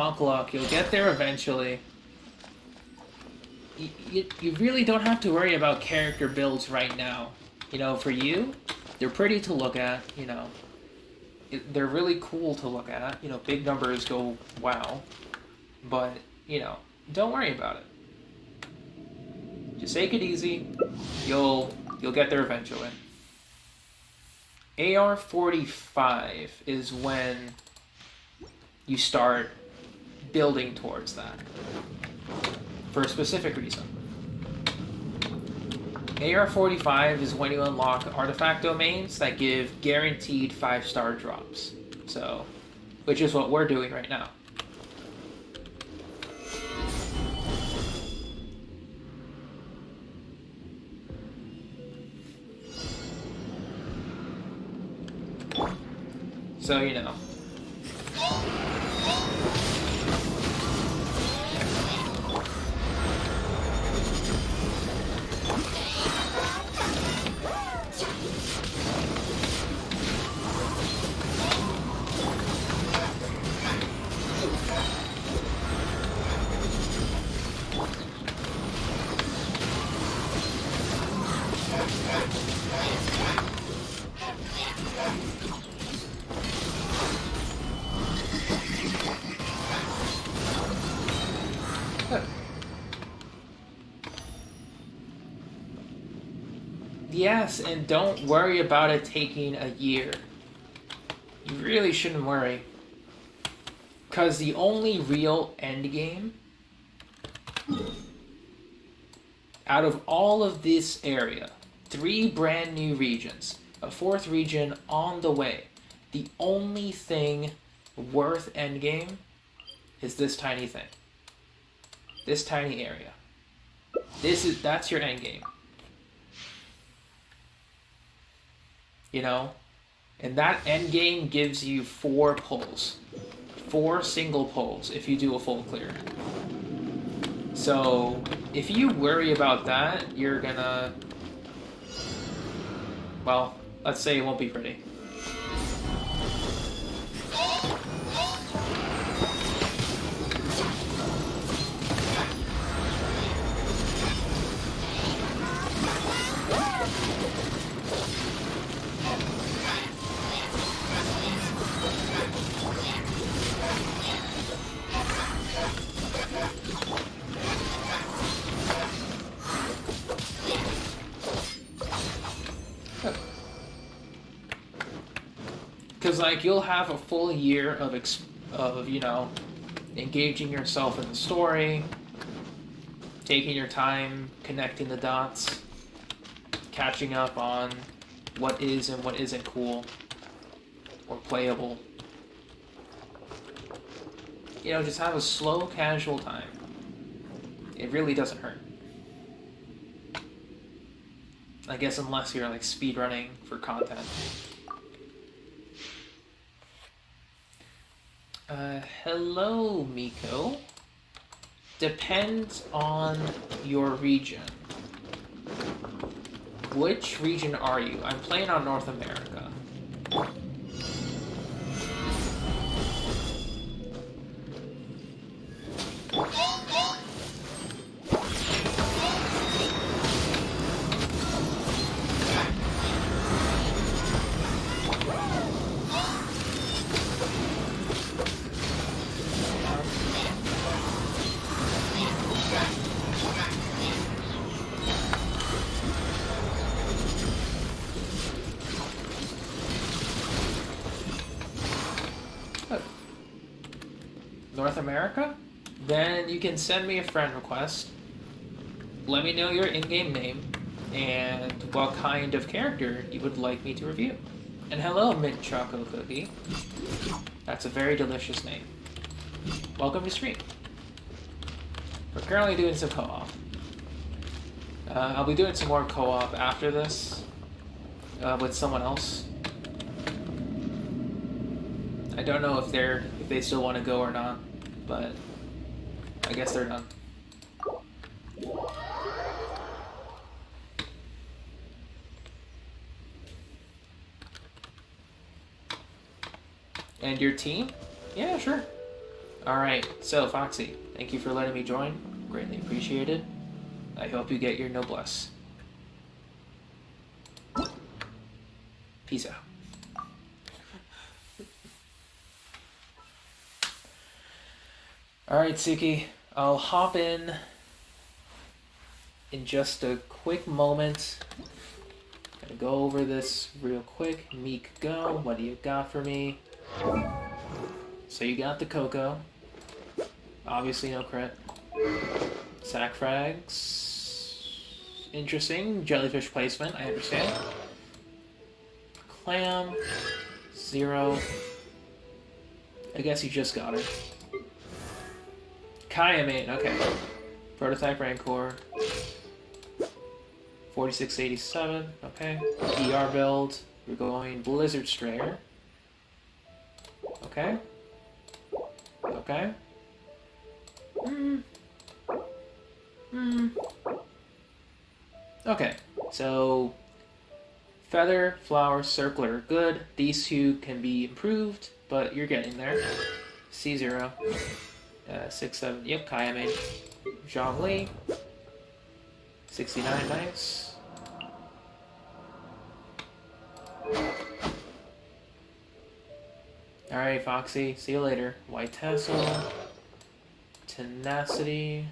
Monklock. You'll get there eventually. You really don't have to worry about character builds right now. You know, for you, they're pretty to look at, you know. They're really cool to look at. You know, big numbers go wow. But, you know, don't worry about it. Just take it easy. You'll get there eventually. AR-45 is when you start building towards that. For a specific reason. AR-45 is when you unlock artifact domains that give guaranteed 5-star drops. So, which is what we're doing right now. So, you know. Yes, and don't worry about it taking a year. You really shouldn't worry. Because the only real endgame out of all of this area, 3 brand new regions, a 4th region on the way, the only thing worth endgame is this tiny thing. This tiny area. That's your endgame. You know? And that end game gives you 4 pulls. 4 single pulls if you do a full clear. So, if you worry about that, you're gonna... Well, let's say it won't be pretty. Because, like, you'll have a full year of, you know, engaging yourself in the story, taking your time, connecting the dots, catching up on what is and what isn't cool or playable. You know, just have a slow, casual time. It really doesn't hurt. I guess unless you're, like, speedrunning for content. Hello, Miko. Depends on your region. Which region are you? I'm playing on North America. North America? Then you can send me a friend request. Let me know your in-game name and what kind of character you would like me to review. And hello, Mint Choco Cookie. That's a very delicious name. Welcome to stream. We're currently doing some co-op. I'll be doing some more co-op after this with someone else. I don't know if they still want to go or not, but I guess they're done. And your team? Yeah, sure. Alright, so Foxy, thank you for letting me join. Greatly appreciated. I hope you get your noblesse. Peace out. Alright, Suki, I'll hop in just a quick moment. Gonna go over this real quick. Meek, go. What do you got for me? So you got the Coco. Obviously no crit. Sack frags. Interesting. Jellyfish placement, I understand. Clam. 0. I guess you just got her. Kayamate, okay. Prototype Rancor. 4687, okay. ER build. We're going Blizzard Strayer. Okay. Okay. Okay, so Feather, Flower, Circler are good. These two can be improved, but you're getting there. C0. 6-7. Yep, Kayame. Zhongli. 69, nice. Alright, Foxy. See you later. White Tassel. Tenacity.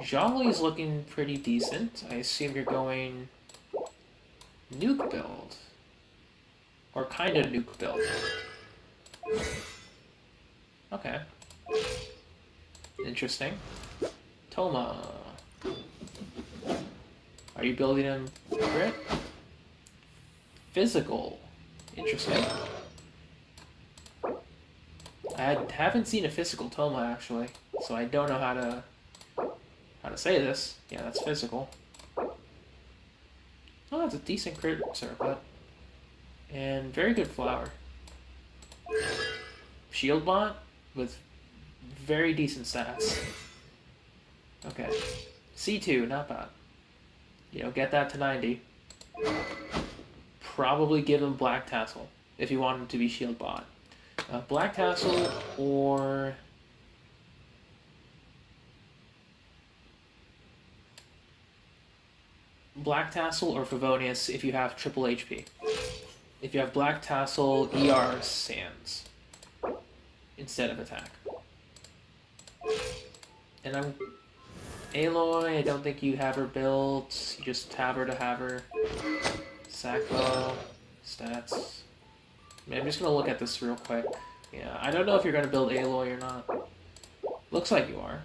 Zhongli's looking pretty decent. I assume you're going nuke build. Or kind of nuke build. Okay. Interesting. Toma. Are you building him grit? Physical. Interesting. I haven't seen a physical Toma actually, so I don't know how to say this. Yeah, that's physical. Oh, that's a decent crit circlet. And very good flower. Shield bot with very decent stats. Okay. C2, not bad. You know, get that to 90. Probably give him Black Tassel if you want him to be shield bot. Black Tassel or... Black Tassel or Favonius if you have triple HP. If you have Black Tassel, ER Sands instead of attack. And I'm... Aloy, I don't think you have her built. You just have her to have her. Sacco, stats. I mean, I'm just gonna look at this real quick. Yeah, I don't know if you're gonna build Aloy or not. Looks like you are.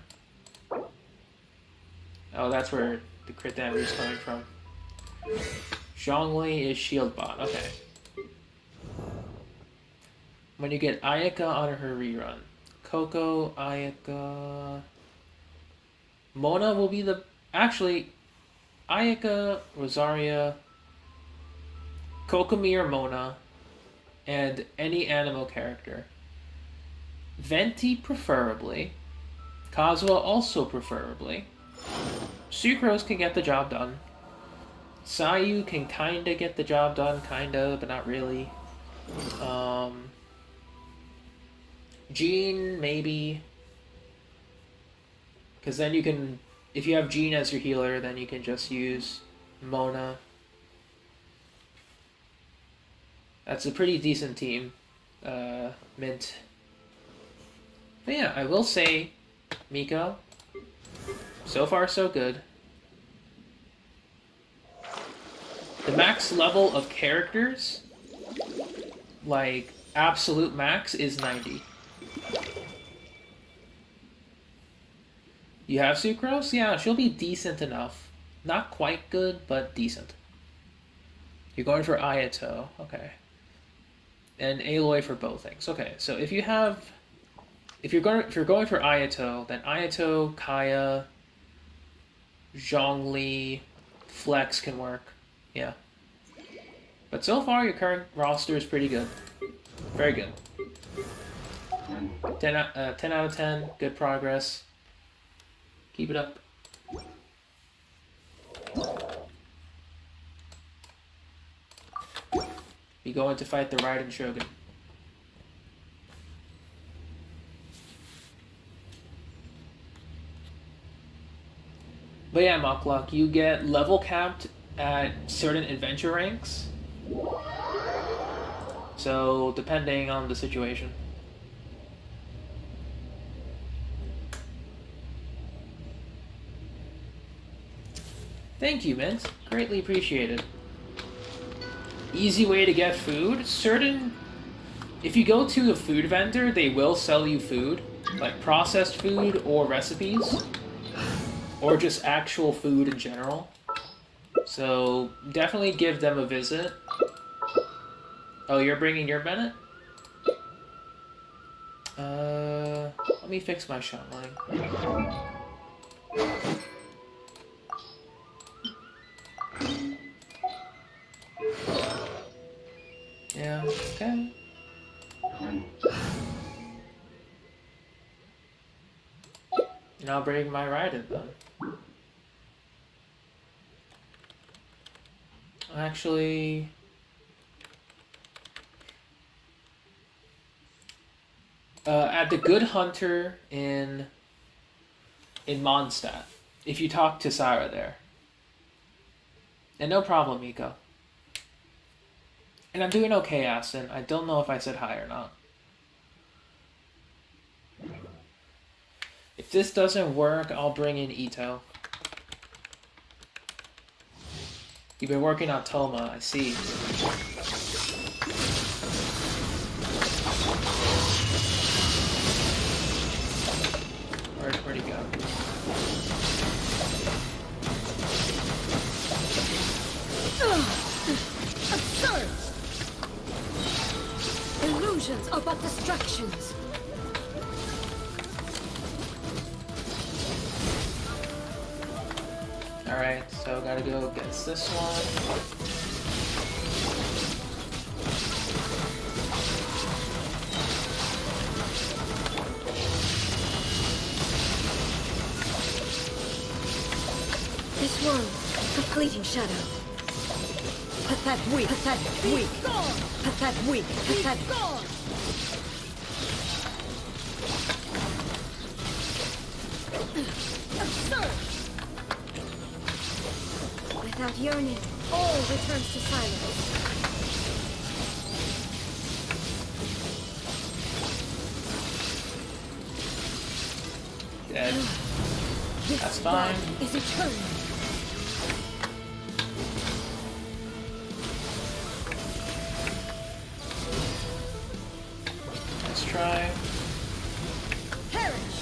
Oh, that's where the crit damage is coming from. Zhongli is shield bot. Okay. When you get Ayaka on her rerun, Coco, Ayaka, Mona will be the... Actually, Ayaka, Rosaria, Kokomi or Mona, and any Animo character. Venti preferably. Kazuha also preferably. Sucrose can get the job done. Sayu can kinda get the job done, kinda, but not really. Jean, maybe. Because then you can, if you have Jean as your healer, then you can just use Mona. That's a pretty decent team. Mint. But yeah, I will say, Miko, so far so good. The max level of characters, like absolute max, is 90. You have Sucrose? Yeah, she'll be decent enough. Not quite good, but decent. You're going for Ayato, okay. And Aloy for both things. Okay, so if you're going for Ayato, then Ayato, Kaya, Zhongli, Flex can work. Yeah. But so far your current roster is pretty good. Very good. 10 out of 10, good progress. Keep it up. We going to fight the Raiden Shogun. But yeah, Muckluck, you get level capped at certain adventure ranks. So, depending on the situation. Thank you, Mint. Greatly appreciated. Easy way to get food. If you go to a food vendor, they will sell you food. Like processed food or recipes. Or just actual food in general. So, definitely give them a visit. Oh, you're bringing your Bennett? Let me fix my shot line. Yeah, okay. And I'll bring my Raiden then. Actually... at the Good Hunter in Mondstadt, if you talk to Sarah there. And no problem, Miko. And I'm doing okay, Aston. I don't know if I said hi or not. If this doesn't work, I'll bring in Ito. You've been working on Toma, I see. Where'd he go? Absurd! Illusions are but distractions. Alright, so gotta go against this one. This world, a fleeting shadow. Pathetic weak, pathetic weak, pathetic weak, pathetic. Absurd! Without yearning, all returns to silence. Dead. This That's fine. blood is eternal. Let's try. Perish!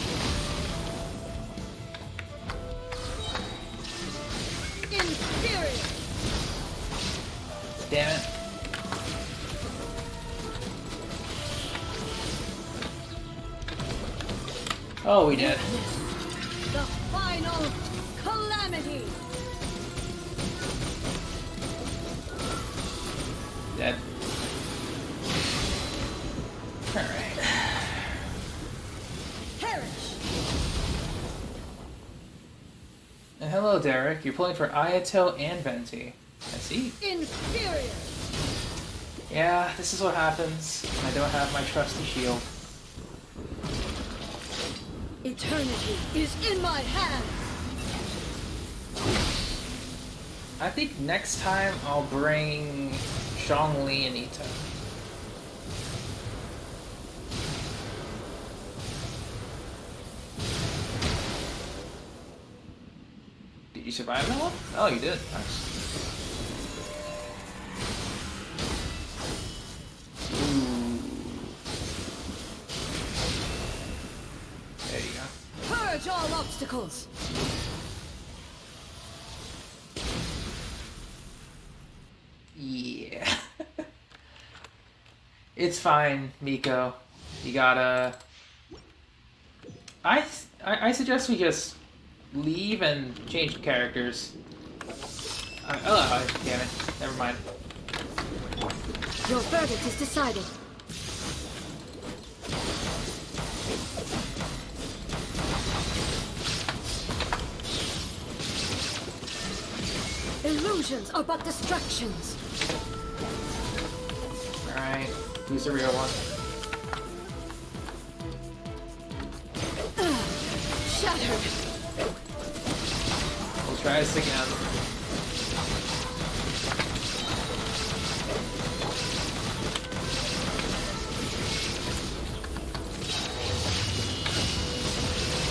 Inferior! Damn it. Oh, we did. The final calamity! Dead. Alright. Perish! And hello, Derek. You're playing for Ayato and Venti. I see. Inferior! Yeah, this is what happens when I don't have my trusty shield. Eternity is in my hands! I think next time I'll bring Zhongli and Ito. Did you survive that one? Oh, you did. Nice. Ooh. There you go. Purge all obstacles! Yeah. It's fine, Miko. You gotta... I suggest we just leave and change characters. Oh, damn it. Never mind. Your verdict is decided. Illusions are but distractions. Alright, who's the real one? Shattered. Try this again.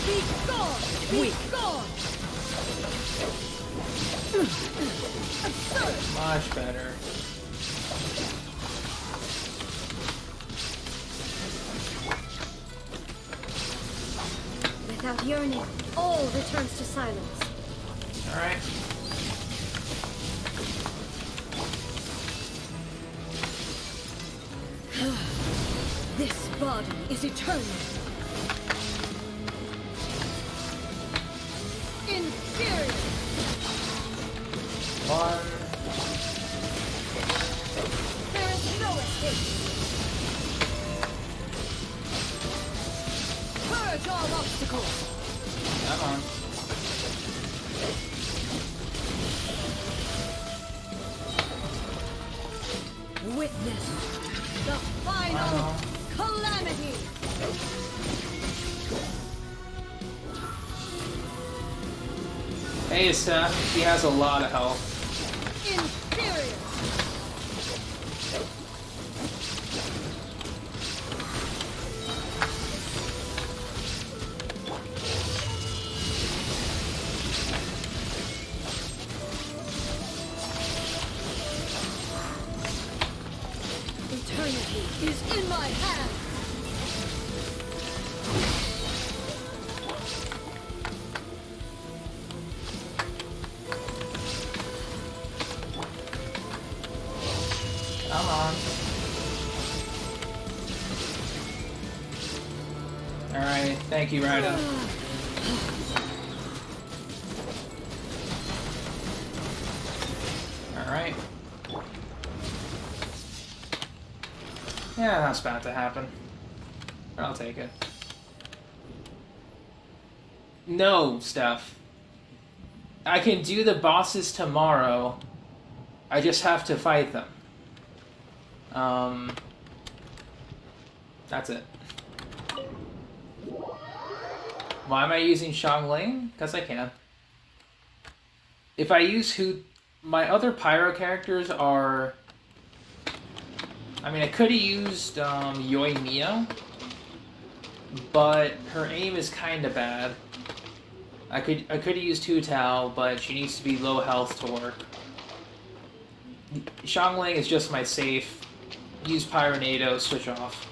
Be gone! Be gone! Absurd! Much better. Without yearning, all returns to silence. Alright. This body is eternal. Inferior! One. There is no escape! Purge all obstacles! Come on. Witness the final calamity! Hey, Steph. He has a lot of health. Inferior! Eternity is in my hands! Come on. Alright, thank you, Ryder. Alright. Yeah, that's about to happen. I'll take it. No, Steph. I can do the bosses tomorrow. I just have to fight them. That's it. Why am I using Xiangling? Because I can. If I use my other Pyro characters are... I mean, I could have used Yoimiya, but her aim is kind of bad. I could have used Hu Tao, but she needs to be low health to work. Xiangling is just my safe. Use Pyronado, switch off.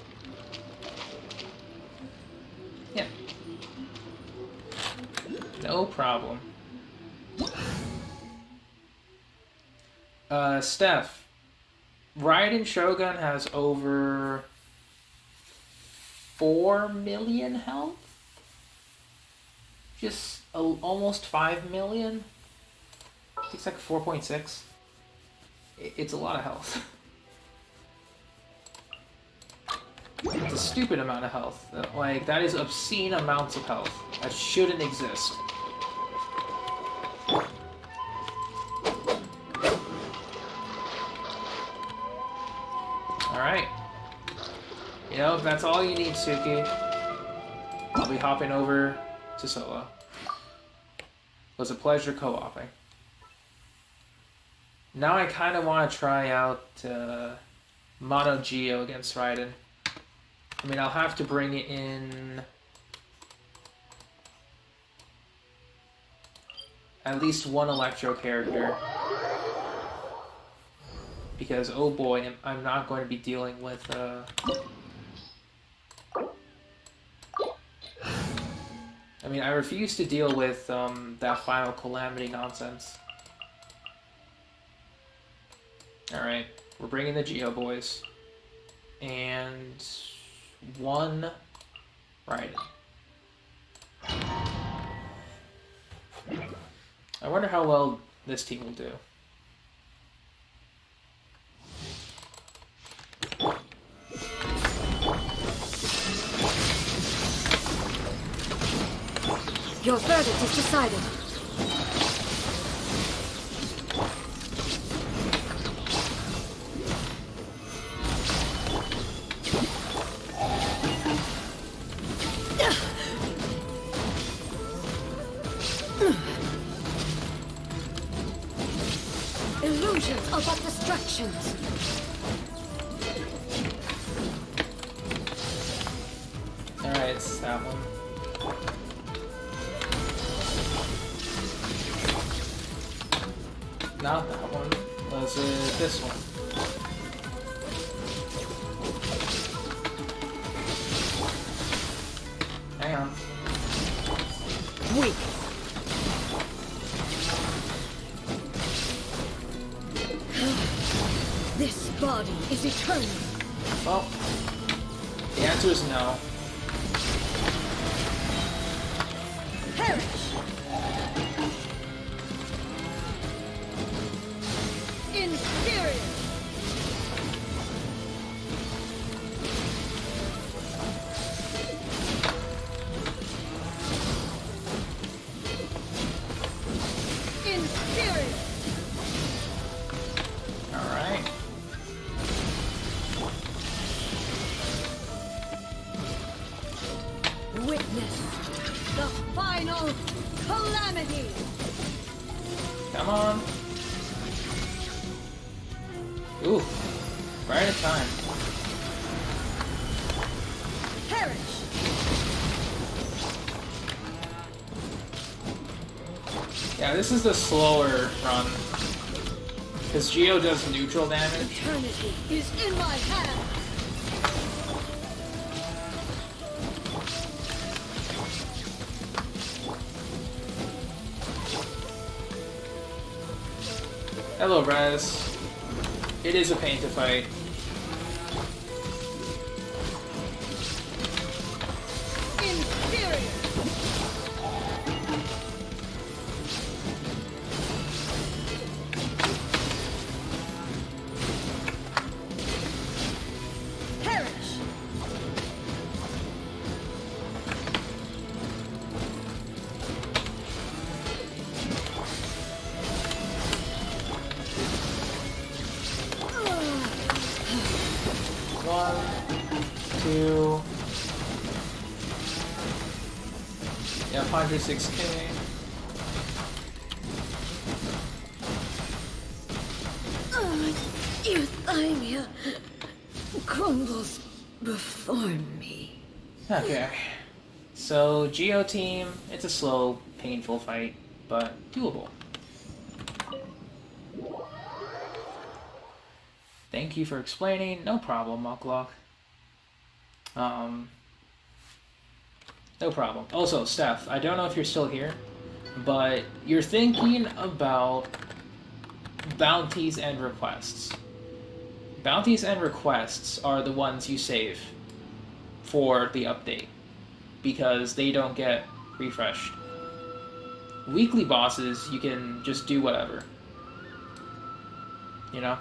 Yeah. No problem. Steph. Raiden Shogun has over 4 million health? Just almost 5 million? I think it's like 4.6. It's a lot of health. It's a stupid amount of health. Like, that is obscene amounts of health. That shouldn't exist. Alright. You know, if that's all you need, Suki, I'll be hopping over to solo. It was a pleasure co-oping. Now I kind of want to try out Mono Geo against Raiden. I mean, I'll have to bring in at least one Electro character. Because, oh boy, I'm not going to be dealing with... I mean, I refuse to deal with that final Calamity nonsense. Alright, we're bringing the Geo boys. And... one Raiden. I wonder how well this team will do. Your verdict is decided. Illusions are but distractions. Alright, it's that one. Not that one. Was it this one? Hang on. Weak. This body is eternal. Well, the answer is no. Perish. Inferior. Inferior. Alright. Witness the final calamity. Come on. Ooh. Right at time. Perish. Yeah, this is the slower run. Because Geo does neutral damage. Eternity is in my hands. Hello, Rez. It is a pain to fight. Inferior. Perish. One, two. Yeah, 106k. Euthymia crumbles before me. Okay. So, Geo team, it's a slow, painful fight, but doable. Thank you for explaining. No problem, Mucklock. No problem. Also, Steph, I don't know if you're still here, but you're thinking about bounties and requests. Bounties and requests are the ones you save for the update, because they don't get refreshed. Weekly bosses, you can just do whatever. You know?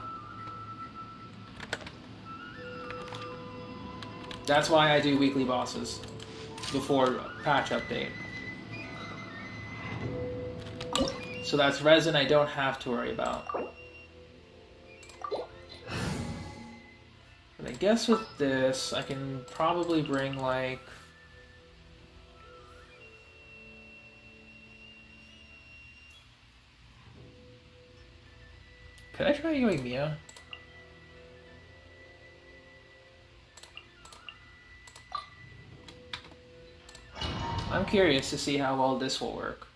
That's why I do weekly bosses before patch update. So that's resin I don't have to worry about. But I guess with this, I can probably bring like... Could I try Yoimiya? I'm curious to see how well this will work.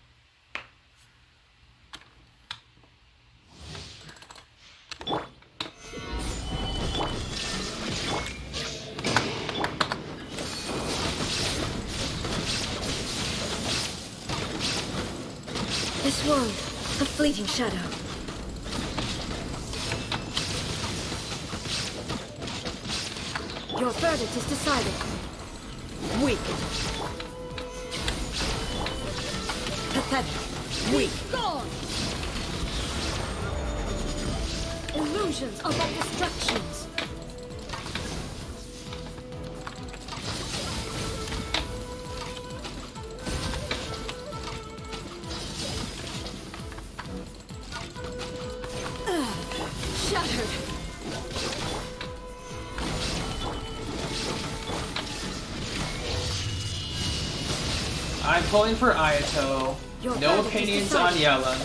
This world, a fleeting shadow. Your verdict is decided. Weak. Pathetic. Weak. Gone! Illusions are but distractions. Shattered. I'm pulling for Ayato. Your No verdict is opinions on decided. Yellen,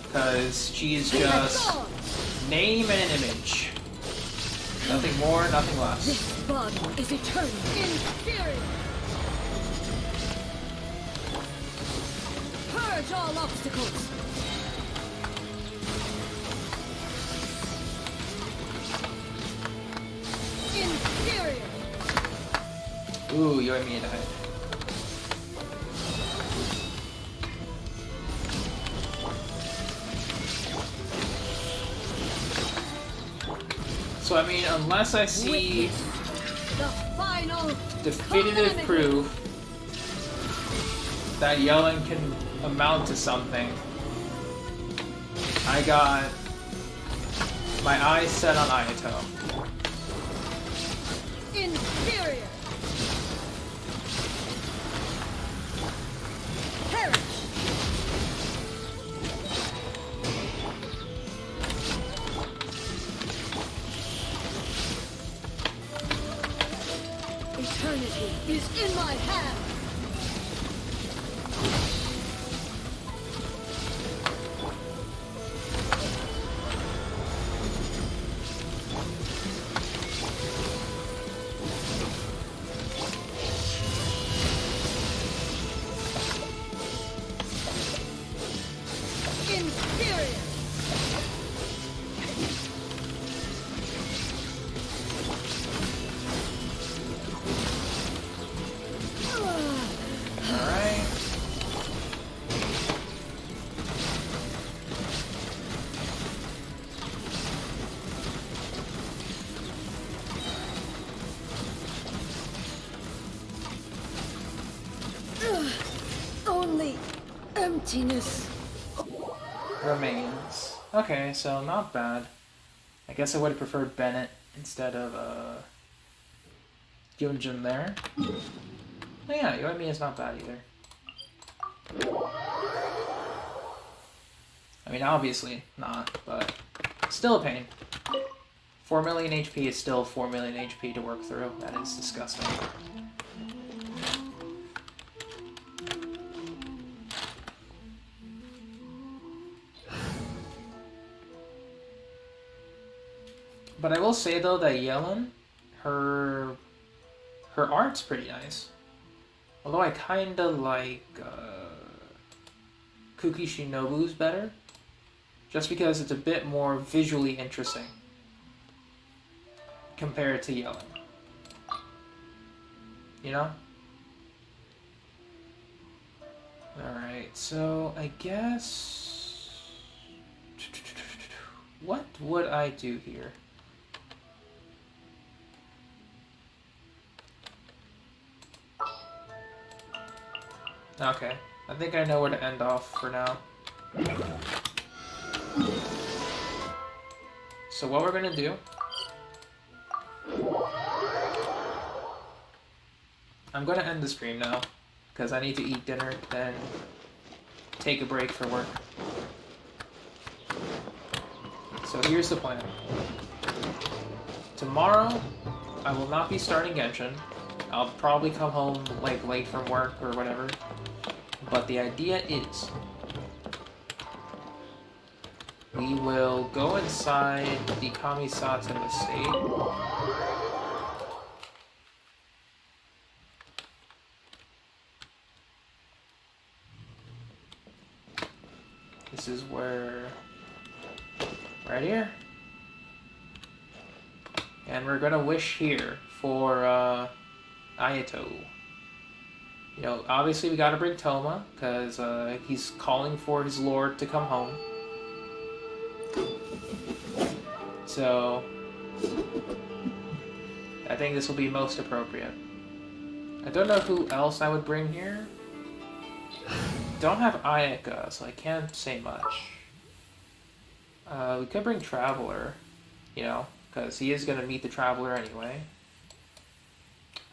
because she's just Name and an image. Nothing more, nothing less. This body is eternal. Inferior! Purge all obstacles. Inferior! Ooh, you and me died. So I mean, unless I see The final definitive calamity. proof that yelling can amount to something, I got my eyes set on Ayato. Inferior! Perish! Eternity is in my hand. Inferior! Alright. Only emptiness. Remains. Okay, so not bad. I guess I would have preferred Bennett instead of Gyunjin there. Oh yeah, Yoimi is not bad either. I mean, obviously not, but still a pain. 4 million HP is still 4 million HP to work through. That is disgusting. But I will say though that Yellen, her art's pretty nice. Although I kinda like Kuki Shinobu's better, just because it's a bit more visually interesting compared to Yellen. You know? Alright, so I guess... What would I do here? Okay, I think I know where to end off for now. So what we're gonna do... I'm gonna end the stream now, because I need to eat dinner, then take a break for work. So here's the plan. Tomorrow, I will not be starting Genshin. I'll probably come home like late from work or whatever. But the idea is, we will go inside the Kamisata estate. This is where, right here. And we're gonna wish here for Ayato. You know, obviously we gotta bring Toma, because he's calling for his lord to come home. So, I think this will be most appropriate. I don't know who else I would bring here. Don't have Ayaka, so I can't say much. We could bring Traveler, you know, because he is gonna meet the Traveler anyway.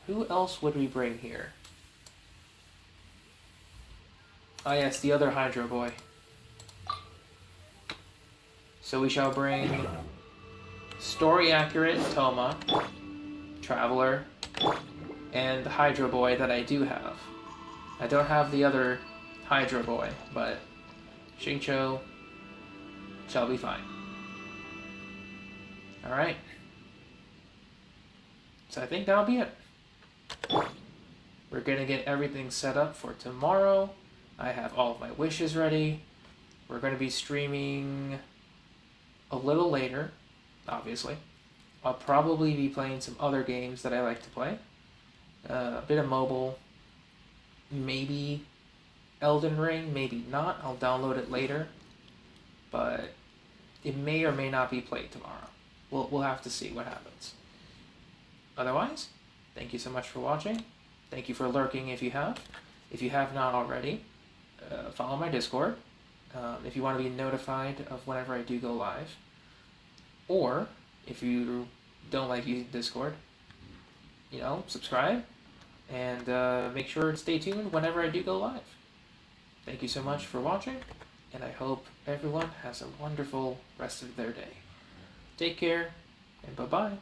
Who else would we bring here? Ah yes, the other Hydro Boy. So we shall bring story-accurate Toma, Traveler, and the Hydro Boy that I do have. I don't have the other Hydro Boy, but Xingqiu shall be fine. Alright. So I think that'll be it. We're gonna get everything set up for tomorrow. I have all of my wishes ready. We're gonna be streaming a little later, obviously. I'll probably be playing some other games that I like to play. A bit of mobile. Maybe Elden Ring, maybe not. I'll download it later. But it may or may not be played tomorrow. We'll have to see what happens. Otherwise, thank you so much for watching. Thank you for lurking if you have. If you have not already, follow my Discord. If you want to be notified of whenever I do go live. Or, if you don't like using Discord, you know, subscribe. And make sure to stay tuned whenever I do go live. Thank you so much for watching. And I hope everyone has a wonderful rest of their day. Take care, and bye-bye.